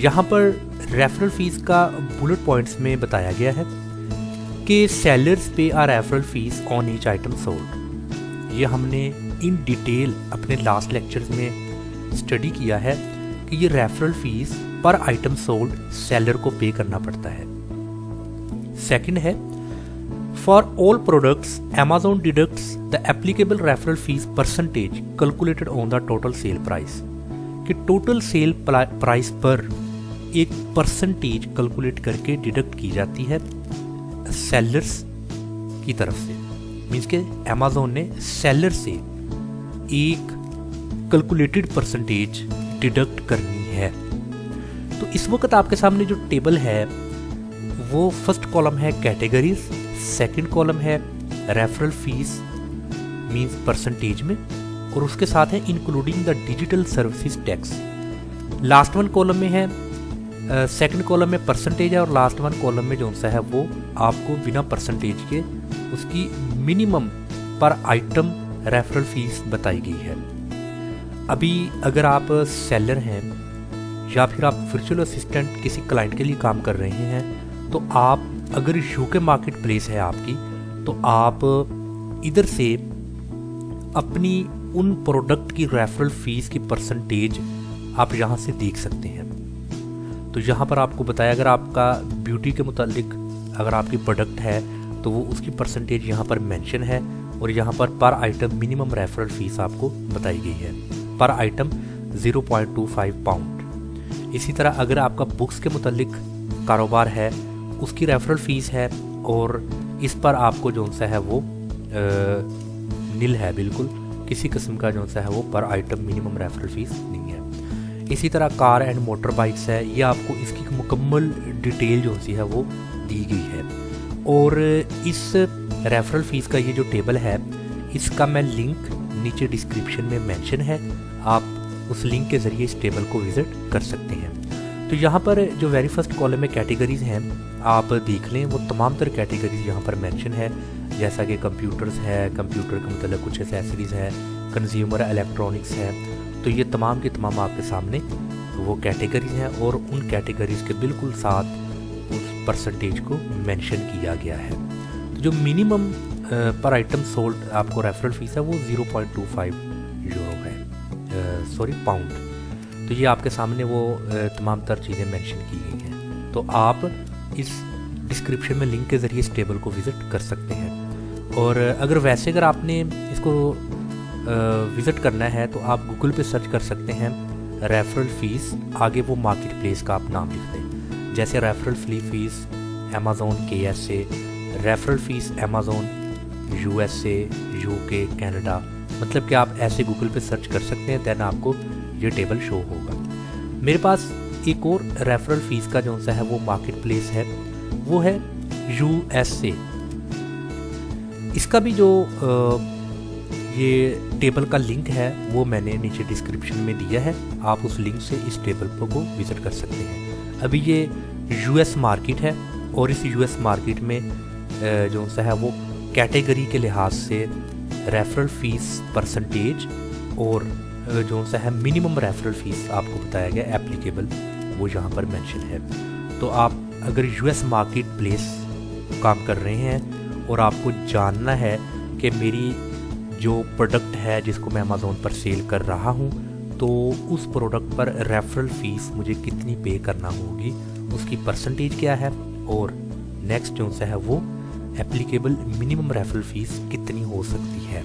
[SPEAKER 1] यहाँ पर रेफरल फीस का बुलेट पॉइंट्स में बताया गया है कि sellers pay are referral fees on each item sold. ये हमने इन डिटेल अपने लास्ट लेक्चर्स में स्टडी किया है कि ये referral fees per item sold seller को पे करना पड़ता है। सेकंड है for all products Amazon deducts the applicable referral fees percentage calculated on the total sale price, कि टोटल सेल प्राइस पर एक परसेंटेज कैलकुलेट करके डिडक्ट की जाती है सेलर्स की तरफ से। मीन्स के Amazon ने सेलर से एक कैलकुलेटेड परसेंटेज डिडक्ट करनी है। तो इस वक्त आपके सामने जो टेबल है वो फर्स्ट कॉलम है कैटेगरीज, सेकंड कॉलम है रेफरल फीस मींस परसेंटेज में, और उसके साथ है including the digital services tax. Last one column में है सेकंड कॉलम में परसेंटेज है, और लास्ट वन कॉलम में जो सा है वो आपको बिना परसेंटेज के उसकी मिनिमम पर आइटम रेफरल फीस बताई गई है। अभी अगर आप सेलर हैं या फिर आप वर्चुअल असिस्टेंट किसी क्लाइंट के लिए काम कर रहे हैं, तो आप अगर यूके मार्केट प्लेस है आपकी, तो आप इधर से अपनी उन प्रोडक्ट की रेफरल फीस की परसेंटेज आप यहाँ से देख सकते हैं। तो यहाँ पर आपको बताया अगर आपका ब्यूटी के मुतालिक अगर आपकी प्रोडक्ट है तो वो उसकी परसेंटेज यहाँ पर मेंशन है, और यहाँ पर आइटम मिनिमम रेफरल फीस आपको बताई गई है, पर आइटम 0.25 पाउंड। इसी तरह अगर आपका बुक्स के मुतालिक कारोबार है उसकी रेफरल फीस है, और इस पर आपको जो सा है वो नील है, बिल्कुल किसी किस्म का जो सा है वो पर आइटम मिनिमम रेफरल फीस नहीं है। इसी तरह कार एंड मोटर बाइक्स है, ये आपको इसकी मुकम्मल डिटेल जो सी है वो दी गई है। और इस रेफरल फीस का ये जो टेबल है इसका मैं लिंक नीचे डिस्क्रिप्शन में मेंशन है, आप उस लिंक के ज़रिए इस टेबल को विज़िट कर सकते हैं। तो यहाँ पर जो वेरी फर्स्ट कॉलम में कैटेगरीज़ हैं आप देख लें, वो तमाम तर कैटेगरीज़ यहाँ पर मेंशन है, जैसा कि कंप्यूटर्स है, कंप्यूटर का मतलब कुछ एसेसरीज़ है, कंज्यूमर इलेक्ट्रॉनिक्स है। तो ये तमाम के तमाम आपके सामने वो कैटेगरीज़ हैं, और उन कैटेगरीज़ के बिल्कुल साथ उस परसेंटेज को मेंशन किया गया है। तो जो मिनिमम पर आइटम सोल्ड आपको रेफरल फीस है वो 0.25 यूरो है, सॉरी पाउंड। तो ये आपके सामने वो तमाम तर चीज़ें मेंशन की गई हैं। तो आप इस डिस्क्रिप्शन में लिंक के ज़रिए इस टेबल को विज़िट कर सकते हैं। और अगर आपने इसको विज़िट करना है तो आप गूगल पे सर्च कर सकते हैं रेफरल फीस, आगे वो मार्केट प्लेस का आप नाम लिख दें, जैसे referral fees Amazon KSA, referral fees Amazon USA, UK, Canada. मतलब कि आप ऐसे गूगल पे सर्च कर सकते हैं, देन आपको ये टेबल शो होगा। मेरे पास एक और रेफरल फीस का जो सा है वो मार्केट प्लेस है, वो है USA। इसका भी जो ये टेबल का लिंक है वो मैंने नीचे डिस्क्रिप्शन में दिया है, आप उस लिंक से इस टेबल को विज़िट कर सकते हैं। अभी ये US मार्केट है, और इस US मार्केट में जो सा है वो कैटेगरी के लिहाज से रेफरल फीस परसेंटेज और जो सा है मिनिमम रेफरल फीस आपको बताया गया एप्लीकेबल, वो यहाँ पर मेंशन है। तो आप अगर US मार्केट प्लेस काम कर रहे हैं और आपको जानना है कि मेरी जो प्रोडक्ट है जिसको मैं Amazon पर सेल कर रहा हूँ, तो उस प्रोडक्ट पर रेफरल फीस मुझे कितनी पे करना होगी, उसकी परसेंटेज क्या है, और नेक्स्ट जो सा है वो एप्लीकेबल मिनिमम रेफरल फीस कितनी हो सकती है।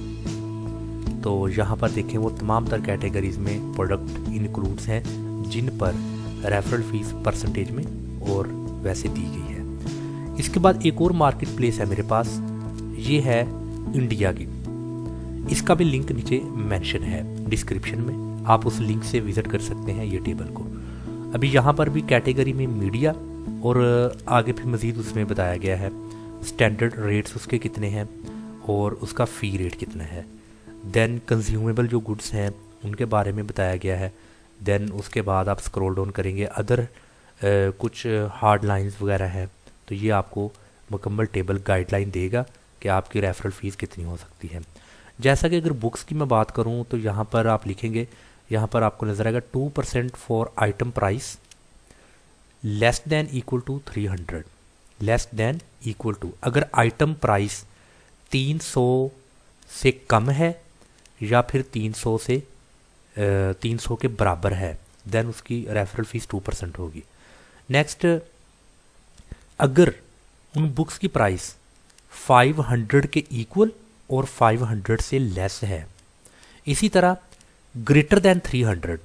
[SPEAKER 1] तो यहाँ पर देखें वो तमाम तर कैटेगरीज में प्रोडक्ट इंक्लूड्स हैं जिन पर रेफरल फीस परसेंटेज में और वैसे दी गई है। इसके बाद एक और मार्केट प्लेस है मेरे पास, ये है इंडिया की। इसका भी लिंक नीचे मेंशन है डिस्क्रिप्शन में, आप उस लिंक से विज़िट कर सकते हैं ये टेबल को। अभी यहाँ पर भी कैटेगरी में मीडिया, और आगे फिर मज़ीद उसमें बताया गया है स्टैंडर्ड रेट्स उसके कितने हैं और उसका फ़ी रेट कितना है। देन कंज्यूमेबल जो गुड्स हैं उनके बारे में बताया गया है। देन उसके बाद आप स्क्रॉल डाउन करेंगे, अदर कुछ हार्ड लाइंस वगैरह है, तो ये आपको मुकम्मल टेबल गाइडलाइन देगा कि आपकी रेफरल फ़ीस कितनी हो सकती है। जैसा कि अगर बुक्स की मैं बात करूं तो यहाँ पर आप लिखेंगे, यहाँ पर आपको नज़र आएगा 2% for item price less than equal to 300, less than equal to, अगर आइटम प्राइस 300 से कम है या फिर 300 के बराबर है, देन उसकी रेफरल फीस 2% होगी। नेक्स्ट, अगर उन बुक्स की प्राइस 500 के इक्वल और 500 से लेस है। इसी तरह ग्रेटर देन 300,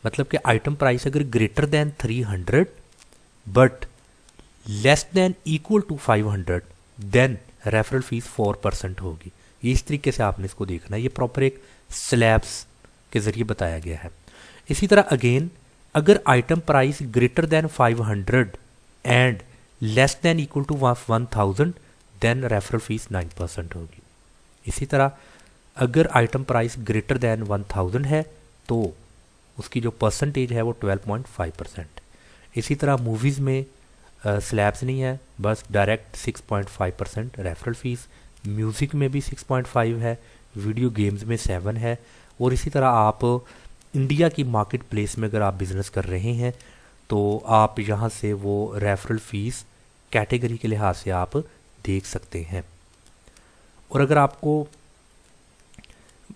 [SPEAKER 1] मतलब कि आइटम प्राइस अगर greater than 300 but less than equal to 500 then referral fees 4% होगी। इस तरीके से आपने इसको देखना है, ये प्रॉपर एक स्लैब्स के ज़रिए बताया गया है। इसी तरह अगेन अगर item price greater than 500 and less than equal to 1000 then referral fees 9% होगी। इसी तरह अगर आइटम प्राइस ग्रेटर देन 1000 है तो उसकी जो परसेंटेज है वो 12.5%। इसी तरह मूवीज़ में स्लैब्स नहीं है, बस डायरेक्ट 6.5% रेफरल फीस। म्यूज़िक में भी 6.5 है, वीडियो गेम्स में 7 है। और इसी तरह आप इंडिया की मार्केट प्लेस में अगर आप बिज़नेस कर रहे हैं तो आप यहाँ से वो रेफरल फीस कैटेगरी के लिहाज से आप देख सकते हैं। और अगर आपको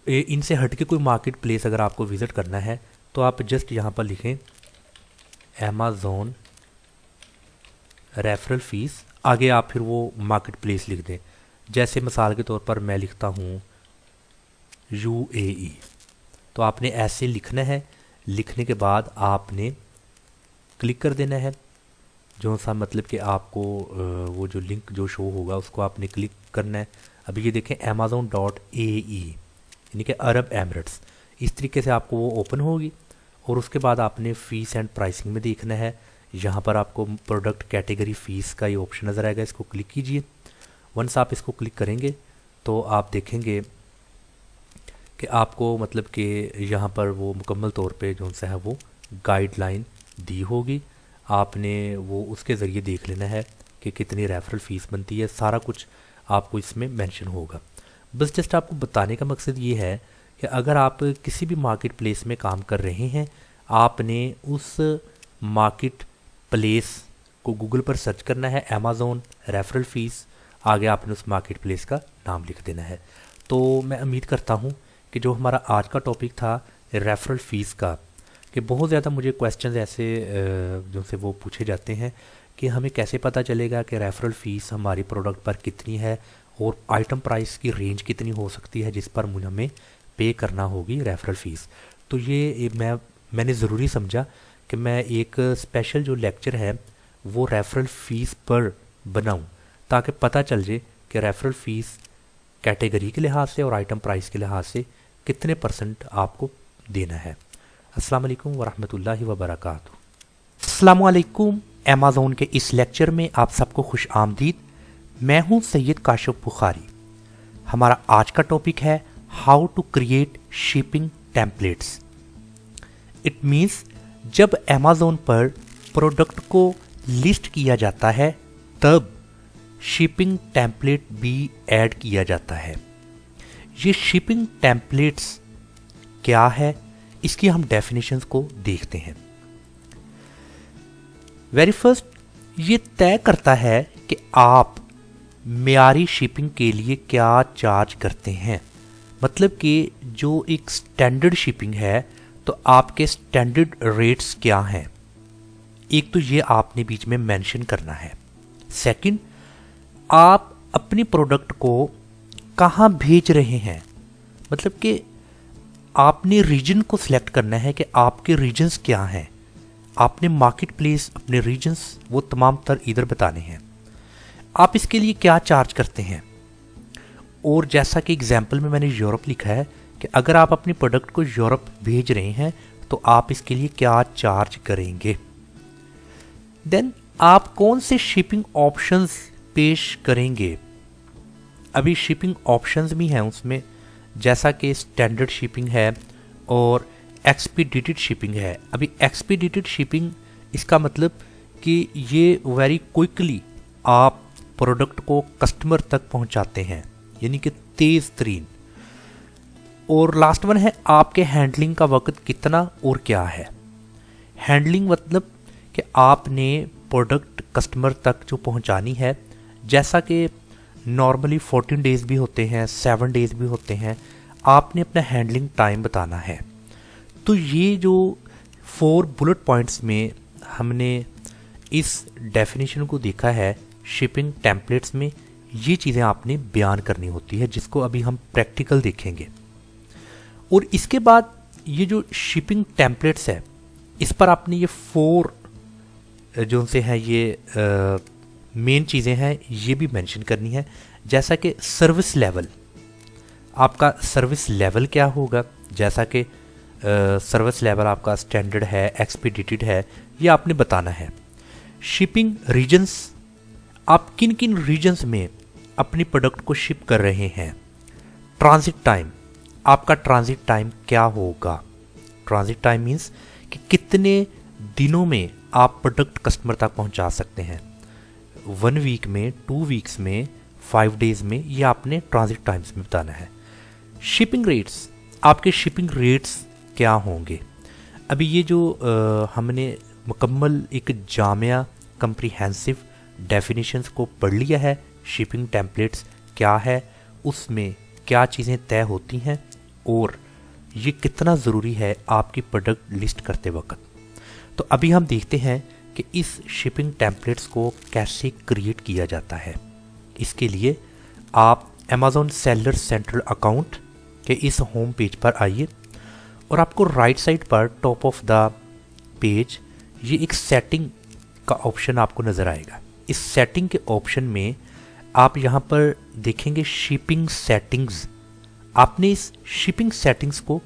[SPEAKER 1] इनसे हट के कोई मार्केट प्लेस अगर आपको विज़िट करना है तो आप जस्ट यहाँ पर लिखें अमेज़ॉन रेफरल फ़ीस, आगे आप फिर वो मार्केट प्लेस लिख दें। जैसे मिसाल के तौर पर मैं लिखता हूँ UAE, तो आपने ऐसे लिखना है। लिखने के बाद आपने क्लिक कर देना है, जो सा मतलब कि आपको वो जो लिंक जो शो होगा उसको आपने क्लिक करना है। अभी ये देखें amazon.ae यानी कि अरब एमिरेट्स, इस तरीके से आपको वो ओपन होगी। और उसके बाद आपने फ़ीस एंड प्राइसिंग में देखना है। यहाँ पर आपको प्रोडक्ट कैटेगरी फ़ीस का ये ऑप्शन नज़र आएगा, इसको क्लिक कीजिए। वंस आप इसको क्लिक करेंगे तो आप देखेंगे कि आपको मतलब कि यहाँ पर वो मुकम्मल तौर पे जो सा है वो गाइडलाइन दी होगी। आपने वो उसके ज़रिए देख लेना है कि कितनी रेफरल फ़ीस बनती है, सारा कुछ आपको इसमें मेंशन होगा। बस जस्ट आपको बताने का मकसद ये है कि अगर आप किसी भी मार्केट प्लेस में काम कर रहे हैं, आपने उस मार्केट प्लेस को गूगल पर सर्च करना है, अमेज़ॉन रेफरल फ़ीस, आगे आपने उस मार्केट प्लेस का नाम लिख देना है। तो मैं उम्मीद करता हूँ कि जो हमारा आज का टॉपिक था रेफरल फ़ीस का, कि बहुत ज़्यादा मुझे क्वेश्चंस ऐसे जो से वो पूछे जाते हैं कि हमें कैसे पता चलेगा कि रेफरल फ़ीस हमारी प्रोडक्ट पर कितनी है और आइटम प्राइस की रेंज कितनी हो सकती है जिस पर मुझे हमें पे करना होगी रेफरल फ़ीस। तो ये मैंने ज़रूरी समझा कि मैं एक स्पेशल जो लेक्चर है वो रेफरल फ़ीस पर बनाऊं, ताकि पता चल जाए कि रेफरल फ़ीस कैटेगरी के लिहाज से और आइटम प्राइस के लिहाज से कितने % आपको देना है। अस्सलाम वालेकुम वरहमतुल्लाहि वबरकातुहू। अस्सलाम वालेकुम। अमेज़ॉन के इस लेक्चर में आप सबको खुश आमदीद। मैं हूं सैयद काशिफ बुखारी। हमारा आज का टॉपिक है how to create shipping templates. It means जब अमेज़ॉन पर प्रोडक्ट को लिस्ट किया जाता है तब शिपिंग टेम्पलेट भी ऐड किया जाता है। ये शिपिंग टेम्पलेट्स क्या है, इसकी हम डेफिनेशंस को देखते हैं। वेरी फर्स्ट, ये तय करता है कि आप मियारी शिपिंग के लिए क्या चार्ज करते हैं। मतलब कि जो एक स्टैंडर्ड शिपिंग है तो आपके स्टैंडर्ड रेट्स क्या हैं, एक तो ये आपने बीच में मेंशन करना है। सेकंड, आप अपनी प्रोडक्ट को कहाँ भेज रहे हैं, मतलब कि आपने रीजन को सिलेक्ट करना है कि आपके रीजन्स क्या हैं। आपने मार्केट प्लेस, अपने रीजन्स वो तमाम तर इधर बताने हैं। आप इसके लिए क्या चार्ज करते हैं। और जैसा कि एग्जाम्पल में मैंने यूरोप लिखा है कि अगर आप अपनी प्रोडक्ट को यूरोप भेज रहे हैं तो आप इसके लिए क्या चार्ज करेंगे। देन आप कौन से शिपिंग ऑप्शंस पेश करेंगे। अभी शिपिंग ऑप्शंस भी हैं उसमें, जैसा कि स्टैंडर्ड शिपिंग है और एक्सपीडिटेड शिपिंग है। अभी एक्सपीडिटेड शिपिंग इसका मतलब कि ये वेरी क्विकली आप प्रोडक्ट को कस्टमर तक पहुंचाते हैं, यानी कि तेज़ तरीन। और लास्ट वन है आपके हैंडलिंग का वक्त कितना और क्या है। हैंडलिंग मतलब कि आपने प्रोडक्ट कस्टमर तक जो पहुंचानी है, जैसा कि नॉर्मली 14 डेज़ भी होते हैं, 7 डेज़ भी होते हैं, आपने अपना हैंडलिंग टाइम बताना है। तो ये जो 4 बुलेट पॉइंट्स में हमने इस डेफिनेशन को देखा है शिपिंग टेम्पलेट्स में, ये चीज़ें आपने बयान करनी होती है, जिसको अभी हम प्रैक्टिकल देखेंगे। और इसके बाद ये जो शिपिंग टेम्पलेट्स है, इस पर आपने ये 4 जो उनसे हैं ये मेन चीज़ें हैं, ये भी मेंशन करनी है। जैसा कि सर्विस लेवल, आपका सर्विस लेवल क्या होगा, जैसा कि सर्विस लेवल आपका स्टैंडर्ड है, एक्सपीडिटेड है, ये आपने बताना है। शिपिंग रीजन्स, आप किन किन रीजन्स में अपनी प्रोडक्ट को शिप कर रहे हैं। ट्रांजिट टाइम, आपका ट्रांजिट टाइम क्या होगा। ट्रांजिट टाइम मीन्स कि कितने दिनों में आप प्रोडक्ट कस्टमर तक पहुंचा सकते हैं। 1 वीक में, 2 वीक्स में, 5 डेज में, ये आपने ट्रांजिट टाइम्स में बताना है। शिपिंग रेट्स, आपके शिपिंग रेट्स क्या होंगे। अभी ये जो हमने मुकम्मल एक जामिया कम्प्रीहेंसिव डेफिनेशंस को पढ़ लिया है, शिपिंग टेम्पलेट्स क्या है, उसमें क्या चीज़ें तय होती हैं और ये कितना ज़रूरी है आपकी प्रोडक्ट लिस्ट करते वक्त। तो अभी हम देखते हैं कि इस शिपिंग टेम्पलेट्स को कैसे क्रिएट किया जाता है। इसके लिए आप अमेज़ॉन सेलर सेंट्रल अकाउंट के इस होम पेज पर आइए और आपको राइट साइड पर टॉप ऑफ द पेज ये एक सेटिंग का ऑप्शन आपको नज़र आएगा। इस सेटिंग के ऑप्शन में आप यहाँ पर देखेंगे शिपिंग सेटिंग्स। आपने इस शिपिंग सेटिंग्स को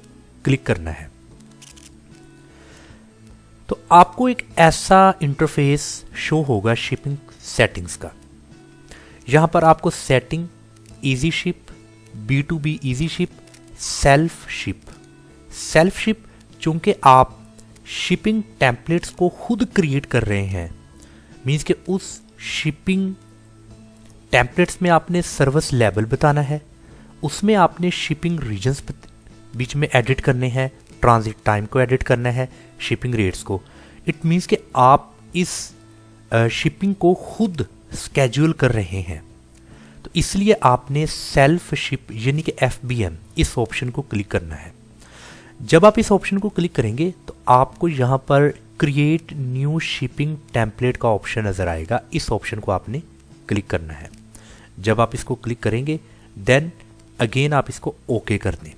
[SPEAKER 1] क्लिक करना है। तो आपको एक ऐसा इंटरफेस शो होगा शिपिंग सेटिंग्स का। यहाँ पर आपको setting, easy ship, B2B easy ship, self ship. Self ship चूंकि आप शिपिंग टेम्पलेट्स को खुद क्रिएट कर रहे हैं, मीन्स कि उस शिपिंग टेम्पलेट्स में आपने सर्विस लेवल बताना है, उसमें आपने शिपिंग रीजन्स बीच में एडिट करने हैं, ट्रांजिट टाइम को एडिट करना है, शिपिंग रेट्स को। इट मीन्स कि आप इस शिपिंग को खुद स्केड्यूल कर रहे हैं। तो इसलिए आपने सेल्फ शिप यानी कि FBM इस ऑप्शन को क्लिक करना है। जब आप इस ऑप्शन को क्लिक करेंगे तो आपको यहाँ पर क्रिएट न्यू शिपिंग टेम्पलेट का ऑप्शन नज़र आएगा। इस ऑप्शन को आपने क्लिक करना है। जब आप इसको क्लिक करेंगे देन अगेन आप इसको ओके कर दें।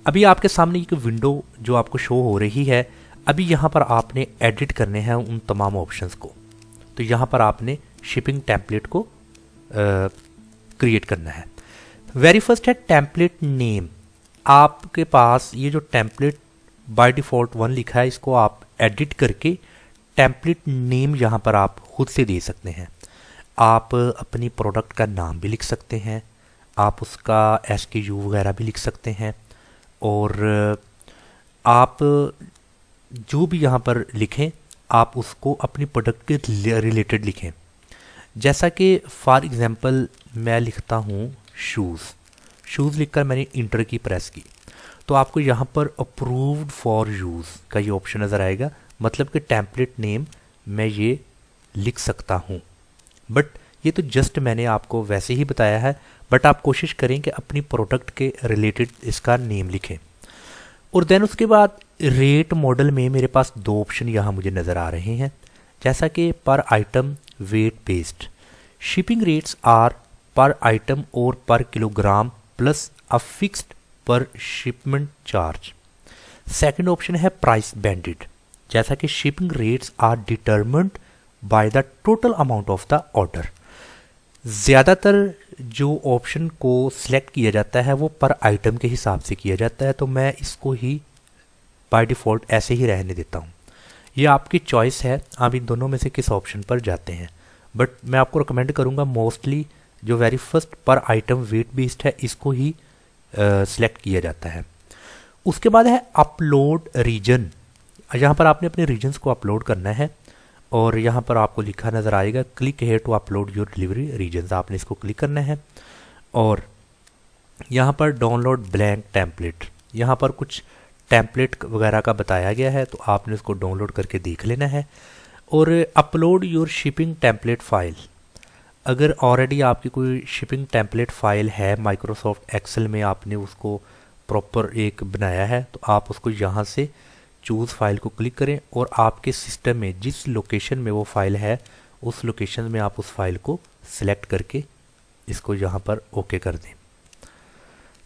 [SPEAKER 1] अभी आपके सामने एक विंडो जो आपको शो हो रही है। अभी यहाँ पर आपने एडिट करने हैं उन तमाम ऑप्शंस को। तो यहाँ पर आपने शिपिंग टेम्पलेट को क्रिएट करना है। वेरी फर्स्ट है टेम्पलेट नेम। आपके पास ये जो टेम्पलेट बाय डिफ़ॉल्ट 1 लिखा है, इसको आप एडिट करके टेम्पलेट नेम यहाँ पर आप खुद से दे सकते हैं। आप अपनी प्रोडक्ट का नाम भी लिख सकते हैं, आप उसका SKU वगैरह भी लिख सकते हैं, और आप जो भी यहाँ पर लिखें आप उसको अपनी प्रोडक्ट के रिलेटेड लिखें। जैसा कि फॉर एग्जांपल मैं लिखता हूँ शूज़ लिखकर मैंने इंटर की प्रेस की, तो आपको यहाँ पर अप्रूव्ड फॉर यूज़ का ये ऑप्शन नज़र आएगा। मतलब कि टेम्पलेट नेम मैं ये लिख सकता हूँ, बट ये तो जस्ट मैंने आपको वैसे ही बताया है। बट आप कोशिश करें कि अपनी प्रोडक्ट के रिलेटेड इसका नेम लिखें। और देन उसके बाद रेट मॉडल में मेरे पास 2 ऑप्शन यहाँ मुझे नज़र आ रहे हैं, जैसा कि per item weight based. Shipping rates are per item और per kilogram plus a fixed per shipment charge. Second option है प्राइस बैंडेड, जैसा कि shipping rates are determined by the total amount of the order. ज़्यादातर जो ऑप्शन को सिलेक्ट किया जाता है वो पर आइटम के हिसाब से किया जाता है, तो मैं इसको ही बाय डिफ़ॉल्ट ऐसे ही रहने देता हूँ। ये आपकी चॉइस है, आप इन दोनों में से किस ऑप्शन पर जाते हैं। बट मैं आपको रिकमेंड करूँगा मोस्टली जो वेरी फर्स्ट पर आइटम वेट बेस्ड है इसको ही सिलेक्ट किया जाता है। उसके बाद है अपलोड रीजन। यहाँ पर आपने अपने रीजन्स को अपलोड करना है और यहाँ पर आपको लिखा नज़र आएगा click here to upload your delivery regions. आपने इसको क्लिक करना है और यहाँ पर डाउनलोड ब्लैंक टेम्पलेट, यहाँ पर कुछ टेम्पलेट वगैरह का बताया गया है, तो आपने इसको डाउनलोड करके देख लेना है। और upload your shipping template file, अगर ऑलरेडी आपकी कोई शिपिंग टेम्पलेट फाइल है माइक्रोसॉफ्ट एक्सेल में, आपने उसको प्रॉपर एक बनाया है, तो आप उसको यहाँ से चूज़ फाइल को क्लिक करें और आपके सिस्टम में जिस लोकेशन में वो फाइल है उस लोकेशन में आप उस फाइल को सिलेक्ट करके इसको यहाँ पर ओके कर दें,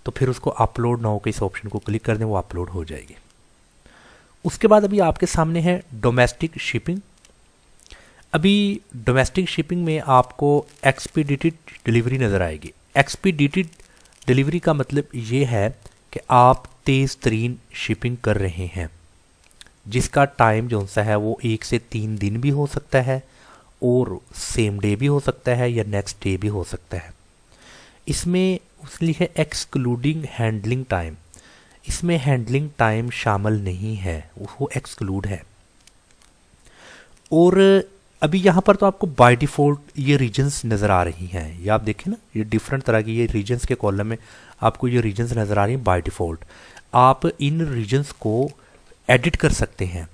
[SPEAKER 1] तो फिर उसको अपलोड नाउ के इस ऑप्शन को क्लिक कर दें, वो अपलोड हो जाएगी। उसके बाद अभी आपके सामने है डोमेस्टिक शिपिंग। अभी डोमेस्टिक शिपिंग में आपको एक्सपीडिटेड डिलीवरी नज़र आएगी। एक्सपीडिटेड डिलीवरी का मतलब ये है कि आप तेज़ तरीन शिपिंग कर रहे हैं, जिसका टाइम जो सा है वो 1 से 3 दिन भी हो सकता है और सेम डे भी हो सकता है या नेक्स्ट डे भी हो सकता है। इसमें उसलिए है एक्सक्लूडिंग हैंडलिंग टाइम, इसमें हैंडलिंग टाइम शामिल नहीं है, वो एक्सक्लूड है। और अभी यहाँ पर तो आपको बाय डिफ़ॉल्ट ये रीजन्स नज़र आ रही हैं, ये आप देखें ना, ये डिफरेंट तरह की ये रीजन्स के कॉलम में आपको ये रीजन्स नज़र आ रही हैं बाय डिफ़ॉल्ट। आप इन रीजन्स को एडिट कर सकते हैं।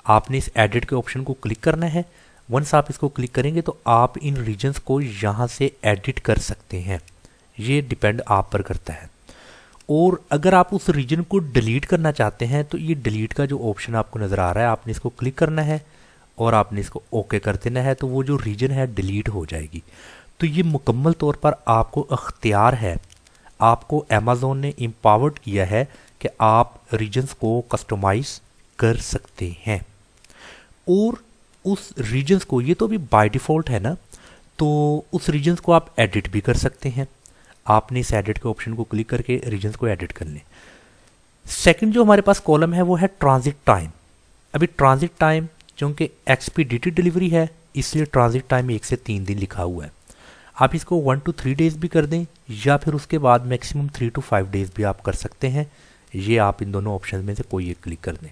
[SPEAKER 1] आपने इस एडिट के ऑप्शन को क्लिक करना है। वंस आप इसको क्लिक करेंगे तो आप इन रीजन्स को यहाँ से एडिट कर सकते हैं, ये डिपेंड आप पर करता है। और अगर आप उस रीजन को डिलीट करना चाहते हैं तो ये डिलीट का जो ऑप्शन आपको नज़र आ रहा है, आपने इसको क्लिक करना है और आपने इसको ओके कर देना है, तो वो जो रीजन है डिलीट हो जाएगी। तो ये मुकम्मल तौर पर आपको अख्तियार है, आपको अमेज़ॉन ने एम्पावर्ड किया है कि आप रीजन्स को कस्टमाइज़ कर सकते हैं। और उस रीजन्स को, ये तो भी बाय डिफ़ॉल्ट है ना, तो उस रीजन्स को आप एडिट भी कर सकते हैं। आपने इस एडिट के ऑप्शन को क्लिक करके रीजन्स को एडिट कर लें। सेकंड जो हमारे पास कॉलम है वो है ट्रांजिट टाइम। अभी ट्रांजिट टाइम क्योंकि एक्सपीडिटेड डिलीवरी है इसलिए ट्रांजिट टाइम 1 से 3 दिन लिखा हुआ है। आप इसको 1 to 3 डेज़ भी कर दें या फिर उसके बाद मैक्सिमम 3 to 5 डेज़ भी आप कर सकते हैं। ये आप इन दोनों ऑप्शन में से कोई एक क्लिक कर दें।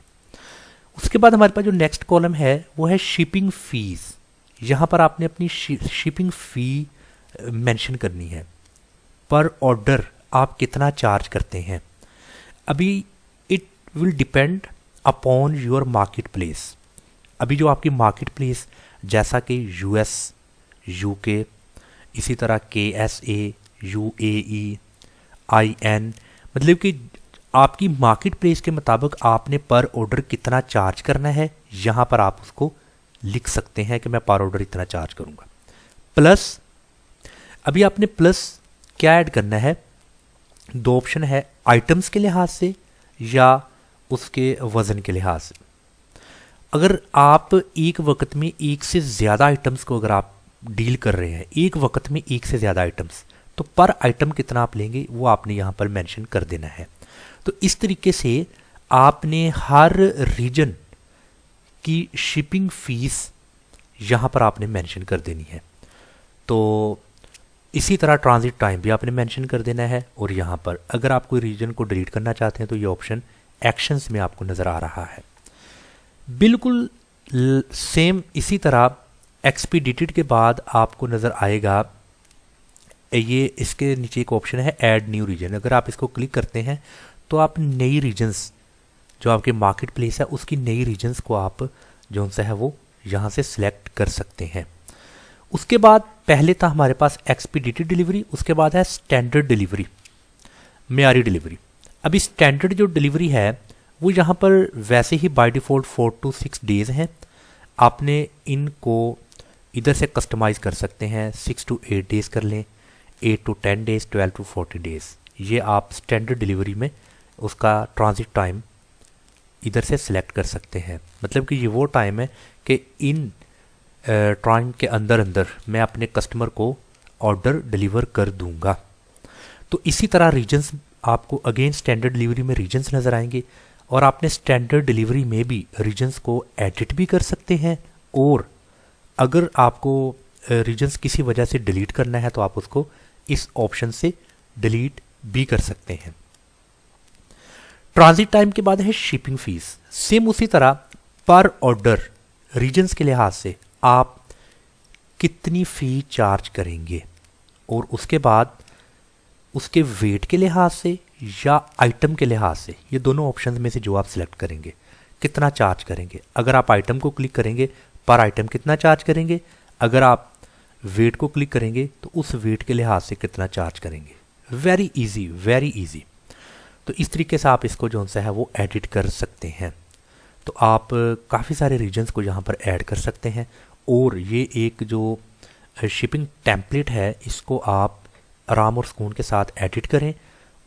[SPEAKER 1] उसके बाद हमारे पास जो नेक्स्ट कॉलम है वो है शिपिंग फीस। यहाँ पर आपने अपनी शिपिंग फ़ी मेंशन करनी है, पर ऑर्डर आप कितना चार्ज करते हैं। अभी it will depend upon your market place. अभी जो आपकी मार्केट प्लेस जैसा कि US, UK, इसी तरह KSA, UAE, IN, मतलब कि आपकी मार्केट प्लेस के मुताबिक आपने पर ऑर्डर कितना चार्ज करना है, यहाँ पर आप उसको लिख सकते हैं कि मैं पर ऑर्डर इतना चार्ज करूँगा। प्लस अभी आपने प्लस क्या ऐड करना है, 2 ऑप्शन है, आइटम्स के लिहाज से या उसके वज़न के लिहाज से। अगर आप एक वक्त में 1 से ज़्यादा आइटम्स को अगर आप डील कर रहे हैं, एक वक्त में 1 से ज़्यादा आइटम्स, तो पर आइटम कितना आप लेंगे वो आपने यहाँ पर मेंशन कर देना है। तो इस तरीके से आपने हर रीजन की शिपिंग फीस यहाँ पर आपने मेंशन कर देनी है। तो इसी तरह ट्रांजिट टाइम भी आपने मेंशन कर देना है। और यहाँ पर अगर आप कोई रीजन को डिलीट करना चाहते हैं तो ये ऑप्शन एक्शंस में आपको नज़र आ रहा है। बिल्कुल सेम इसी तरह एक्सपीडिटेड के बाद आपको नज़र आएगा, ये इसके नीचे एक ऑप्शन है ऐड न्यू रीजन। अगर आप इसको क्लिक करते हैं तो आप नई रीजन्स जो आपके मार्केट प्लेस है उसकी नई रीजन्स को आप जो सा है वो यहाँ से सिलेक्ट कर सकते हैं। उसके बाद पहले था हमारे पास एक्सपीडिटेड डिलीवरी, उसके बाद है स्टैंडर्ड डिलीवरी, मेयारी डिलीवरी। अभी स्टैंडर्ड जो डिलीवरी है वो यहाँ पर वैसे ही बाय डिफ़ॉल्ट 4 to 6 डेज़ हैं। आपने इनको इधर से कस्टमाइज़ कर सकते हैं, 6 to 8 डेज़ कर लें, 8 to 10 डेज़, 12 to 40 डेज़। ये आप स्टैंडर्ड डिलीवरी में उसका ट्रांजिट टाइम इधर से सिलेक्ट कर सकते हैं। मतलब कि ये वो टाइम है कि इन टाइम के अंदर अंदर मैं अपने कस्टमर को ऑर्डर डिलीवर कर दूंगा। तो इसी तरह रीजन्स आपको अगेन स्टैंडर्ड डिलीवरी में रीजन्स नज़र आएंगे और आपने स्टैंडर्ड डिलीवरी में भी रीजन्स को एडिट भी कर सकते हैं। और अगर आपको रीजन्स किसी वजह से डिलीट करना है तो आप उसको इस ऑप्शन से डिलीट भी कर सकते हैं। ट्रांजिट टाइम के बाद है शिपिंग फीस। सेम उसी तरह पर ऑर्डर रीजन्स के लिहाज से आप कितनी फ़ी चार्ज करेंगे और उसके बाद उसके वेट के लिहाज से या आइटम के लिहाज से, ये दोनों ऑप्शन में से जो आप सिलेक्ट करेंगे कितना चार्ज करेंगे। अगर आप आइटम को क्लिक करेंगे पर आइटम कितना चार्ज करेंगे, अगर आप वेट को क्लिक करेंगे तो उस वेट के लिहाज से कितना चार्ज करेंगे। Very easy, very easy. तो इस तरीके से आप इसको जो सा है वो एडिट कर सकते हैं। तो आप काफ़ी सारे रीजन्स को यहाँ पर ऐड कर सकते हैं और ये एक जो शिपिंग टेम्पलेट है इसको आप आराम और सुकून के साथ एडिट करें,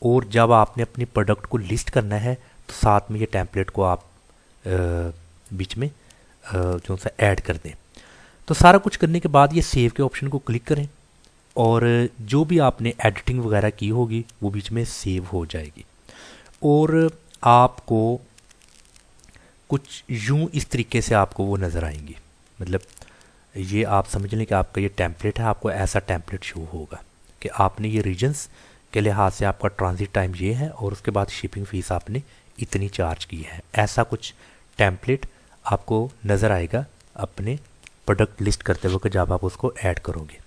[SPEAKER 1] और जब आपने अपनी प्रोडक्ट को लिस्ट करना है तो साथ में ये टेम्पलेट को आप बीच में जो सा ऐड कर दें। तो सारा कुछ करने के बाद ये सेव के ऑप्शन को क्लिक करें और जो भी आपने एडिटिंग वगैरह की होगी वो बीच में सेव हो जाएगी। और आपको कुछ यूं इस तरीके से आपको वो नज़र आएंगी, मतलब ये आप समझ लें कि आपका ये टेम्पलेट है, आपको ऐसा टेम्पलेट शो होगा कि आपने ये रीजन्स के लिहाज से आपका ट्रांजिट टाइम ये है और उसके बाद शिपिंग फ़ीस आपने इतनी चार्ज की है। ऐसा कुछ टेम्पलेट आपको नज़र आएगा अपने प्रोडक्ट लिस्ट करते वक्त जब आप उसको ऐड करोगे।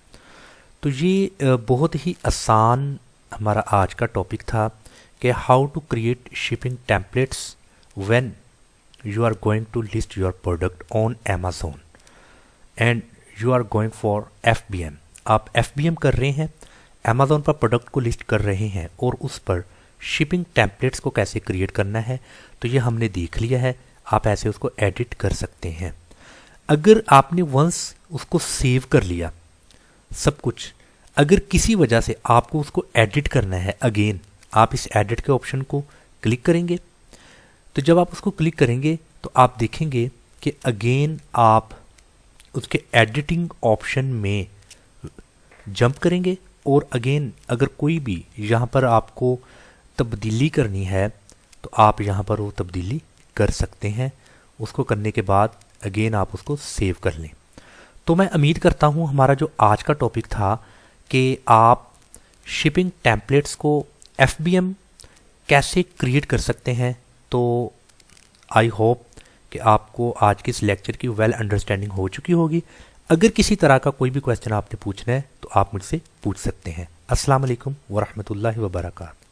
[SPEAKER 1] तो ये बहुत ही आसान हमारा आज का टॉपिक था कि how to create shipping templates when you are going to list your product on Amazon and you are going for FBM। आप FBM कर रहे हैं, Amazon पर प्रोडक्ट को लिस्ट कर रहे हैं और उस पर शिपिंग टेम्पलेट्स को कैसे क्रिएट करना है तो ये हमने देख लिया है। आप ऐसे उसको एडिट कर सकते हैं। अगर आपने वंस उसको सेव कर लिया सब कुछ, अगर किसी वजह से आपको उसको एडिट करना है अगेन, आप इस एडिट के ऑप्शन को क्लिक करेंगे। तो जब आप उसको क्लिक करेंगे तो आप देखेंगे कि अगेन आप उसके एडिटिंग ऑप्शन में जंप करेंगे और अगेन अगर कोई भी यहाँ पर आपको तब्दीली करनी है तो आप यहाँ पर वो तब्दीली कर सकते हैं। उसको करने के बाद अगेन आप उसको सेव कर लें। तो मैं उम्मीद करता हूँ हमारा जो आज का टॉपिक था कि आप शिपिंग टेम्पलेट्स को FBM कैसे क्रिएट कर सकते हैं, तो आई होप कि आपको आज के इस लेक्चर की वेल अंडरस्टैंडिंग हो चुकी होगी। अगर किसी तरह का कोई भी क्वेश्चन आपने पूछना है तो आप मुझसे पूछ सकते हैं। अस्सलाम वालेकुम वरहमतुल्लाहि वबरकातुहू।